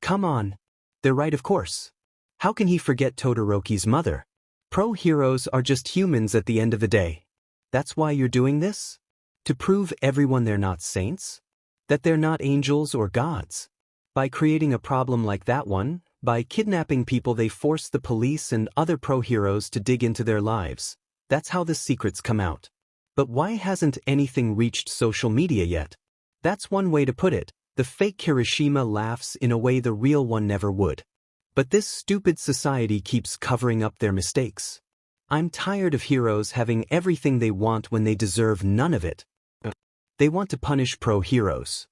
A: Come on. They're right, of course. How can he forget Todoroki's mother? Pro heroes are just humans at the end of the day. That's why you're doing this? To prove everyone they're not saints? That they're not angels or gods? By creating a problem like that one, by kidnapping people, they force the police and other pro heroes to dig into their lives. That's how the secrets come out. But why hasn't anything reached social media yet? That's one way to put it. The fake Kirishima laughs in a way the real one never would. But this stupid society keeps covering up their mistakes. I'm tired of heroes having everything they want when they deserve none of it. They want to punish pro heroes.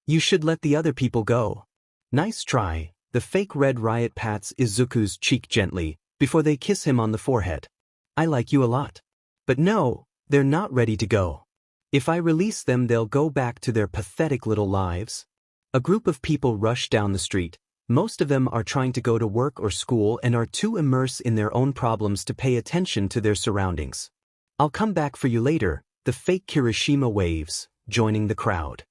A: You should let the other people go. Nice try. The fake Red Riot pats Izuku's cheek gently, before they kiss him on the forehead. I like you a lot. But no, they're not ready to go. If I release them, they'll go back to their pathetic little lives. A group of people rush down the street. Most of them are trying to go to work or school and are too immersed in their own problems to pay attention to their surroundings. I'll come back for you later, the fake Kirishima waves, joining the crowd.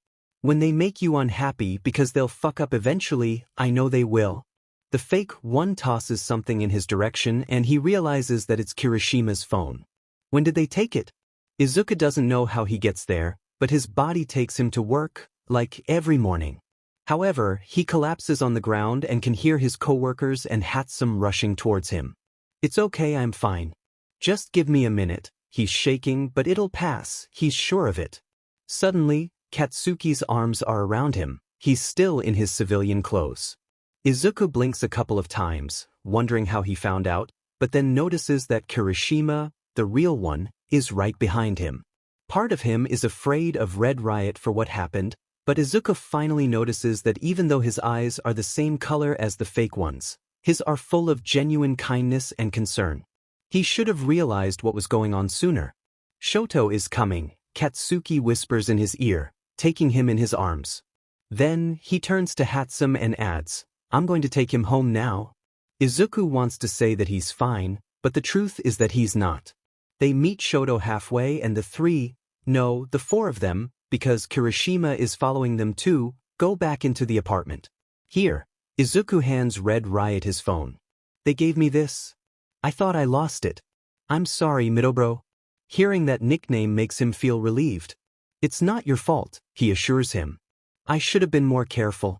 A: When they make you unhappy because they'll fuck up eventually, I know they will. The fake one tosses something in his direction and he realizes that it's Kirishima's phone. When did they take it? Izuku doesn't know how he gets there, but his body takes him to work, like every morning. However, he collapses on the ground and can hear his coworkers and Hatsum rushing towards him. It's okay, I'm fine. Just give me a minute. He's shaking, but it'll pass, he's sure of it. Suddenly, Katsuki's arms are around him. He's still in his civilian clothes. Izuku blinks a couple of times, wondering how he found out, but then notices that Kirishima, the real one, is right behind him. Part of him is afraid of Red Riot for what happened, but Izuku finally notices that even though his eyes are the same color as the fake ones, His are full of genuine kindness and concern. He should have realized what was going on sooner. Shoto is coming, Katsuki whispers in his ear, taking him in his arms. Then, he turns to Hatsum and adds, I'm going to take him home now. Izuku wants to say that he's fine, but the truth is that he's not. They meet Shoto halfway and the four of them, because Kirishima is following them too, go back into the apartment. Here, Izuku hands Red Riot his phone. They gave me this. I thought I lost it. I'm sorry, Midobro. Hearing that nickname makes him feel relieved. It's not your fault, he assures him. I should have been more careful.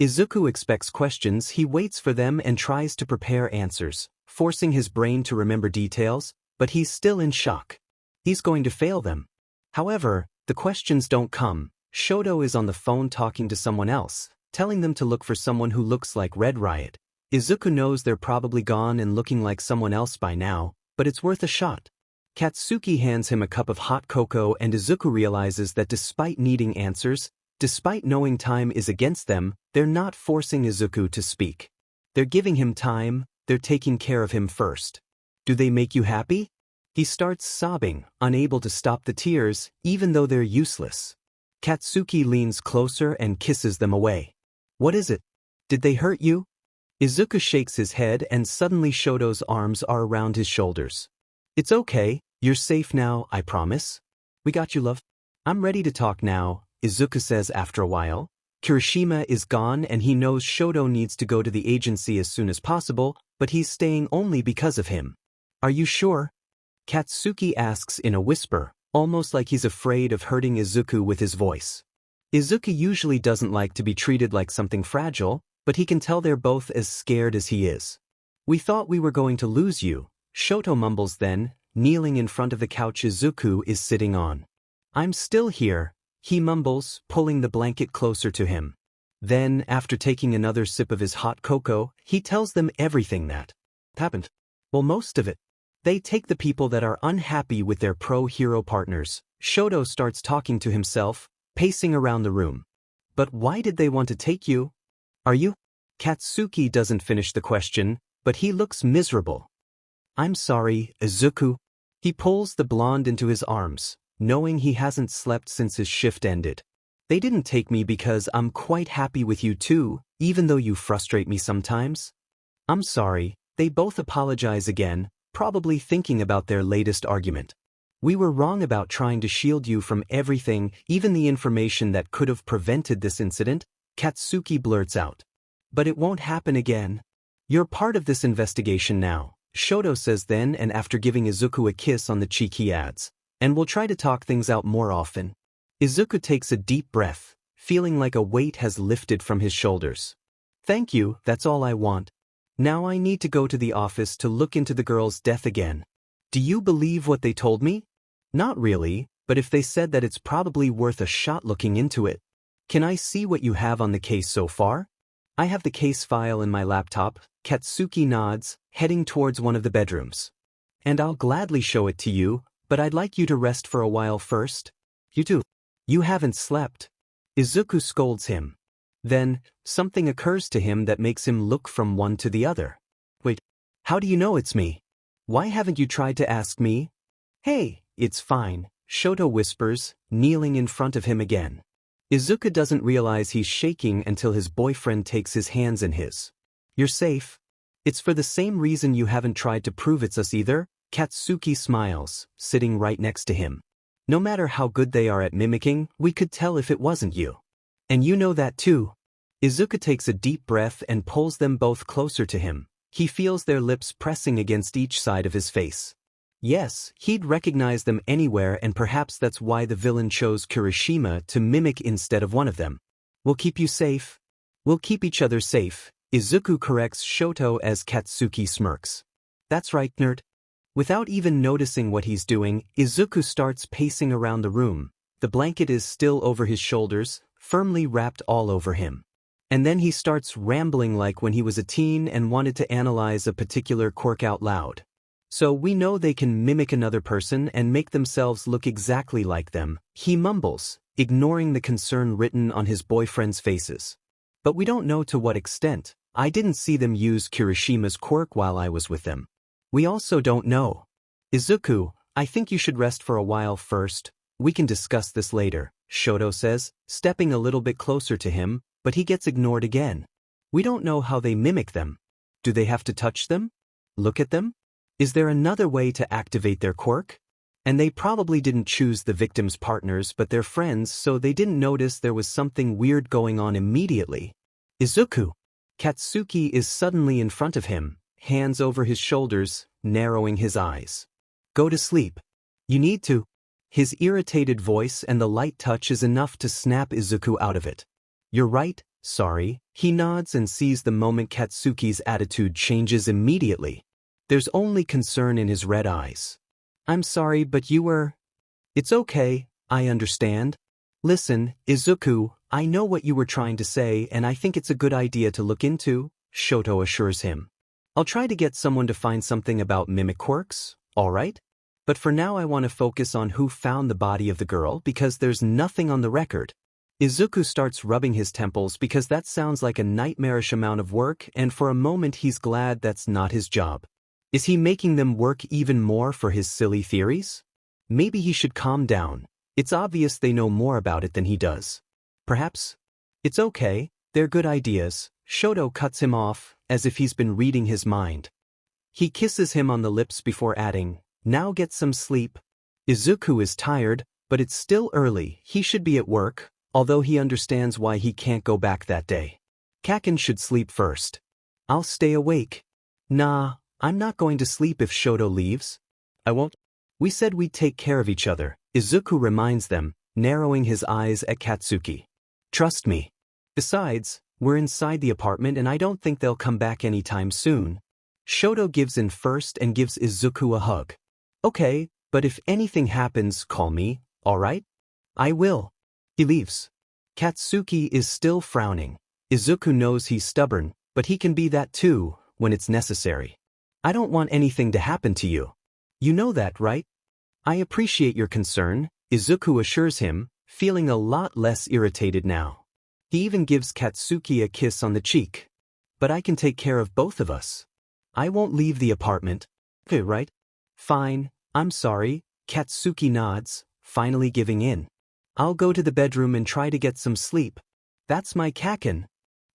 A: Izuku expects questions, he waits for them and tries to prepare answers, forcing his brain to remember details, but he's still in shock. He's going to fail them. However, the questions don't come. Shoto is on the phone talking to someone else, telling them to look for someone who looks like Red Riot. Izuku knows they're probably gone and looking like someone else by now, but it's worth a shot. Katsuki hands him a cup of hot cocoa and Izuku realizes that despite needing answers, despite knowing time is against them, they're not forcing Izuku to speak. They're giving him time, they're taking care of him first. Do they make you happy? He starts sobbing, unable to stop the tears, even though they're useless. Katsuki leans closer and kisses them away. What is it? Did they hurt you? Izuku shakes his head and suddenly Shoto's arms are around his shoulders. It's okay, you're safe now, I promise. We got you, love. I'm ready to talk now, Izuku says after a while. Kirishima is gone and he knows Shoto needs to go to the agency as soon as possible, but he's staying only because of him. Are you sure? Katsuki asks in a whisper, almost like he's afraid of hurting Izuku with his voice. Izuku usually doesn't like to be treated like something fragile, but he can tell they're both as scared as he is. We thought we were going to lose you, Shoto mumbles then, kneeling in front of the couch Izuku is sitting on. I'm still here, he mumbles, pulling the blanket closer to him. Then, after taking another sip of his hot cocoa, he tells them everything that happened. Well, most of it. They take the people that are unhappy with their pro-hero partners. Shoto starts talking to himself, pacing around the room. But why did they want to take you? Are you? Katsuki doesn't finish the question, but he looks miserable. I'm sorry, Izuku. He pulls the blonde into his arms, knowing he hasn't slept since his shift ended. They didn't take me because I'm quite happy with you too, even though you frustrate me sometimes. I'm sorry, they both apologize again, probably thinking about their latest argument. We were wrong about trying to shield you from everything, even the information that could have prevented this incident, Katsuki blurts out. But it won't happen again. You're part of this investigation now, Shoto says then, and after giving Izuku a kiss on the cheek he adds, and we'll try to talk things out more often. Izuku takes a deep breath, feeling like a weight has lifted from his shoulders. Thank you, that's all I want. Now I need to go to the office to look into the girl's death again. Do you believe what they told me? Not really, but if they said that it's probably worth a shot looking into it. Can I see what you have on the case so far? I have the case file in my laptop, Katsuki nods, heading towards one of the bedrooms. And I'll gladly show it to you, but I'd like you to rest for a while first. You too. You haven't slept. Izuku scolds him. Then, something occurs to him that makes him look from one to the other. Wait, how do you know it's me? Why haven't you tried to ask me? Hey, it's fine, Shoto whispers, kneeling in front of him again. Izuku doesn't realize he's shaking until his boyfriend takes his hands in his. You're safe. It's for the same reason you haven't tried to prove it's us either, Katsuki smiles, sitting right next to him. No matter how good they are at mimicking, we could tell if it wasn't you. And you know that too. Izuku takes a deep breath and pulls them both closer to him. He feels their lips pressing against each side of his face. Yes, he'd recognize them anywhere, and perhaps that's why the villain chose Kirishima to mimic instead of one of them. We'll keep you safe. We'll keep each other safe, Izuku corrects Shoto as Katsuki smirks. That's right, nerd. Without even noticing what he's doing, Izuku starts pacing around the room. The blanket is still over his shoulders, firmly wrapped all over him. And then he starts rambling like when he was a teen and wanted to analyze a particular quirk out loud. So we know they can mimic another person and make themselves look exactly like them, he mumbles, ignoring the concern written on his boyfriend's faces. But we don't know to what extent, I didn't see them use Kirishima's quirk while I was with them. We also don't know. Izuku, I think you should rest for a while first. We can discuss this later, Shoto says, stepping a little bit closer to him, but he gets ignored again. We don't know how they mimic them. Do they have to touch them? Look at them? Is there another way to activate their quirk? And they probably didn't choose the victim's partners but their friends, so they didn't notice there was something weird going on immediately. Izuku! Katsuki is suddenly in front of him, hands over his shoulders, narrowing his eyes. Go to sleep. You need to. His irritated voice and the light touch is enough to snap Izuku out of it. You're right, sorry. He nods and sees the moment Katsuki's attitude changes immediately. There's only concern in his red eyes. I'm sorry, but you were... It's okay, I understand. Listen, Izuku, I know what you were trying to say and I think it's a good idea to look into, Shoto assures him. I'll try to get someone to find something about mimic quirks, alright? But for now I want to focus on who found the body of the girl because there's nothing on the record. Izuku starts rubbing his temples because that sounds like a nightmarish amount of work and for a moment he's glad that's not his job. Is he making them work even more for his silly theories? Maybe he should calm down. It's obvious they know more about it than he does. Perhaps? It's okay, they're good ideas. Shoto cuts him off, as if he's been reading his mind. He kisses him on the lips before adding, now get some sleep. Izuku is tired, but it's still early, he should be at work, although he understands why he can't go back that day. Kaken should sleep first. I'll stay awake. Nah, I'm not going to sleep if Shoto leaves. I won't. We said we'd take care of each other, Izuku reminds them, narrowing his eyes at Katsuki. Trust me. Besides, we're inside the apartment and I don't think they'll come back anytime soon. Shoto gives in first and gives Izuku a hug. Okay, but if anything happens, call me, alright? I will. He leaves. Katsuki is still frowning. Izuku knows he's stubborn, but he can be that too, when it's necessary. I don't want anything to happen to you. You know that, right? I appreciate your concern, Izuku assures him, feeling a lot less irritated now. He even gives Katsuki a kiss on the cheek. But I can take care of both of us. I won't leave the apartment. Right? Fine, I'm sorry, Katsuki nods, finally giving in. I'll go to the bedroom and try to get some sleep. That's my Kaken.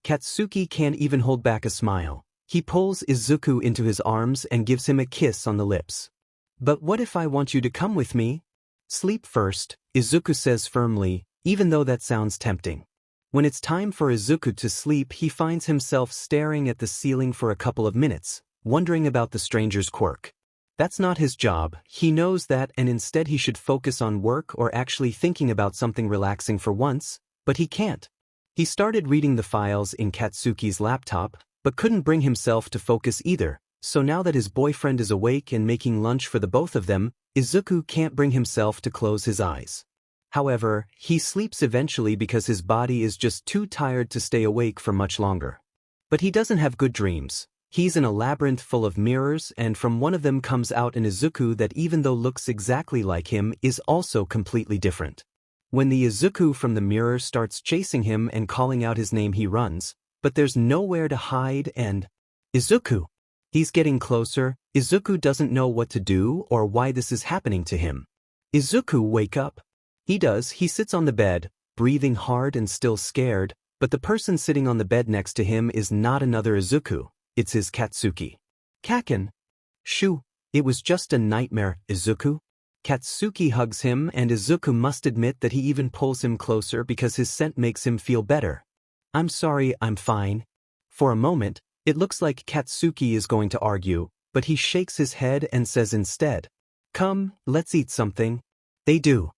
A: Katsuki can't even hold back a smile. He pulls Izuku into his arms and gives him a kiss on the lips. But what if I want you to come with me? Sleep first, Izuku says firmly, even though that sounds tempting. When it's time for Izuku to sleep, he finds himself staring at the ceiling for a couple of minutes, wondering about the stranger's quirk. That's not his job, he knows that, and instead he should focus on work or actually thinking about something relaxing for once, but he can't. He started reading the files in Katsuki's laptop, but couldn't bring himself to focus either, so now that his boyfriend is awake and making lunch for the both of them, Izuku can't bring himself to close his eyes. However, he sleeps eventually because his body is just too tired to stay awake for much longer. But he doesn't have good dreams. He's in a labyrinth full of mirrors and from one of them comes out an Izuku that even though looks exactly like him is also completely different. When the Izuku from the mirror starts chasing him and calling out his name he runs, but there's nowhere to hide and... Izuku! He's getting closer. Izuku doesn't know what to do or why this is happening to him. Izuku, wake up! He does. He sits on the bed, breathing hard and still scared, but the person sitting on the bed next to him is not another Izuku, it's his Katsuki. Kaken! Shoo! It was just a nightmare, Izuku. Katsuki hugs him and Izuku must admit that he even pulls him closer because his scent makes him feel better. I'm sorry, I'm fine. For a moment, it looks like Katsuki is going to argue, but he shakes his head and says instead, come, let's eat something. They do.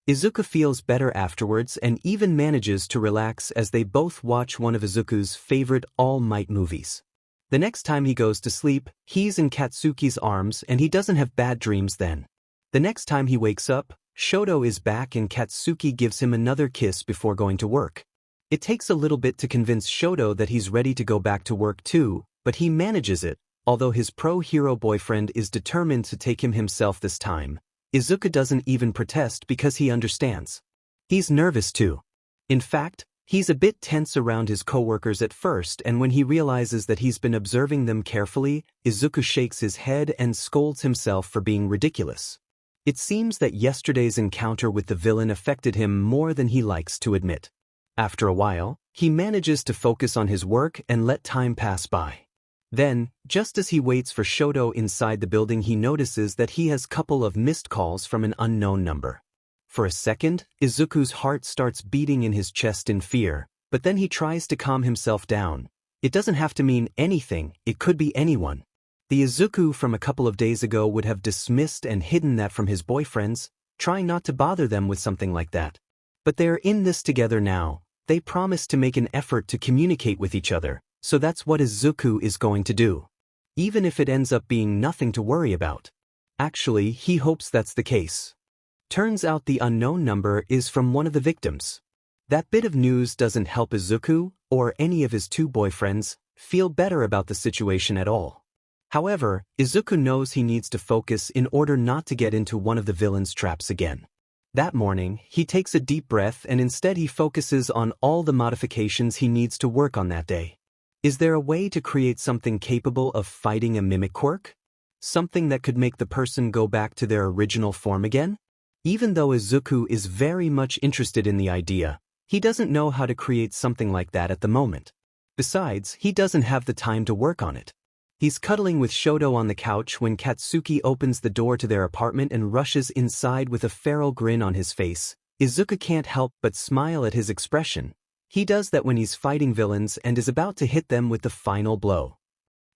A: Izuku feels better afterwards and even manages to relax as they both watch one of Izuku's favorite All Might movies. The next time he goes to sleep, he's in Katsuki's arms and he doesn't have bad dreams then. The next time he wakes up, Shoto is back and Katsuki gives him another kiss before going to work. It takes a little bit to convince Shoto that he's ready to go back to work too, but he manages it, although his pro-hero boyfriend is determined to take him himself this time. Izuku doesn't even protest because he understands. He's nervous too. In fact, He's a bit tense around his coworkers at first, and when he realizes that he's been observing them carefully, Izuku shakes his head and scolds himself for being ridiculous. It seems that yesterday's encounter with the villain affected him more than he likes to admit. After a while, he manages to focus on his work and let time pass by. Then, just as he waits for Shoto inside the building, he notices that he has a couple of missed calls from an unknown number. For a second, Izuku's heart starts beating in his chest in fear, but then he tries to calm himself down. It doesn't have to mean anything, it could be anyone. The Izuku from a couple of days ago would have dismissed and hidden that from his boyfriends, trying not to bother them with something like that. But they're in this together now. They promise to make an effort to communicate with each other, so that's what Izuku is going to do. Even if it ends up being nothing to worry about. Actually, he hopes that's the case. Turns out the unknown number is from one of the victims. That bit of news doesn't help Izuku, or any of his two boyfriends, feel better about the situation at all. However, Izuku knows he needs to focus in order not to get into one of the villain's traps again. That morning, he takes a deep breath and instead he focuses on all the modifications he needs to work on that day. Is there a way to create something capable of fighting a mimic quirk? Something that could make the person go back to their original form again? Even though Izuku is very much interested in the idea, he doesn't know how to create something like that at the moment. Besides, he doesn't have the time to work on it. He's cuddling with Shoto on the couch when Katsuki opens the door to their apartment and rushes inside with a feral grin on his face. Izuku can't help but smile at his expression. He does that when he's fighting villains and is about to hit them with the final blow.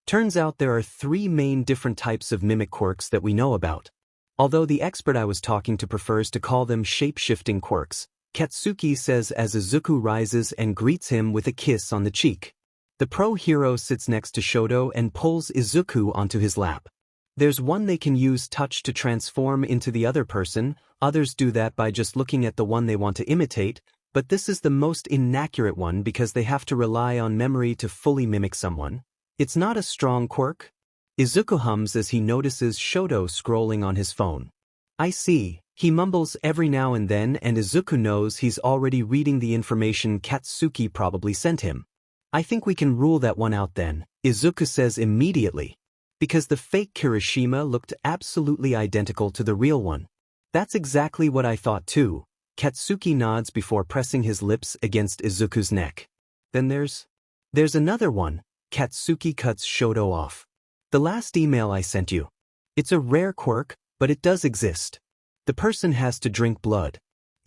A: Turns out there are 3 main different types of mimic quirks that we know about. Although the expert I was talking to prefers to call them shape-shifting quirks, Katsuki says as Izuku rises and greets him with a kiss on the cheek. The pro hero sits next to Shoto and pulls Izuku onto his lap. There's one they can use touch to transform into the other person, others do that by just looking at the one they want to imitate, but this is the most inaccurate one because they have to rely on memory to fully mimic someone. It's not a strong quirk. Izuku hums as he notices Shoto scrolling on his phone. I see, he mumbles every now and then, and Izuku knows he's already reading the information Katsuki probably sent him. I think we can rule that one out then, Izuku says immediately. Because the fake Kirishima looked absolutely identical to the real one. That's exactly what I thought too. Katsuki nods before pressing his lips against Izuku's neck. Then there's another one. Katsuki cuts Shoto off. The last email I sent you. It's a rare quirk, but it does exist. The person has to drink blood.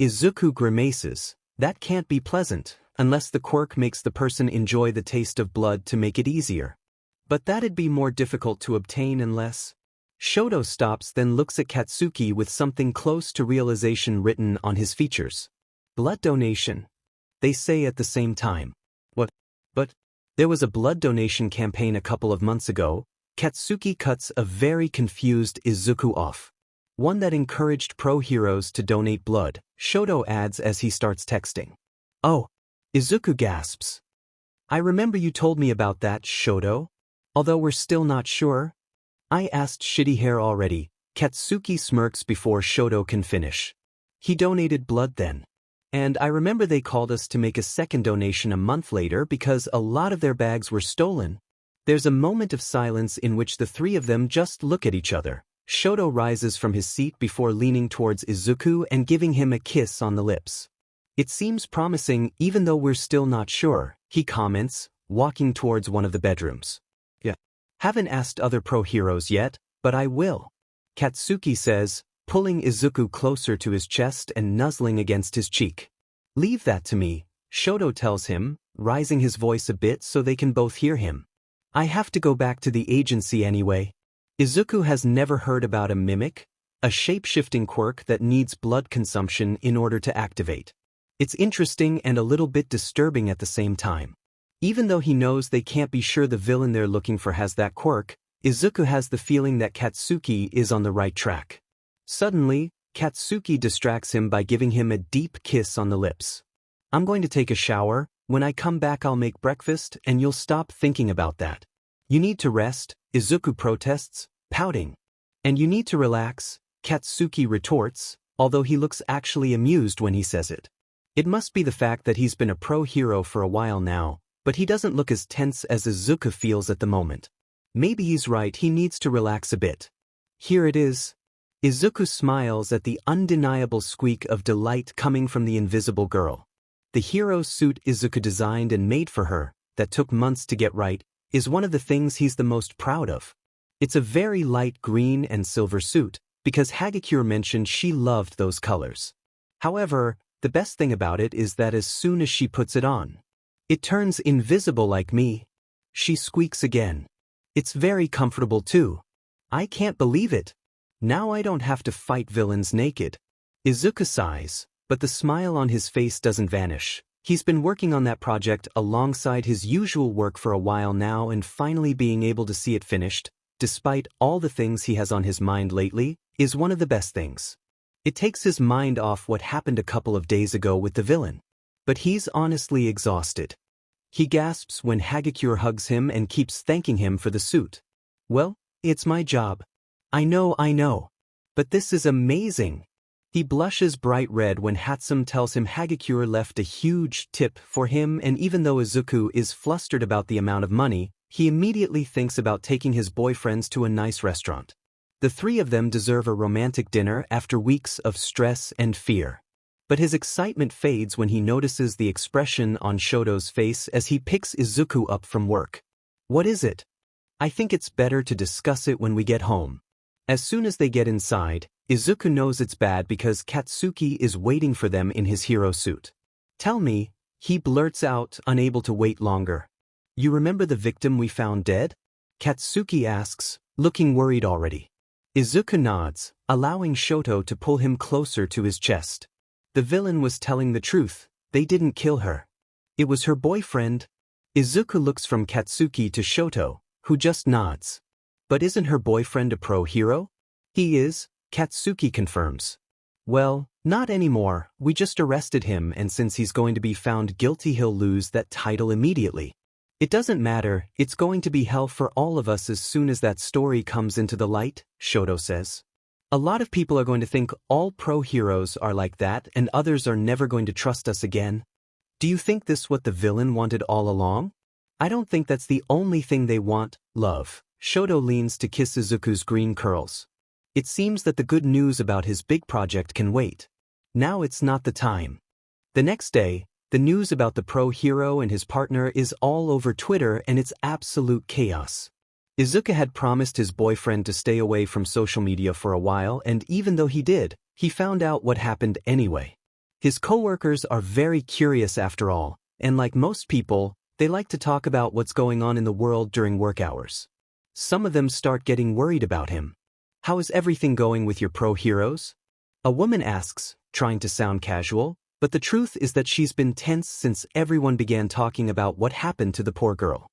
A: Izuku grimaces. That can't be pleasant, unless the quirk makes the person enjoy the taste of blood to make it easier. But that'd be more difficult to obtain unless... Shoto stops, then looks at Katsuki with something close to realization written on his features. Blood donation. They say at the same time. What? But there was a blood donation campaign a couple of months ago. Katsuki cuts a very confused Izuku off. One that encouraged pro-heroes to donate blood, Shoto adds as he starts texting. Oh. Izuku gasps. I remember you told me about that, Shoto. Although we're still not sure. I asked Shitty Hair already. Katsuki smirks before Shoto can finish. He donated blood then. And I remember they called us to make a second donation a month later because a lot of their bags were stolen. There's a moment of silence in which the 3 of them just look at each other. Shoto rises from his seat before leaning towards Izuku and giving him a kiss on the lips. It seems promising even though we're still not sure, he comments, walking towards one of the bedrooms. Yeah. Haven't asked other pro-heroes yet, but I will. Katsuki says, pulling Izuku closer to his chest and nuzzling against his cheek. Leave that to me, Shoto tells him, rising his voice a bit so they can both hear him. I have to go back to the agency anyway. Izuku has never heard about a mimic, a shape-shifting quirk that needs blood consumption in order to activate. It's interesting and a little bit disturbing at the same time. Even though he knows they can't be sure the villain they're looking for has that quirk, Izuku has the feeling that Katsuki is on the right track. Suddenly, Katsuki distracts him by giving him a deep kiss on the lips. I'm going to take a shower. When I come back I'll make breakfast and you'll stop thinking about that. You need to rest, Izuku protests, pouting. And you need to relax, Katsuki retorts, although he looks actually amused when he says it. It must be the fact that he's been a pro hero for a while now, but he doesn't look as tense as Izuku feels at the moment. Maybe he's right, he needs to relax a bit. Here it is. Izuku smiles at the undeniable squeak of delight coming from the invisible girl. The hero suit Izuku designed and made for her, that took months to get right, is one of the things he's the most proud of. It's a very light green and silver suit, because Hagakure mentioned she loved those colors. However, the best thing about it is that as soon as she puts it on, it turns invisible like me. She squeaks again. It's very comfortable too. I can't believe it. Now I don't have to fight villains naked. Izuku sighs, but the smile on his face doesn't vanish. He's been working on that project alongside his usual work for a while now, and finally being able to see it finished, despite all the things he has on his mind lately, is one of the best things. It takes his mind off what happened a couple of days ago with the villain. But he's honestly exhausted. He gasps when Hagakure hugs him and keeps thanking him for the suit. Well, it's my job. I know. But this is amazing. He blushes bright red when Hatsum tells him Hagakure left a huge tip for him, and even though Izuku is flustered about the amount of money, he immediately thinks about taking his boyfriends to a nice restaurant. The three of them deserve a romantic dinner after weeks of stress and fear. But his excitement fades when he notices the expression on Shoto's face as he picks Izuku up from work. What is it? I think it's better to discuss it when we get home. As soon as they get inside, Izuku knows it's bad because Katsuki is waiting for them in his hero suit. Tell me, he blurts out, unable to wait longer. You remember the victim we found dead? Katsuki asks, looking worried already. Izuku nods, allowing Shoto to pull him closer to his chest. The villain was telling the truth, they didn't kill her. It was her boyfriend. Izuku looks from Katsuki to Shoto, who just nods. But isn't her boyfriend a pro hero? He is, Katsuki confirms. Well, not anymore, we just arrested him, and since he's going to be found guilty he'll lose that title immediately. It doesn't matter, it's going to be hell for all of us as soon as that story comes into the light, Shoto says. A lot of people are going to think all pro heroes are like that and others are never going to trust us again. Do you think this is what the villain wanted all along? I don't think that's the only thing they want, love. Shoto leans to kiss Izuku's green curls. It seems that the good news about his big project can wait. Now it's not the time. The next day, the news about the pro hero and his partner is all over Twitter and it's absolute chaos. Izuku had promised his boyfriend to stay away from social media for a while, and even though he did, he found out what happened anyway. His coworkers are very curious after all, and like most people, they like to talk about what's going on in the world during work hours. Some of them start getting worried about him. How is everything going with your pro heroes? A woman asks, trying to sound casual, but the truth is that she's been tense since everyone began talking about what happened to the poor girl.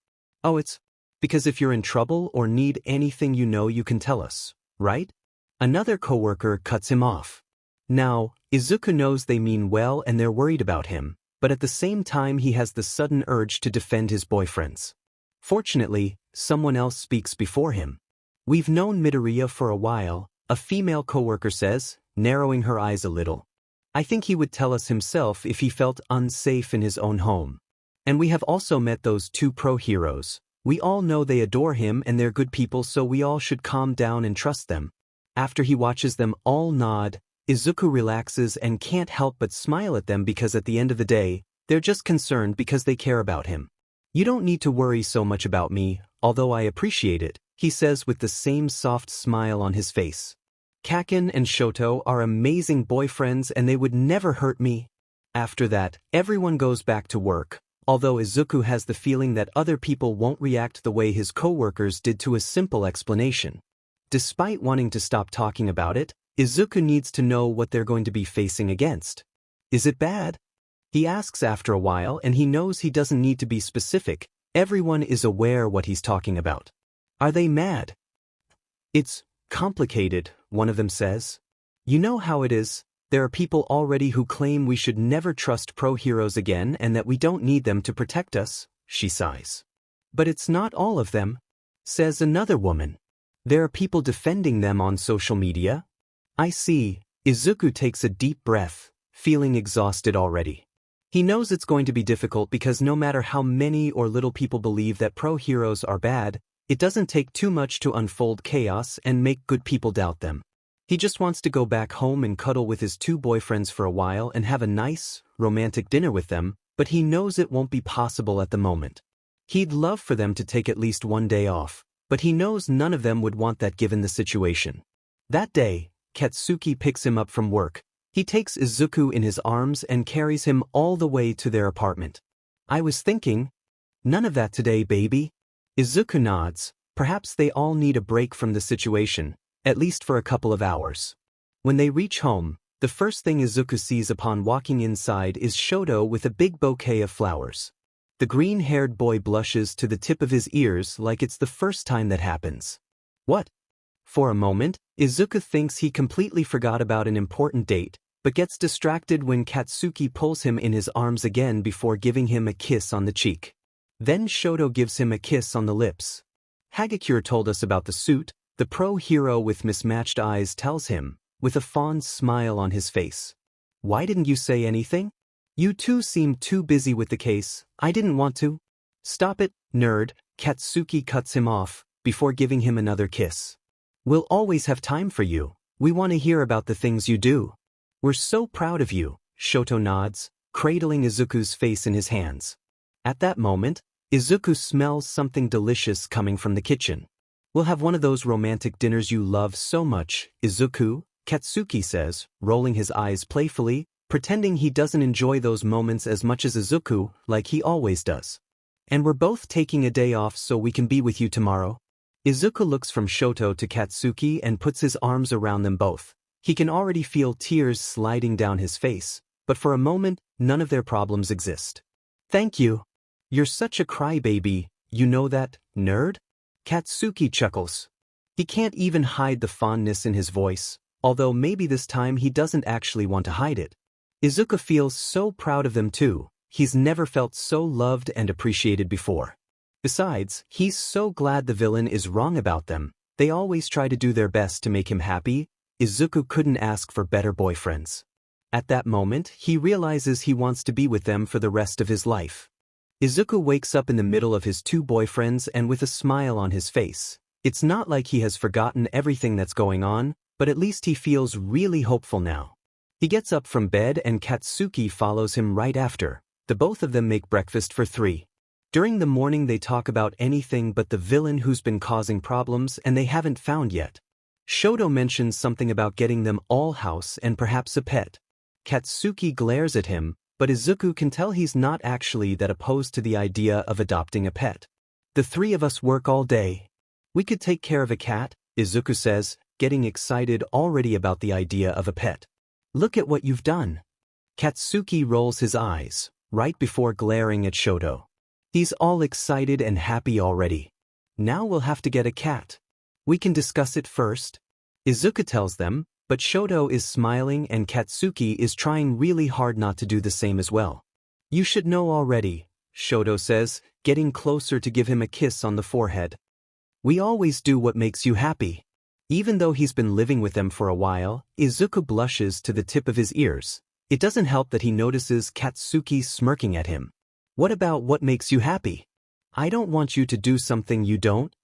A: Oh, it's because if you're in trouble or need anything you can tell us, right? Another coworker cuts him off. Now, Izuku knows they mean well and they're worried about him, but at the same time he has the sudden urge to defend his boyfriends. Fortunately, someone else speaks before him. We've known Midoriya for a while, a female coworker says, narrowing her eyes a little. I think he would tell us himself if he felt unsafe in his own home. And we have also met those two pro heroes. We all know they adore him and they're good people, so we all should calm down and trust them. After he watches them all nod, Izuku relaxes and can't help but smile at them because at the end of the day, they're just concerned because they care about him. You don't need to worry so much about me, although I appreciate it, he says with the same soft smile on his face. Kaken and Shoto are amazing boyfriends and they would never hurt me. After that, everyone goes back to work, although Izuku has the feeling that other people won't react the way his coworkers did to a simple explanation. Despite wanting to stop talking about it, Izuku needs to know what they're going to be facing against. Is it bad? He asks after a while, and he knows he doesn't need to be specific. Everyone is aware what he's talking about. Are they mad? It's complicated, one of them says. You know how it is. There are people already who claim we should never trust pro heroes again and that we don't need them to protect us, she sighs. But it's not all of them, says another woman. There are people defending them on social media. I see. Izuku takes a deep breath, feeling exhausted already. He knows it's going to be difficult because no matter how many or little people believe that pro heroes are bad, it doesn't take too much to unfold chaos and make good people doubt them. He just wants to go back home and cuddle with his two boyfriends for a while and have a nice, romantic dinner with them, but he knows it won't be possible at the moment. He'd love for them to take at least one day off, but he knows none of them would want that given the situation. That day, Katsuki picks him up from work. He takes Izuku in his arms and carries him all the way to their apartment. I was thinking, none of that today, baby. Izuku nods. Perhaps they all need a break from the situation, at least for a couple of hours. When they reach home, the first thing Izuku sees upon walking inside is Shoto with a big bouquet of flowers. The green-haired boy blushes to the tip of his ears like it's the first time that happens. What? For a moment, Izuku thinks he completely forgot about an important date, but gets distracted when Katsuki pulls him in his arms again before giving him a kiss on the cheek. Then Shoto gives him a kiss on the lips. Hagakure told us about the suit, the pro hero with mismatched eyes tells him, with a fond smile on his face. Why didn't you say anything? You two seemed too busy with the case. I didn't want to. Stop it, nerd, Katsuki cuts him off, before giving him another kiss. We'll always have time for you. We want to hear about the things you do. We're so proud of you, Shoto nods, cradling Izuku's face in his hands. At that moment, Izuku smells something delicious coming from the kitchen. We'll have one of those romantic dinners you love so much, Izuku, Katsuki says, rolling his eyes playfully, pretending he doesn't enjoy those moments as much as Izuku, like he always does. And we're both taking a day off so we can be with you tomorrow. Izuku looks from Shoto to Katsuki and puts his arms around them both. He can already feel tears sliding down his face, but for a moment, none of their problems exist. Thank you. You're such a crybaby, you know that, nerd? Katsuki chuckles. He can't even hide the fondness in his voice, although maybe this time he doesn't actually want to hide it. Izuku feels so proud of them too. He's never felt so loved and appreciated before. Besides, he's so glad the villain is wrong about them. They always try to do their best to make him happy. Izuku couldn't ask for better boyfriends. At that moment, he realizes he wants to be with them for the rest of his life. Izuku wakes up in the middle of his two boyfriends and with a smile on his face. It's not like he has forgotten everything that's going on, but at least he feels really hopeful now. He gets up from bed and Katsuki follows him right after. The both of them make breakfast for three. During the morning they talk about anything but the villain who's been causing problems and they haven't found yet. Shoto mentions something about getting them all house and perhaps a pet. Katsuki glares at him, but Izuku can tell he's not actually that opposed to the idea of adopting a pet. The three of us work all day. We could take care of a cat, Izuku says, getting excited already about the idea of a pet. Look at what you've done. Katsuki rolls his eyes, right before glaring at Shoto. He's all excited and happy already. Now we'll have to get a cat. We can discuss it first. Izuku tells them, but Shoto is smiling and Katsuki is trying really hard not to do the same as well. You should know already, Shoto says, getting closer to give him a kiss on the forehead. We always do what makes you happy. Even though he's been living with them for a while, Izuku blushes to the tip of his ears. It doesn't help that he notices Katsuki smirking at him. What about what makes you happy? I don't want you to do something you don't.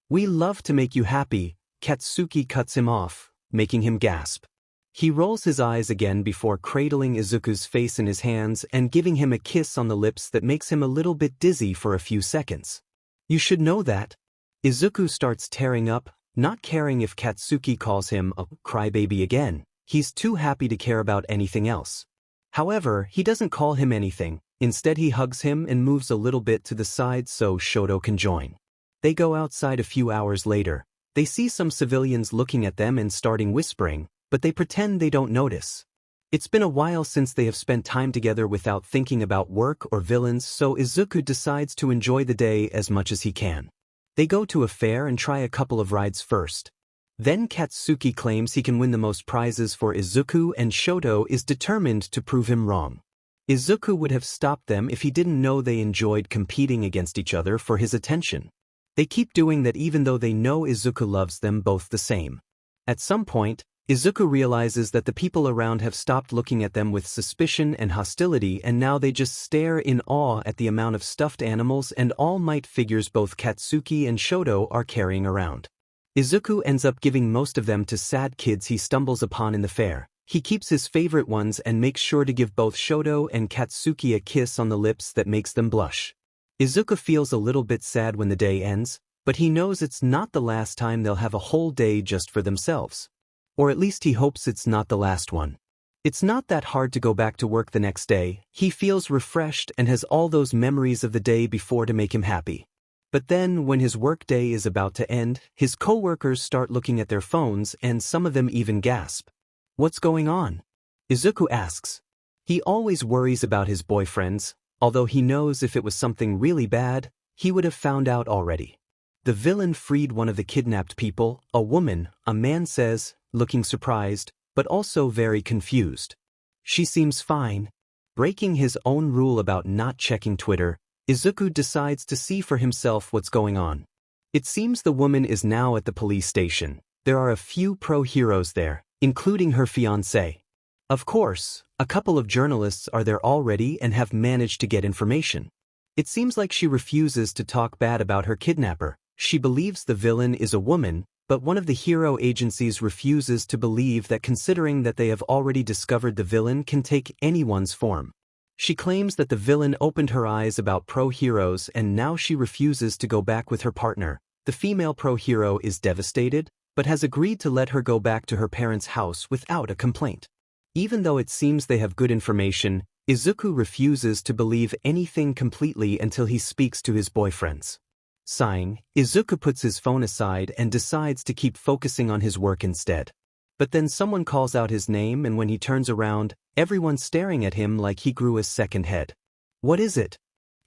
A: We love to make you happy, Katsuki cuts him off, making him gasp. He rolls his eyes again before cradling Izuku's face in his hands and giving him a kiss on the lips that makes him a little bit dizzy for a few seconds. You should know that. Izuku starts tearing up, not caring if Katsuki calls him a crybaby again. He's too happy to care about anything else. However, he doesn't call him anything. Instead he hugs him and moves a little bit to the side so Shoto can join. They go outside a few hours later. They see some civilians looking at them and starting whispering, but they pretend they don't notice. It's been a while since they have spent time together without thinking about work or villains, so Izuku decides to enjoy the day as much as he can. They go to a fair and try a couple of rides first. Then Katsuki claims he can win the most prizes for Izuku and Shoto is determined to prove him wrong. Izuku would have stopped them if he didn't know they enjoyed competing against each other for his attention. They keep doing that even though they know Izuku loves them both the same. At some point, Izuku realizes that the people around have stopped looking at them with suspicion and hostility, and now they just stare in awe at the amount of stuffed animals and All Might figures both Katsuki and Shoto are carrying around. Izuku ends up giving most of them to sad kids he stumbles upon in the fair. He keeps his favorite ones and makes sure to give both Shoto and Katsuki a kiss on the lips that makes them blush. Izuku feels a little bit sad when the day ends, but he knows it's not the last time they'll have a whole day just for themselves. Or at least he hopes it's not the last one. It's not that hard to go back to work the next day. He feels refreshed and has all those memories of the day before to make him happy. But then, when his work day is about to end, his coworkers start looking at their phones and some of them even gasp. What's going on? Izuku asks. He always worries about his boyfriends, although he knows if it was something really bad, he would have found out already. The villain freed one of the kidnapped people, a woman, a man says, looking surprised, but also very confused. She seems fine. Breaking his own rule about not checking Twitter, Izuku decides to see for himself what's going on. It seems the woman is now at the police station. There are a few pro-heroes there, including her fiancé. Of course, a couple of journalists are there already and have managed to get information. It seems like she refuses to talk bad about her kidnapper. She believes the villain is a woman, but one of the hero agencies refuses to believe that, considering that they have already discovered the villain can take anyone's form. She claims that the villain opened her eyes about pro-heroes and now she refuses to go back with her partner. The female pro-hero is devastated, but has agreed to let her go back to her parents' house without a complaint. Even though it seems they have good information, Izuku refuses to believe anything completely until he speaks to his boyfriends. Sighing, Izuku puts his phone aside and decides to keep focusing on his work instead. But then someone calls out his name and when he turns around, everyone's staring at him like he grew a second head. What is it?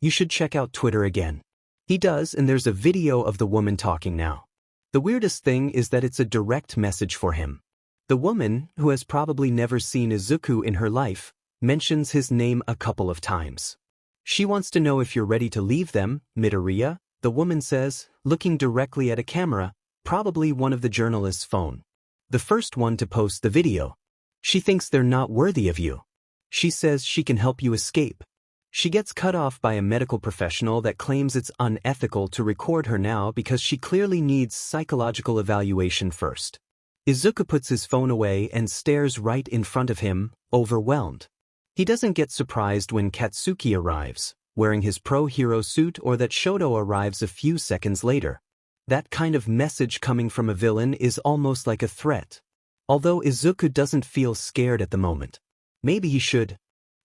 A: You should check out Twitter again. He does, and there's a video of the woman talking now. The weirdest thing is that it's a direct message for him. The woman, who has probably never seen Izuku in her life, mentions his name a couple of times. She wants to know if you're ready to leave them, Midoriya, the woman says, looking directly at a camera, probably one of the journalist's phone. The first one to post the video. She thinks they're not worthy of you. She says she can help you escape. She gets cut off by a medical professional that claims it's unethical to record her now because she clearly needs psychological evaluation first. Izuku puts his phone away and stares right in front of him, overwhelmed. He doesn't get surprised when Katsuki arrives, wearing his pro-hero suit, or that Shoto arrives a few seconds later. That kind of message coming from a villain is almost like a threat. Although Izuku doesn't feel scared at the moment. Maybe he should.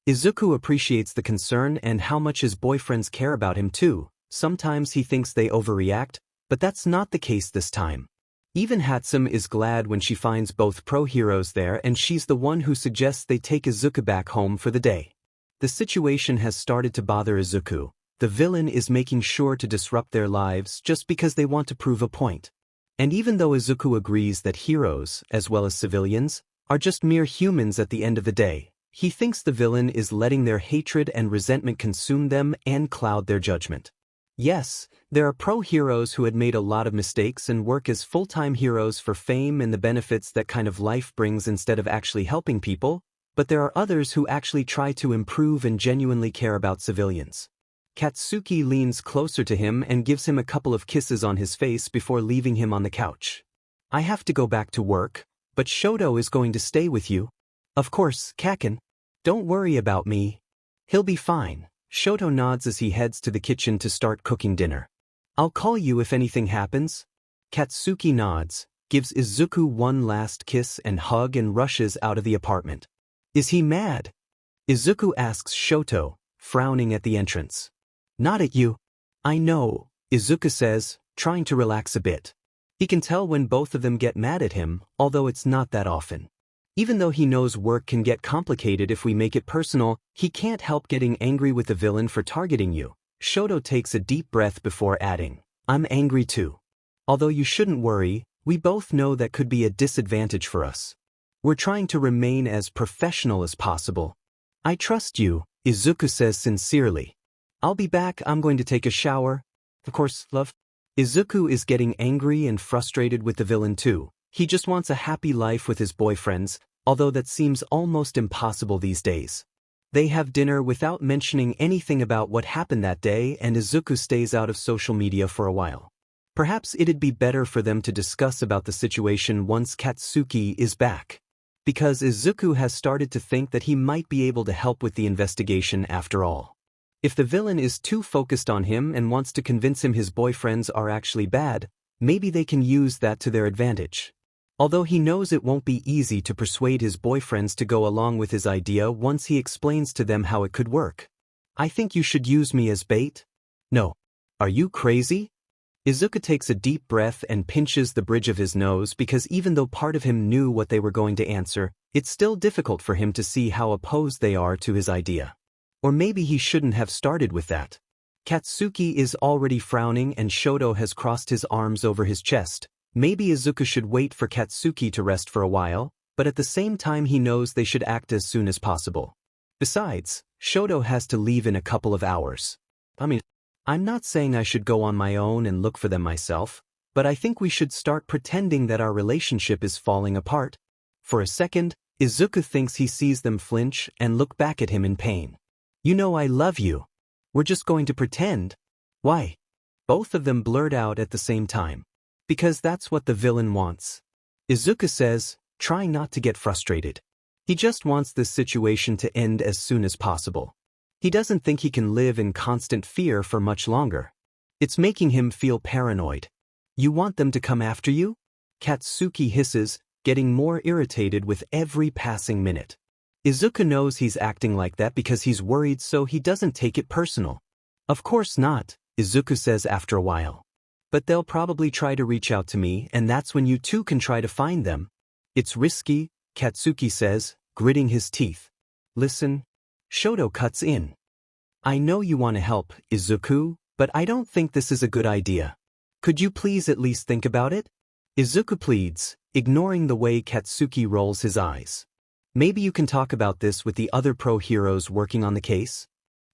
A: Izuku appreciates the concern and how much his boyfriends care about him too. Sometimes he thinks they overreact, but that's not the case this time. Even Hatsum is glad when she finds both pro-heroes there, and she's the one who suggests they take Izuku back home for the day. The situation has started to bother Izuku. The villain is making sure to disrupt their lives just because they want to prove a point. And even though Izuku agrees that heroes, as well as civilians, are just mere humans at the end of the day, he thinks the villain is letting their hatred and resentment consume them and cloud their judgment. Yes, there are pro-heroes who had made a lot of mistakes and work as full-time heroes for fame and the benefits that kind of life brings instead of actually helping people, but there are others who actually try to improve and genuinely care about civilians. Katsuki leans closer to him and gives him a couple of kisses on his face before leaving him on the couch. I have to go back to work, but Shoto is going to stay with you. Of course, Kaken. Don't worry about me. He'll be fine. Shoto nods as he heads to the kitchen to start cooking dinner. I'll call you if anything happens. Katsuki nods, gives Izuku one last kiss and hug and rushes out of the apartment. Is he mad? Izuku asks Shoto, frowning at the entrance. Not at you. I know, Izuku says, trying to relax a bit. He can tell when both of them get mad at him, although it's not that often. Even though he knows work can get complicated if we make it personal, he can't help getting angry with the villain for targeting you. Shoto takes a deep breath before adding, I'm angry too. Although you shouldn't worry, we both know that could be a disadvantage for us. We're trying to remain as professional as possible. I trust you, Izuku says sincerely. I'll be back, I'm going to take a shower. Of course, love. Izuku is getting angry and frustrated with the villain too. He just wants a happy life with his boyfriends, although that seems almost impossible these days. They have dinner without mentioning anything about what happened that day, and Izuku stays out of social media for a while. Perhaps it'd be better for them to discuss about the situation once Katsuki is back. Because Izuku has started to think that he might be able to help with the investigation after all. If the villain is too focused on him and wants to convince him his boyfriends are actually bad, maybe they can use that to their advantage. Although he knows it won't be easy to persuade his boyfriends to go along with his idea once he explains to them how it could work. I think you should use me as bait? No. Are you crazy? Izuku takes a deep breath and pinches the bridge of his nose because even though part of him knew what they were going to answer, it's still difficult for him to see how opposed they are to his idea. Or maybe he shouldn't have started with that. Katsuki is already frowning and Shoto has crossed his arms over his chest. Maybe Izuku should wait for Katsuki to rest for a while, but at the same time he knows they should act as soon as possible. Besides, Shoto has to leave in a couple of hours. I'm not saying I should go on my own and look for them myself, but I think we should start pretending that our relationship is falling apart. For a second, Izuku thinks he sees them flinch and look back at him in pain. You know I love you. We're just going to pretend. Why? Both of them blurt out at the same time. Because that's what the villain wants. Izuku says, trying not to get frustrated. He just wants this situation to end as soon as possible. He doesn't think he can live in constant fear for much longer. It's making him feel paranoid. You want them to come after you? Katsuki hisses, getting more irritated with every passing minute. Izuku knows he's acting like that because he's worried, so he doesn't take it personal. Of course not, Izuku says after a while. But they'll probably try to reach out to me, and that's when you two can try to find them. It's risky, Katsuki says, gritting his teeth. Listen. Shoto cuts in. I know you want to help, Izuku, but I don't think this is a good idea. Could you please at least think about it? Izuku pleads, ignoring the way Katsuki rolls his eyes. Maybe you can talk about this with the other pro-heroes working on the case?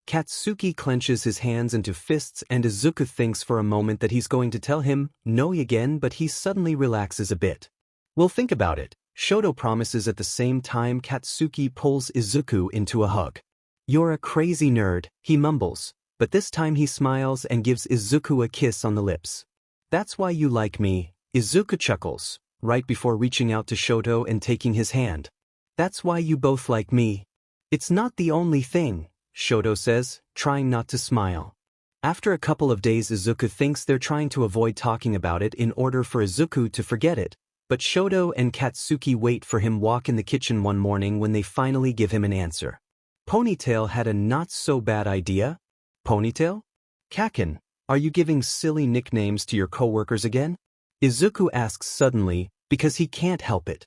A: Katsuki clenches his hands into fists and Izuku thinks for a moment that he's going to tell him no again, but he suddenly relaxes a bit. We'll think about it, Shoto promises. At the same time Katsuki pulls Izuku into a hug. You're a crazy nerd, he mumbles, but this time he smiles and gives Izuku a kiss on the lips. That's why you like me, Izuku chuckles, right before reaching out to Shoto and taking his hand. That's why you both like me. It's not the only thing, Shoto says, trying not to smile. After a couple of days Izuku thinks they're trying to avoid talking about it in order for Izuku to forget it, but Shoto and Katsuki wait for him walk in the kitchen one morning when they finally give him an answer. Ponytail had a not-so-bad idea. Ponytail? Kaken, are you giving silly nicknames to your coworkers again? Izuku asks suddenly, because he can't help it.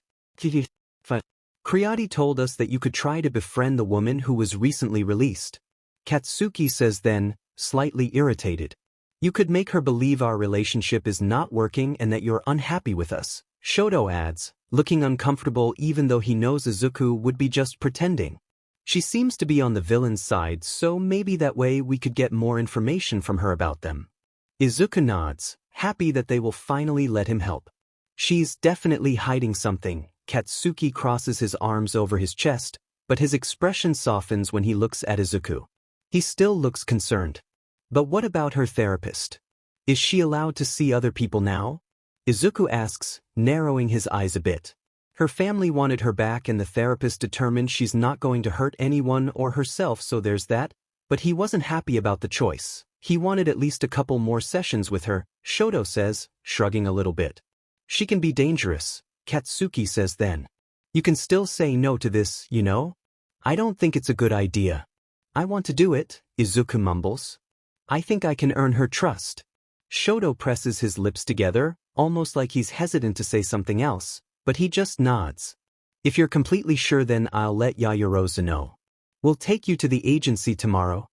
A: Creati told us that you could try to befriend the woman who was recently released. Katsuki says then, slightly irritated. You could make her believe our relationship is not working and that you're unhappy with us, Shoto adds, looking uncomfortable even though he knows Izuku would be just pretending. She seems to be on the villain's side, so maybe that way we could get more information from her about them. Izuku nods, happy that they will finally let him help. She's definitely hiding something. Katsuki crosses his arms over his chest, but his expression softens when he looks at Izuku. He still looks concerned. But what about her therapist? Is she allowed to see other people now? Izuku asks, narrowing his eyes a bit. Her family wanted her back and the therapist determined she's not going to hurt anyone or herself, so there's that, but he wasn't happy about the choice. He wanted at least a couple more sessions with her, Shoto says, shrugging a little bit. She can be dangerous, Katsuki says then. You can still say no to this, you know? I don't think it's a good idea. I want to do it, Izuku mumbles. I think I can earn her trust. Shoto presses his lips together, almost like he's hesitant to say something else, but he just nods. If you're completely sure, then I'll let Yayarosa know. We'll take you to the agency tomorrow.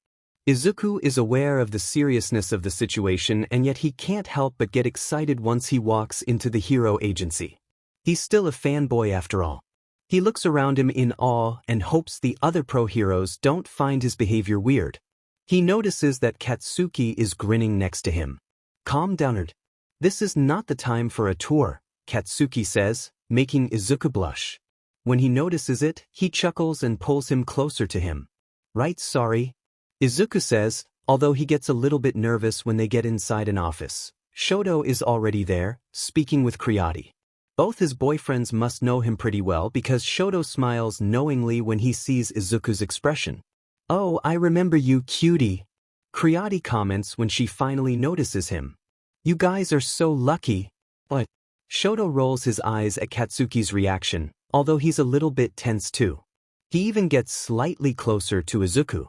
A: Izuku is aware of the seriousness of the situation, and yet he can't help but get excited once he walks into the hero agency. He's still a fanboy after all. He looks around him in awe and hopes the other pro-heroes don't find his behavior weird. He notices that Katsuki is grinning next to him. Calm down. This is not the time for a tour, Katsuki says, making Izuku blush. When he notices it, he chuckles and pulls him closer to him. Right, sorry. Izuku says, although he gets a little bit nervous when they get inside an office. Shoto is already there, speaking with Creati. Both his boyfriends must know him pretty well because Shoto smiles knowingly when he sees Izuku's expression. Oh, I remember you, cutie. Creati comments when she finally notices him. You guys are so lucky. What? Shoto rolls his eyes at Katsuki's reaction, although he's a little bit tense too. He even gets slightly closer to Izuku.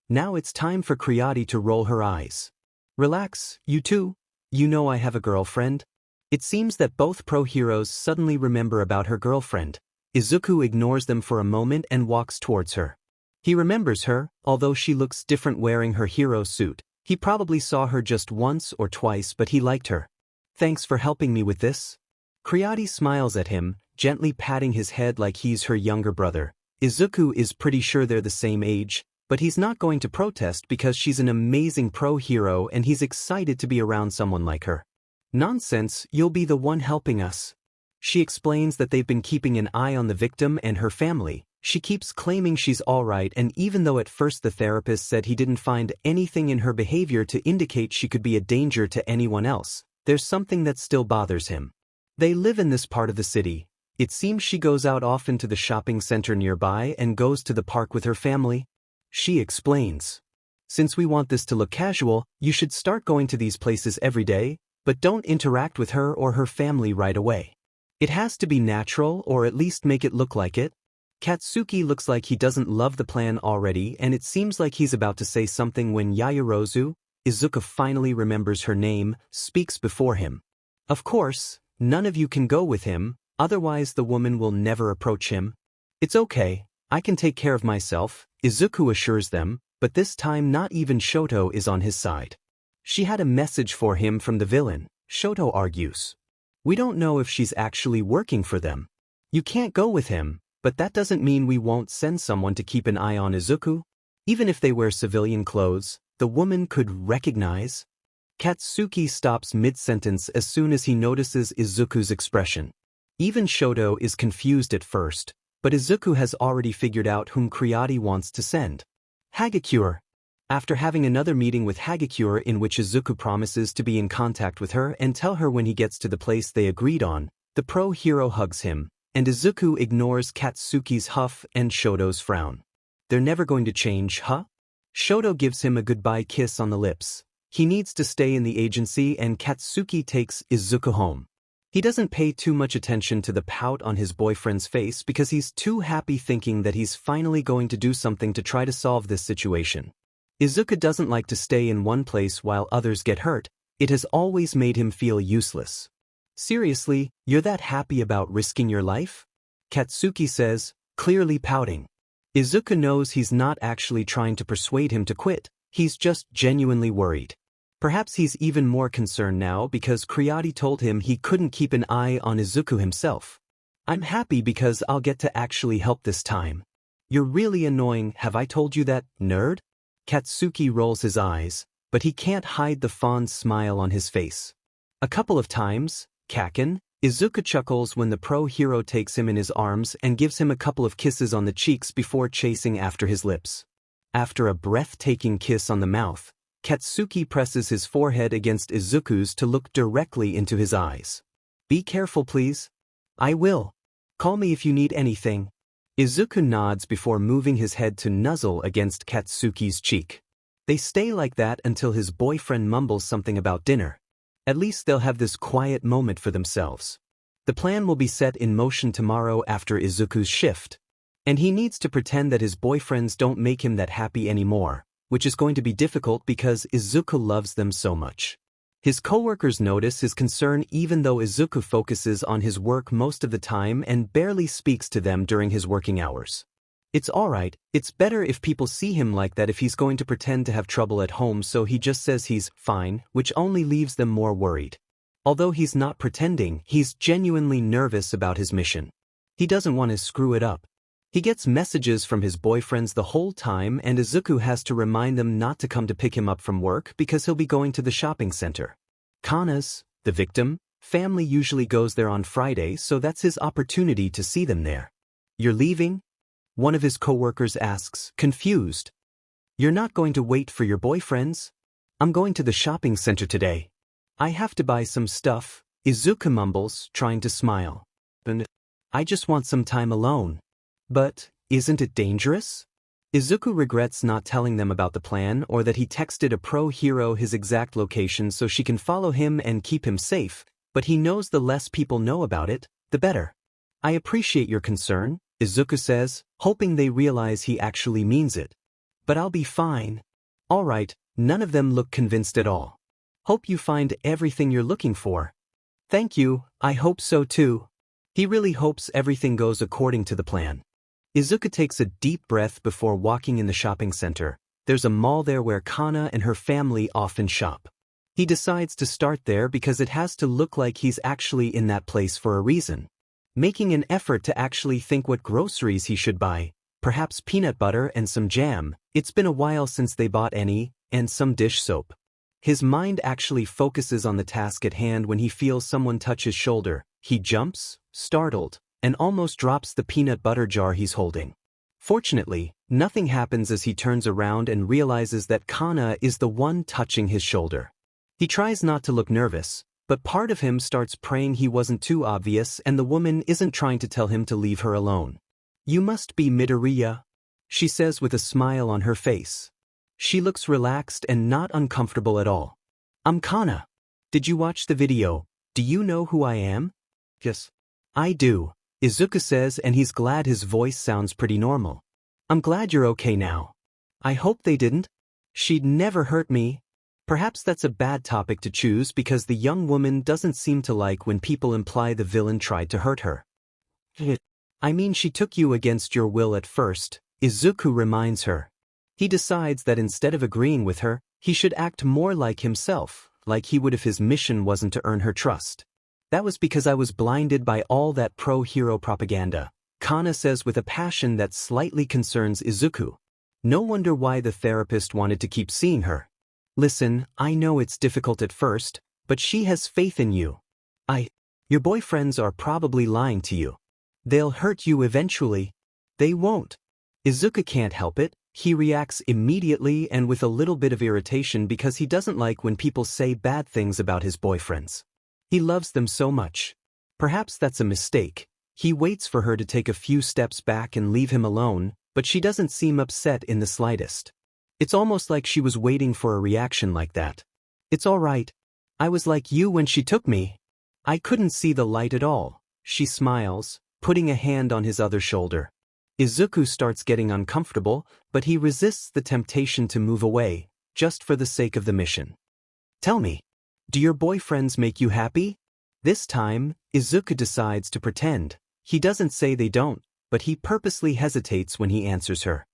A: Now it's time for Creati to roll her eyes. Relax, you two. You know I have a girlfriend. It seems that both pro-heroes suddenly remember about her girlfriend. Izuku ignores them for a moment and walks towards her. He remembers her, although she looks different wearing her hero suit. He probably saw her just once or twice, but he liked her. Thanks for helping me with this. Creati smiles at him, gently patting his head like he's her younger brother. Izuku is pretty sure they're the same age, but he's not going to protest because she's an amazing pro-hero and he's excited to be around someone like her. Nonsense, you'll be the one helping us. She explains that they've been keeping an eye on the victim and her family. She keeps claiming she's alright, and even though at first the therapist said he didn't find anything in her behavior to indicate she could be a danger to anyone else, there's something that still bothers him. They live in this part of the city. It seems she goes out often to the shopping center nearby and goes to the park with her family. She explains. Since we want this to look casual, you should start going to these places every day, but don't interact with her or her family right away. It has to be natural, or at least make it look like it. Katsuki looks like he doesn't love the plan already, and it seems like he's about to say something when Yayorozu, Izuku finally remembers her name, speaks before him. Of course, none of you can go with him, otherwise the woman will never approach him. It's okay, I can take care of myself, Izuku assures them, but this time not even Shoto is on his side. She had a message for him from the villain, Shoto argues. We don't know if she's actually working for them. You can't go with him, but that doesn't mean we won't send someone to keep an eye on Izuku. Even if they wear civilian clothes, the woman could recognize. Katsuki stops mid-sentence as soon as he notices Izuku's expression. Even Shoto is confused at first, but Izuku has already figured out whom Creati wants to send. Hagakure. After having another meeting with Hagakure in which Izuku promises to be in contact with her and tell her when he gets to the place they agreed on, the pro-hero hugs him, and Izuku ignores Katsuki's huff and Shoto's frown. They're never going to change, huh? Shoto gives him a goodbye kiss on the lips. He needs to stay in the agency and Katsuki takes Izuku home. He doesn't pay too much attention to the pout on his boyfriend's face because he's too happy thinking that he's finally going to do something to try to solve this situation. Izuku doesn't like to stay in one place while others get hurt. It has always made him feel useless. Seriously, you're that happy about risking your life? Katsuki says, clearly pouting. Izuku knows he's not actually trying to persuade him to quit, he's just genuinely worried. Perhaps he's even more concerned now because Creati told him he couldn't keep an eye on Izuku himself. I'm happy because I'll get to actually help this time. You're really annoying, have I told you that, nerd? Katsuki rolls his eyes, but he can't hide the fond smile on his face. A couple of times, Kaken, Izuku chuckles when the pro-hero takes him in his arms and gives him a couple of kisses on the cheeks before chasing after his lips. After a breathtaking kiss on the mouth, Katsuki presses his forehead against Izuku's to look directly into his eyes. Be careful, please. I will. Call me if you need anything. Izuku nods before moving his head to nuzzle against Katsuki's cheek. They stay like that until his boyfriend mumbles something about dinner. At least they'll have this quiet moment for themselves. The plan will be set in motion tomorrow after Izuku's shift. And he needs to pretend that his boyfriends don't make him that happy anymore, which is going to be difficult because Izuku loves them so much. His coworkers notice his concern even though Izuku focuses on his work most of the time and barely speaks to them during his working hours. It's alright, it's better if people see him like that if he's going to pretend to have trouble at home, so he just says he's fine, which only leaves them more worried. Although he's not pretending, he's genuinely nervous about his mission. He doesn't want to screw it up. He gets messages from his boyfriends the whole time and Izuku has to remind them not to come to pick him up from work because he'll be going to the shopping center. Kana's, the victim, Family usually goes there on Friday, so that's his opportunity to see them there. You're leaving? One of his coworkers asks, confused. You're not going to wait for your boyfriends? I'm going to the shopping center today. I have to buy some stuff, Izuku mumbles, trying to smile. And I just want some time alone. But, isn't it dangerous? Izuku regrets not telling them about the plan or that he texted a pro-hero his exact location so she can follow him and keep him safe, but he knows the less people know about it, the better. I appreciate your concern, Izuku says, hoping they realize he actually means it. But I'll be fine. All right, none of them look convinced at all. Hope you find everything you're looking for. Thank you, I hope so too. He really hopes everything goes according to the plan. Izuku takes a deep breath before walking in the shopping center. There's a mall there where Kana and her family often shop. He decides to start there because it has to look like he's actually in that place for a reason. Making an effort to actually think what groceries he should buy, perhaps peanut butter and some jam, it's been a while since they bought any, and some dish soap. His mind actually focuses on the task at hand when he feels someone touch his shoulder. He jumps, startled, and almost drops the peanut butter jar he's holding. Fortunately, nothing happens as he turns around and realizes that Kana is the one touching his shoulder. He tries not to look nervous, but part of him starts praying he wasn't too obvious and the woman isn't trying to tell him to leave her alone. You must be Midoriya, she says with a smile on her face. She looks relaxed and not uncomfortable at all. I'm Kana. Did you watch the video? Do you know who I am? Yes. I do, Izuku says, and he's glad his voice sounds pretty normal. I'm glad you're okay now. I hope they didn't. She'd never hurt me. Perhaps that's a bad topic to choose because the young woman doesn't seem to like when people imply the villain tried to hurt her. I mean, she took you against your will at first, Izuku reminds her. He decides that instead of agreeing with her, he should act more like himself, like he would if his mission wasn't to earn her trust. That was because I was blinded by all that pro-hero propaganda, Kana says with a passion that slightly concerns Izuku. No wonder why the therapist wanted to keep seeing her. Listen, I know it's difficult at first, but she has faith in you. Your boyfriends are probably lying to you. They'll hurt you eventually. They won't. Izuku can't help it. He reacts immediately and with a little bit of irritation because he doesn't like when people say bad things about his boyfriends. He loves them so much. Perhaps that's a mistake. He waits for her to take a few steps back and leave him alone, but she doesn't seem upset in the slightest. It's almost like she was waiting for a reaction like that. It's all right. I was like you when she took me. I couldn't see the light at all. She smiles, putting a hand on his other shoulder. Izuku starts getting uncomfortable, but he resists the temptation to move away, just for the sake of the mission. Tell me, do your boyfriends make you happy? This time, Izuku decides to pretend. He doesn't say they don't, but he purposely hesitates when he answers her.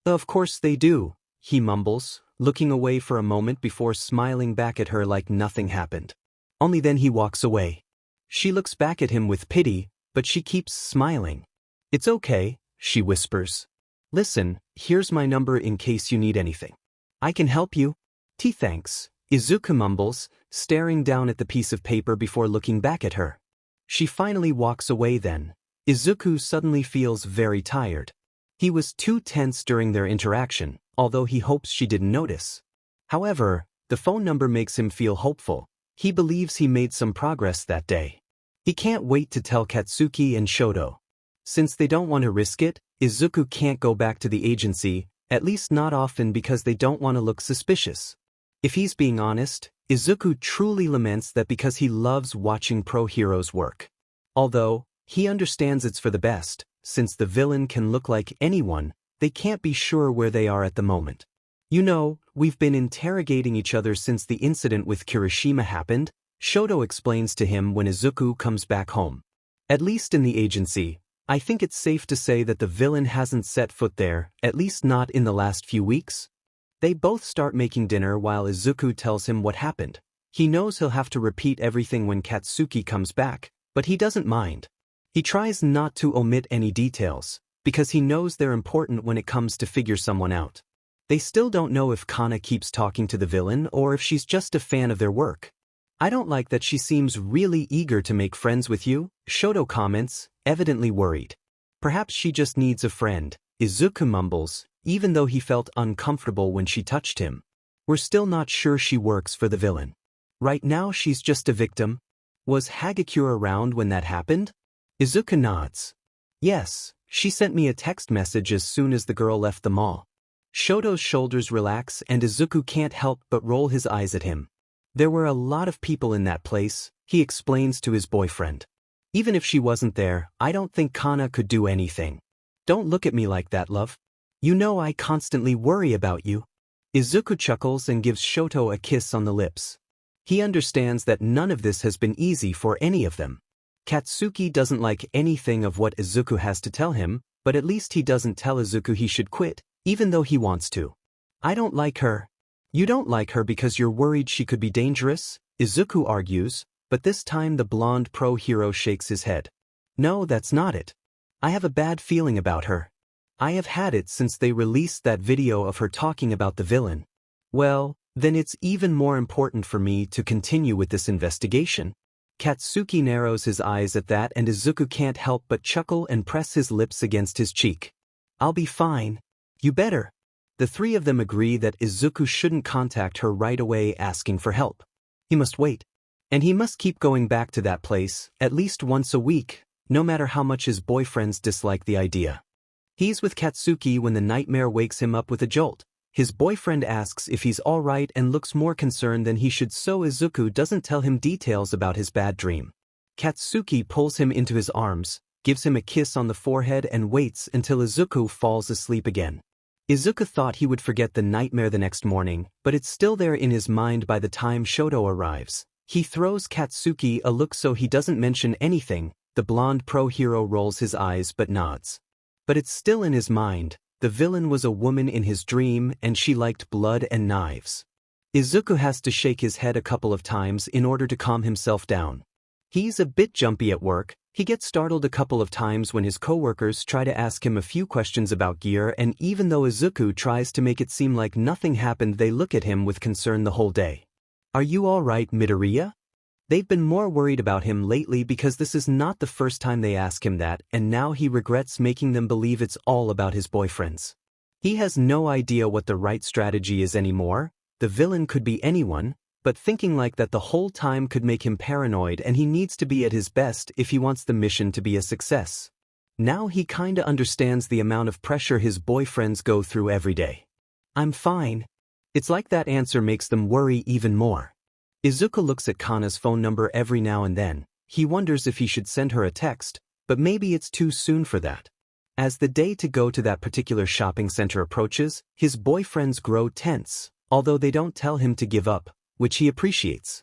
A: Of course they do, he mumbles, looking away for a moment before smiling back at her like nothing happened. Only then he walks away. She looks back at him with pity, but she keeps smiling. It's okay, she whispers. Listen, here's my number in case you need anything. I can help you. Thanks, Izuku mumbles, staring down at the piece of paper before looking back at her. She finally walks away then. Izuku suddenly feels very tired. He was too tense during their interaction, although he hopes she didn't notice. However, the phone number makes him feel hopeful. He believes he made some progress that day. He can't wait to tell Katsuki and Shoto. Since they don't want to risk it, Izuku can't go back to the agency, at least not often because they don't want to look suspicious. If he's being honest, Izuku truly laments that because he loves watching pro-heroes work. Although, he understands it's for the best, since the villain can look like anyone, they can't be sure where they are at the moment. You know, we've been interrogating each other since the incident with Kirishima happened, Shoto explains to him when Izuku comes back home. At least in the agency, I think it's safe to say that the villain hasn't set foot there, at least not in the last few weeks. They both start making dinner while Izuku tells him what happened. He knows he'll have to repeat everything when Katsuki comes back, but he doesn't mind. He tries not to omit any details, because he knows they're important when it comes to figure someone out. They still don't know if Kana keeps talking to the villain or if she's just a fan of their work. I don't like that she seems really eager to make friends with you, Shoto comments, evidently worried. Perhaps she just needs a friend, Izuku mumbles, even though he felt uncomfortable when she touched him. We're still not sure she works for the villain. Right now she's just a victim. Was Hagakure around when that happened? Izuku nods. Yes, she sent me a text message as soon as the girl left the mall. Shoto's shoulders relax and Izuku can't help but roll his eyes at him. There were a lot of people in that place, he explains to his boyfriend. Even if she wasn't there, I don't think Kana could do anything. Don't look at me like that, love. You know I constantly worry about you. Izuku chuckles and gives Shoto a kiss on the lips. He understands that none of this has been easy for any of them. Katsuki doesn't like anything of what Izuku has to tell him, but at least he doesn't tell Izuku he should quit, even though he wants to. I don't like her. You don't like her because you're worried she could be dangerous, Izuku argues, but this time the blonde pro-hero shakes his head. No, that's not it. I have a bad feeling about her. I have had it since they released that video of her talking about the villain. Well, then it's even more important for me to continue with this investigation. Katsuki narrows his eyes at that and Izuku can't help but chuckle and press his lips against his cheek. I'll be fine. You better. The three of them agree that Izuku shouldn't contact her right away asking for help. He must wait. And he must keep going back to that place, at least once a week, no matter how much his boyfriends dislike the idea. He's with Katsuki when the nightmare wakes him up with a jolt. His boyfriend asks if he's alright and looks more concerned than he should, so Izuku doesn't tell him details about his bad dream. Katsuki pulls him into his arms, gives him a kiss on the forehead and waits until Izuku falls asleep again. Izuku thought he would forget the nightmare the next morning, but it's still there in his mind by the time Shoto arrives. He throws Katsuki a look so he doesn't mention anything. The blonde pro-hero rolls his eyes but nods. But it's still in his mind. The villain was a woman in his dream and she liked blood and knives. Izuku has to shake his head a couple of times in order to calm himself down. He's a bit jumpy at work. He gets startled a couple of times when his coworkers try to ask him a few questions about gear, and even though Izuku tries to make it seem like nothing happened, they look at him with concern the whole day. Are you all right, Midoriya? They've been more worried about him lately because this is not the first time they ask him that, and now he regrets making them believe it's all about his boyfriends. He has no idea what the right strategy is anymore. The villain could be anyone, but thinking like that the whole time could make him paranoid, and he needs to be at his best if he wants the mission to be a success. Now he kinda understands the amount of pressure his boyfriends go through every day. I'm fine. It's like that answer makes them worry even more. Izuku looks at Kana's phone number every now and then. He wonders if he should send her a text, but maybe it's too soon for that. As the day to go to that particular shopping center approaches, his boyfriends grow tense, although they don't tell him to give up, which he appreciates.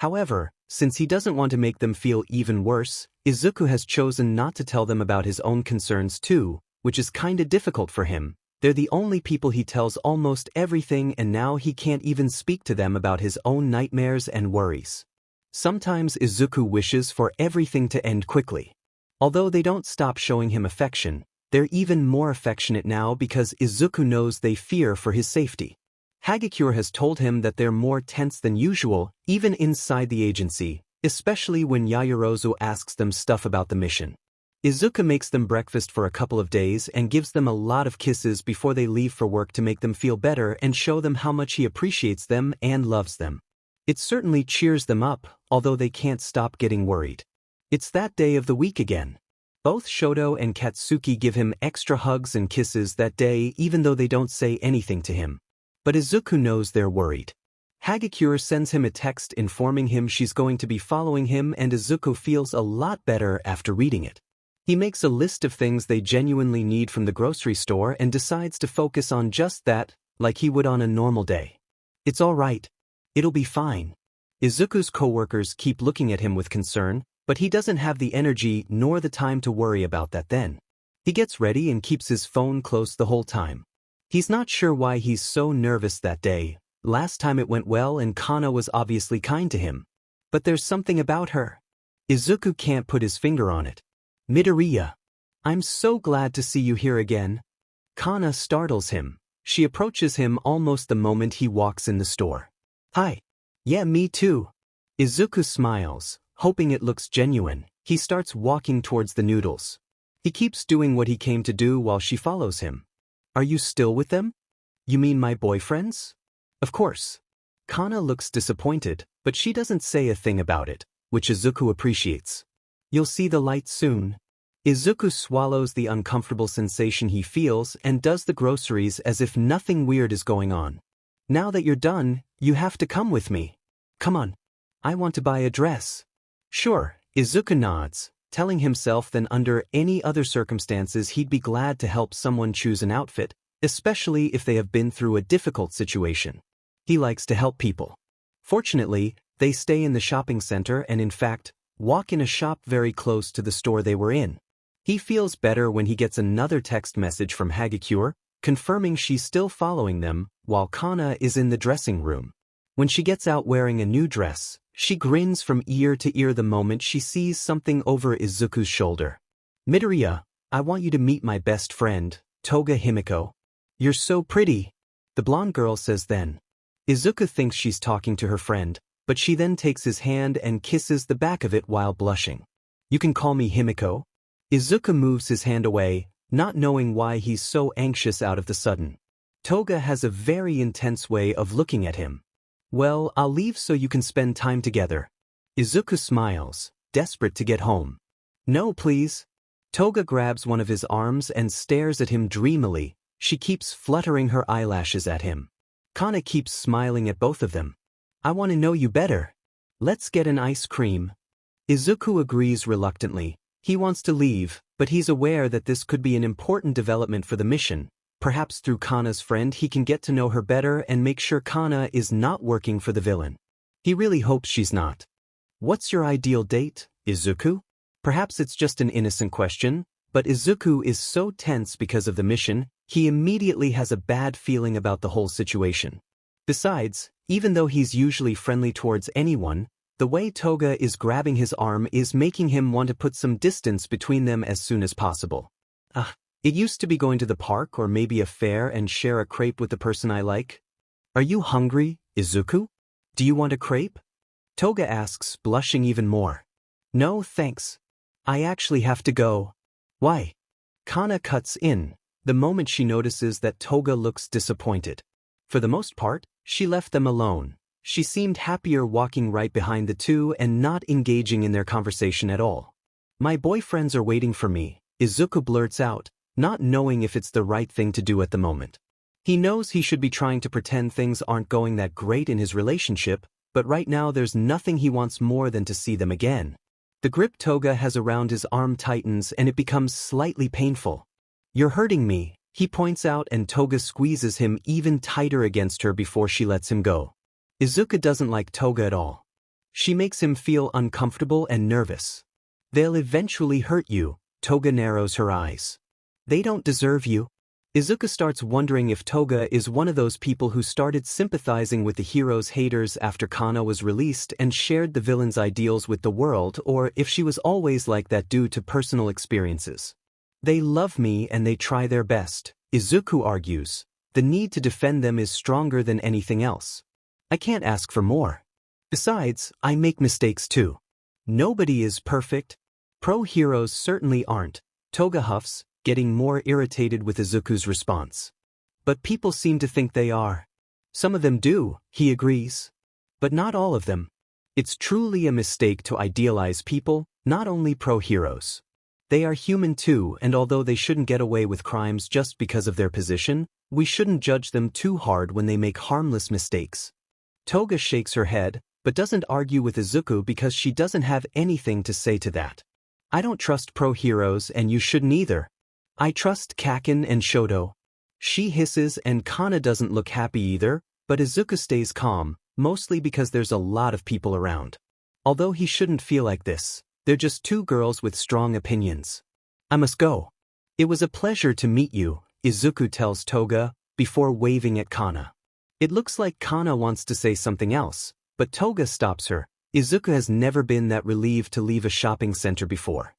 A: However, since he doesn't want to make them feel even worse, Izuku has chosen not to tell them about his own concerns too, which is kinda difficult for him. They're the only people he tells almost everything, and now he can't even speak to them about his own nightmares and worries. Sometimes Izuku wishes for everything to end quickly. Although they don't stop showing him affection, they're even more affectionate now because Izuku knows they fear for his safety. Hagakure has told him that they're more tense than usual, even inside the agency, especially when Yaoyorozu asks them stuff about the mission. Izuku makes them breakfast for a couple of days and gives them a lot of kisses before they leave for work to make them feel better and show them how much he appreciates them and loves them. It certainly cheers them up, although they can't stop getting worried. It's that day of the week again. Both Shoto and Katsuki give him extra hugs and kisses that day, even though they don't say anything to him. But Izuku knows they're worried. Hagakure sends him a text informing him she's going to be following him, and Izuku feels a lot better after reading it. He makes a list of things they genuinely need from the grocery store and decides to focus on just that, like he would on a normal day. It's all right. It'll be fine. Izuku's coworkers keep looking at him with concern, but he doesn't have the energy nor the time to worry about that then. He gets ready and keeps his phone close the whole time. He's not sure why he's so nervous that day. Last time it went well and Kana was obviously kind to him. But there's something about her. Izuku can't put his finger on it. Midoriya. I'm so glad to see you here again. Kana startles him. She approaches him almost the moment he walks in the store. Hi. Yeah, me too. Izuku smiles, hoping it looks genuine. He starts walking towards the noodles. He keeps doing what he came to do while she follows him. Are you still with them? You mean my boyfriends? Of course. Kana looks disappointed, but she doesn't say a thing about it, which Izuku appreciates. You'll see the light soon. Izuku swallows the uncomfortable sensation he feels and does the groceries as if nothing weird is going on. Now that you're done, you have to come with me. Come on. I want to buy a dress. Sure, Izuku nods, telling himself that under any other circumstances he'd be glad to help someone choose an outfit, especially if they have been through a difficult situation. He likes to help people. Fortunately, they stay in the shopping center and in fact, walk in a shop very close to the store they were in. He feels better when he gets another text message from Hagakure, confirming she's still following them, while Kana is in the dressing room. When she gets out wearing a new dress, she grins from ear to ear the moment she sees something over Izuku's shoulder. Midoriya, I want you to meet my best friend, Toga Himiko. You're so pretty, the blonde girl says then. Izuku thinks she's talking to her friend, but she then takes his hand and kisses the back of it while blushing. You can call me Himiko? Izuku moves his hand away, not knowing why he's so anxious out of the sudden. Toga has a very intense way of looking at him. Well, I'll leave so you can spend time together. Izuku smiles, desperate to get home. No, please. Toga grabs one of his arms and stares at him dreamily. She keeps fluttering her eyelashes at him. Kana keeps smiling at both of them. I want to know you better. Let's get an ice cream. Izuku agrees reluctantly. He wants to leave, but he's aware that this could be an important development for the mission. Perhaps through Kana's friend he can get to know her better and make sure Kana is not working for the villain. He really hopes she's not. What's your ideal date, Izuku? Perhaps it's just an innocent question, but Izuku is so tense because of the mission, he immediately has a bad feeling about the whole situation. Besides, even though he's usually friendly towards anyone, the way Toga is grabbing his arm is making him want to put some distance between them as soon as possible. It used to be going to the park or maybe a fair and share a crepe with the person I like. Are you hungry, Izuku? Do you want a crepe? Toga asks, blushing even more. No, thanks. I actually have to go. Why? Kana cuts in, the moment she notices that Toga looks disappointed. For the most part, she left them alone. She seemed happier walking right behind the two and not engaging in their conversation at all. My boyfriends are waiting for me, Izuku blurts out, not knowing if it's the right thing to do at the moment. He knows he should be trying to pretend things aren't going that great in his relationship, but right now there's nothing he wants more than to see them again. The grip Toga has around his arm tightens and it becomes slightly painful. You're hurting me, he points out, and Toga squeezes him even tighter against her before she lets him go. Izuku doesn't like Toga at all. She makes him feel uncomfortable and nervous. They'll eventually hurt you, Toga narrows her eyes. They don't deserve you. Izuku starts wondering if Toga is one of those people who started sympathizing with the hero's haters after Kana was released and shared the villain's ideals with the world, or if she was always like that due to personal experiences. They love me and they try their best, Izuku argues. The need to defend them is stronger than anything else. I can't ask for more. Besides, I make mistakes too. Nobody is perfect. Pro-heroes certainly aren't, Toga huffs, getting more irritated with Izuku's response. But people seem to think they are. Some of them do, he agrees. But not all of them. It's truly a mistake to idealize people, not only pro-heroes. They are human too, and although they shouldn't get away with crimes just because of their position, we shouldn't judge them too hard when they make harmless mistakes. Toga shakes her head, but doesn't argue with Izuku because she doesn't have anything to say to that. I don't trust pro-heroes and you shouldn't either. I trust Kaken and Shoto. She hisses and Kana doesn't look happy either, but Izuku stays calm, mostly because there's a lot of people around. Although he shouldn't feel like this, they're just two girls with strong opinions. I must go. It was a pleasure to meet you, Izuku tells Toga, before waving at Kana. It looks like Kana wants to say something else, but Toga stops her. Izuku has never been that relieved to leave a shopping center before.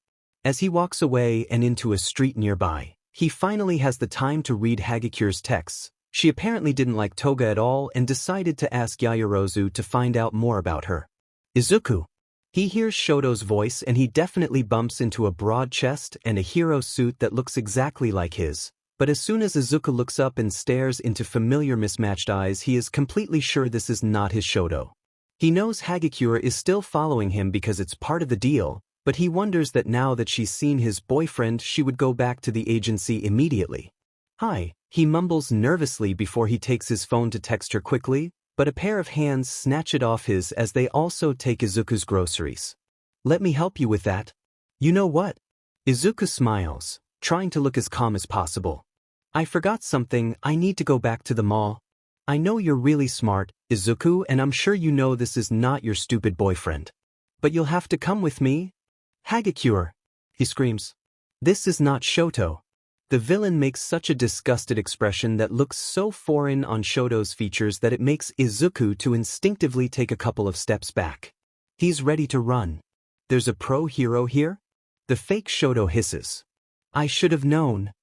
A: As he walks away and into a street nearby, he finally has the time to read Hagakure's texts. She apparently didn't like Toga at all and decided to ask Yaoyorozu to find out more about her. Izuku. He hears Shoto's voice and he definitely bumps into a broad chest and a hero suit that looks exactly like his. But as soon as Izuku looks up and stares into familiar mismatched eyes, he is completely sure this is not his Shoto. He knows Hagakure is still following him because it's part of the deal, but he wonders that now that she's seen his boyfriend she would go back to the agency immediately. Hi, he mumbles nervously before he takes his phone to text her quickly, but a pair of hands snatch it off his as they also take Izuku's groceries. Let me help you with that. You know what? Izuku smiles, trying to look as calm as possible. I forgot something, I need to go back to the mall. I know you're really smart, Izuku, and I'm sure you know this is not your stupid boyfriend. But you'll have to come with me. Hagakure, he screams. This is not Shoto. The villain makes such a disgusted expression that looks so foreign on Shoto's features that it makes Izuku to instinctively take a couple of steps back. He's ready to run. There's a pro hero here? The fake Shoto hisses. I should have known.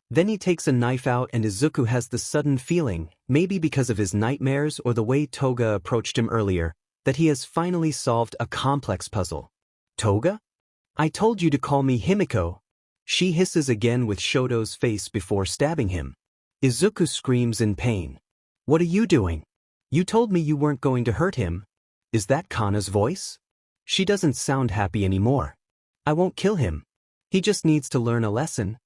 A: Then he takes a knife out and Izuku has the sudden feeling, maybe because of his nightmares or the way Toga approached him earlier, that he has finally solved a complex puzzle. Toga? I told you to call me Himiko. She hisses again with Shoto's face before stabbing him. Izuku screams in pain. What are you doing? You told me you weren't going to hurt him. Is that Kana's voice? She doesn't sound happy anymore. I won't kill him. He just needs to learn a lesson.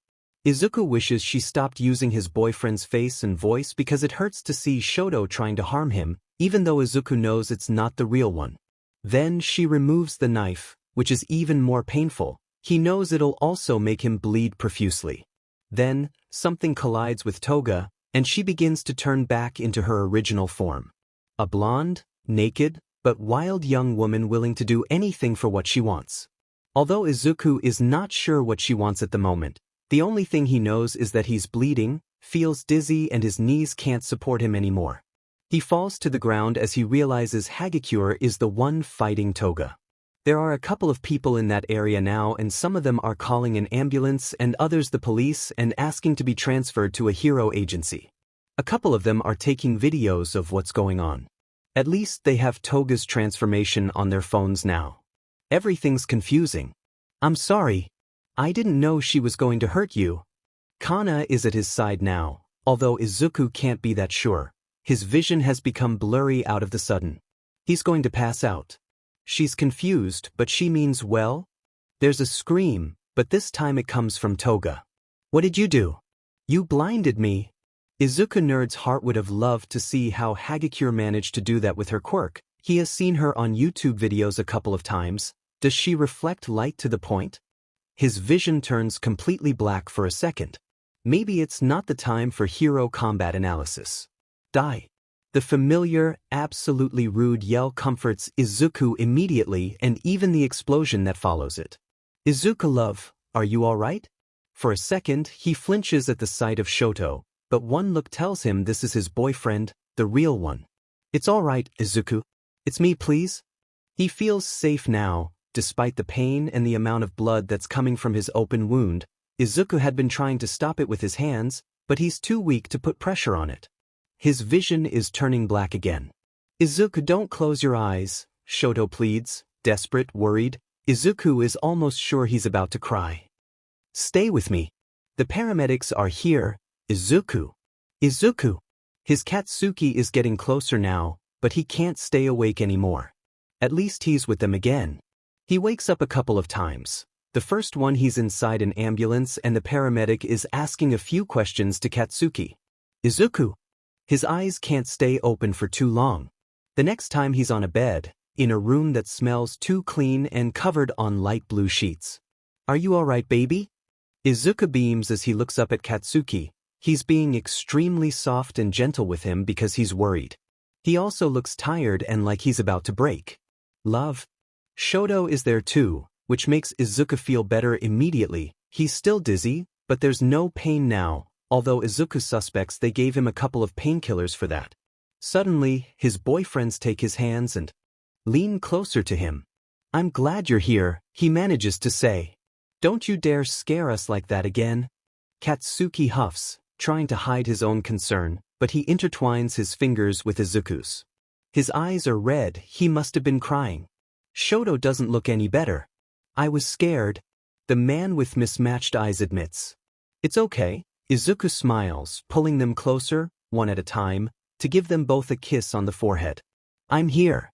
A: Izuku wishes she stopped using his boyfriend's face and voice because it hurts to see Shoto trying to harm him, even though Izuku knows it's not the real one. Then she removes the knife, which is even more painful. He knows it'll also make him bleed profusely. Then, something collides with Toga, and she begins to turn back into her original form. A blonde, naked, but wild young woman willing to do anything for what she wants. Although Izuku is not sure what she wants at the moment, the only thing he knows is that he's bleeding, feels dizzy and his knees can't support him anymore. He falls to the ground as he realizes Hagakure is the one fighting Toga. There are a couple of people in that area now and some of them are calling an ambulance and others the police and asking to be transferred to a hero agency. A couple of them are taking videos of what's going on. At least they have Toga's transformation on their phones now. Everything's confusing. I'm sorry. I didn't know she was going to hurt you. Kana is at his side now, although Izuku can't be that sure. His vision has become blurry out of the sudden. He's going to pass out. She's confused, but she means well. There's a scream, but this time it comes from Toga. What did you do? You blinded me. Izuku nerd's heart would have loved to see how Hagakure managed to do that with her quirk. He has seen her on YouTube videos a couple of times. Does she reflect light to the point? His vision turns completely black for a second. Maybe it's not the time for hero combat analysis. Die. The familiar, absolutely rude yell comforts Izuku immediately and even the explosion that follows it. Izuku love, are you alright? For a second, he flinches at the sight of Shoto, but one look tells him this is his boyfriend, the real one. It's alright, Izuku. It's me, please. He feels safe now. Despite the pain and the amount of blood that's coming from his open wound, Izuku had been trying to stop it with his hands, but he's too weak to put pressure on it. His vision is turning black again. Izuku, don't close your eyes, Shoto pleads, desperate, worried. Izuku is almost sure he's about to cry. Stay with me. The paramedics are here, Izuku. Izuku. His Katsuki is getting closer now, but he can't stay awake anymore. At least he's with them again. He wakes up a couple of times. The first one he's inside an ambulance and the paramedic is asking a few questions to Katsuki. Izuku. His eyes can't stay open for too long. The next time he's on a bed, in a room that smells too clean and covered on light blue sheets. Are you alright, baby? Izuku beams as he looks up at Katsuki. He's being extremely soft and gentle with him because he's worried. He also looks tired and like he's about to break. Love. Shoto is there too, which makes Izuku feel better immediately. He's still dizzy, but there's no pain now, although Izuku suspects they gave him a couple of painkillers for that. Suddenly, his boyfriends take his hands and lean closer to him. I'm glad you're here, he manages to say. Don't you dare scare us like that again. Katsuki huffs, trying to hide his own concern, but he intertwines his fingers with Izuku's. His eyes are red, he must have been crying. Shoto doesn't look any better. I was scared. The man with mismatched eyes admits. It's okay. Izuku smiles, pulling them closer, one at a time, to give them both a kiss on the forehead. I'm here.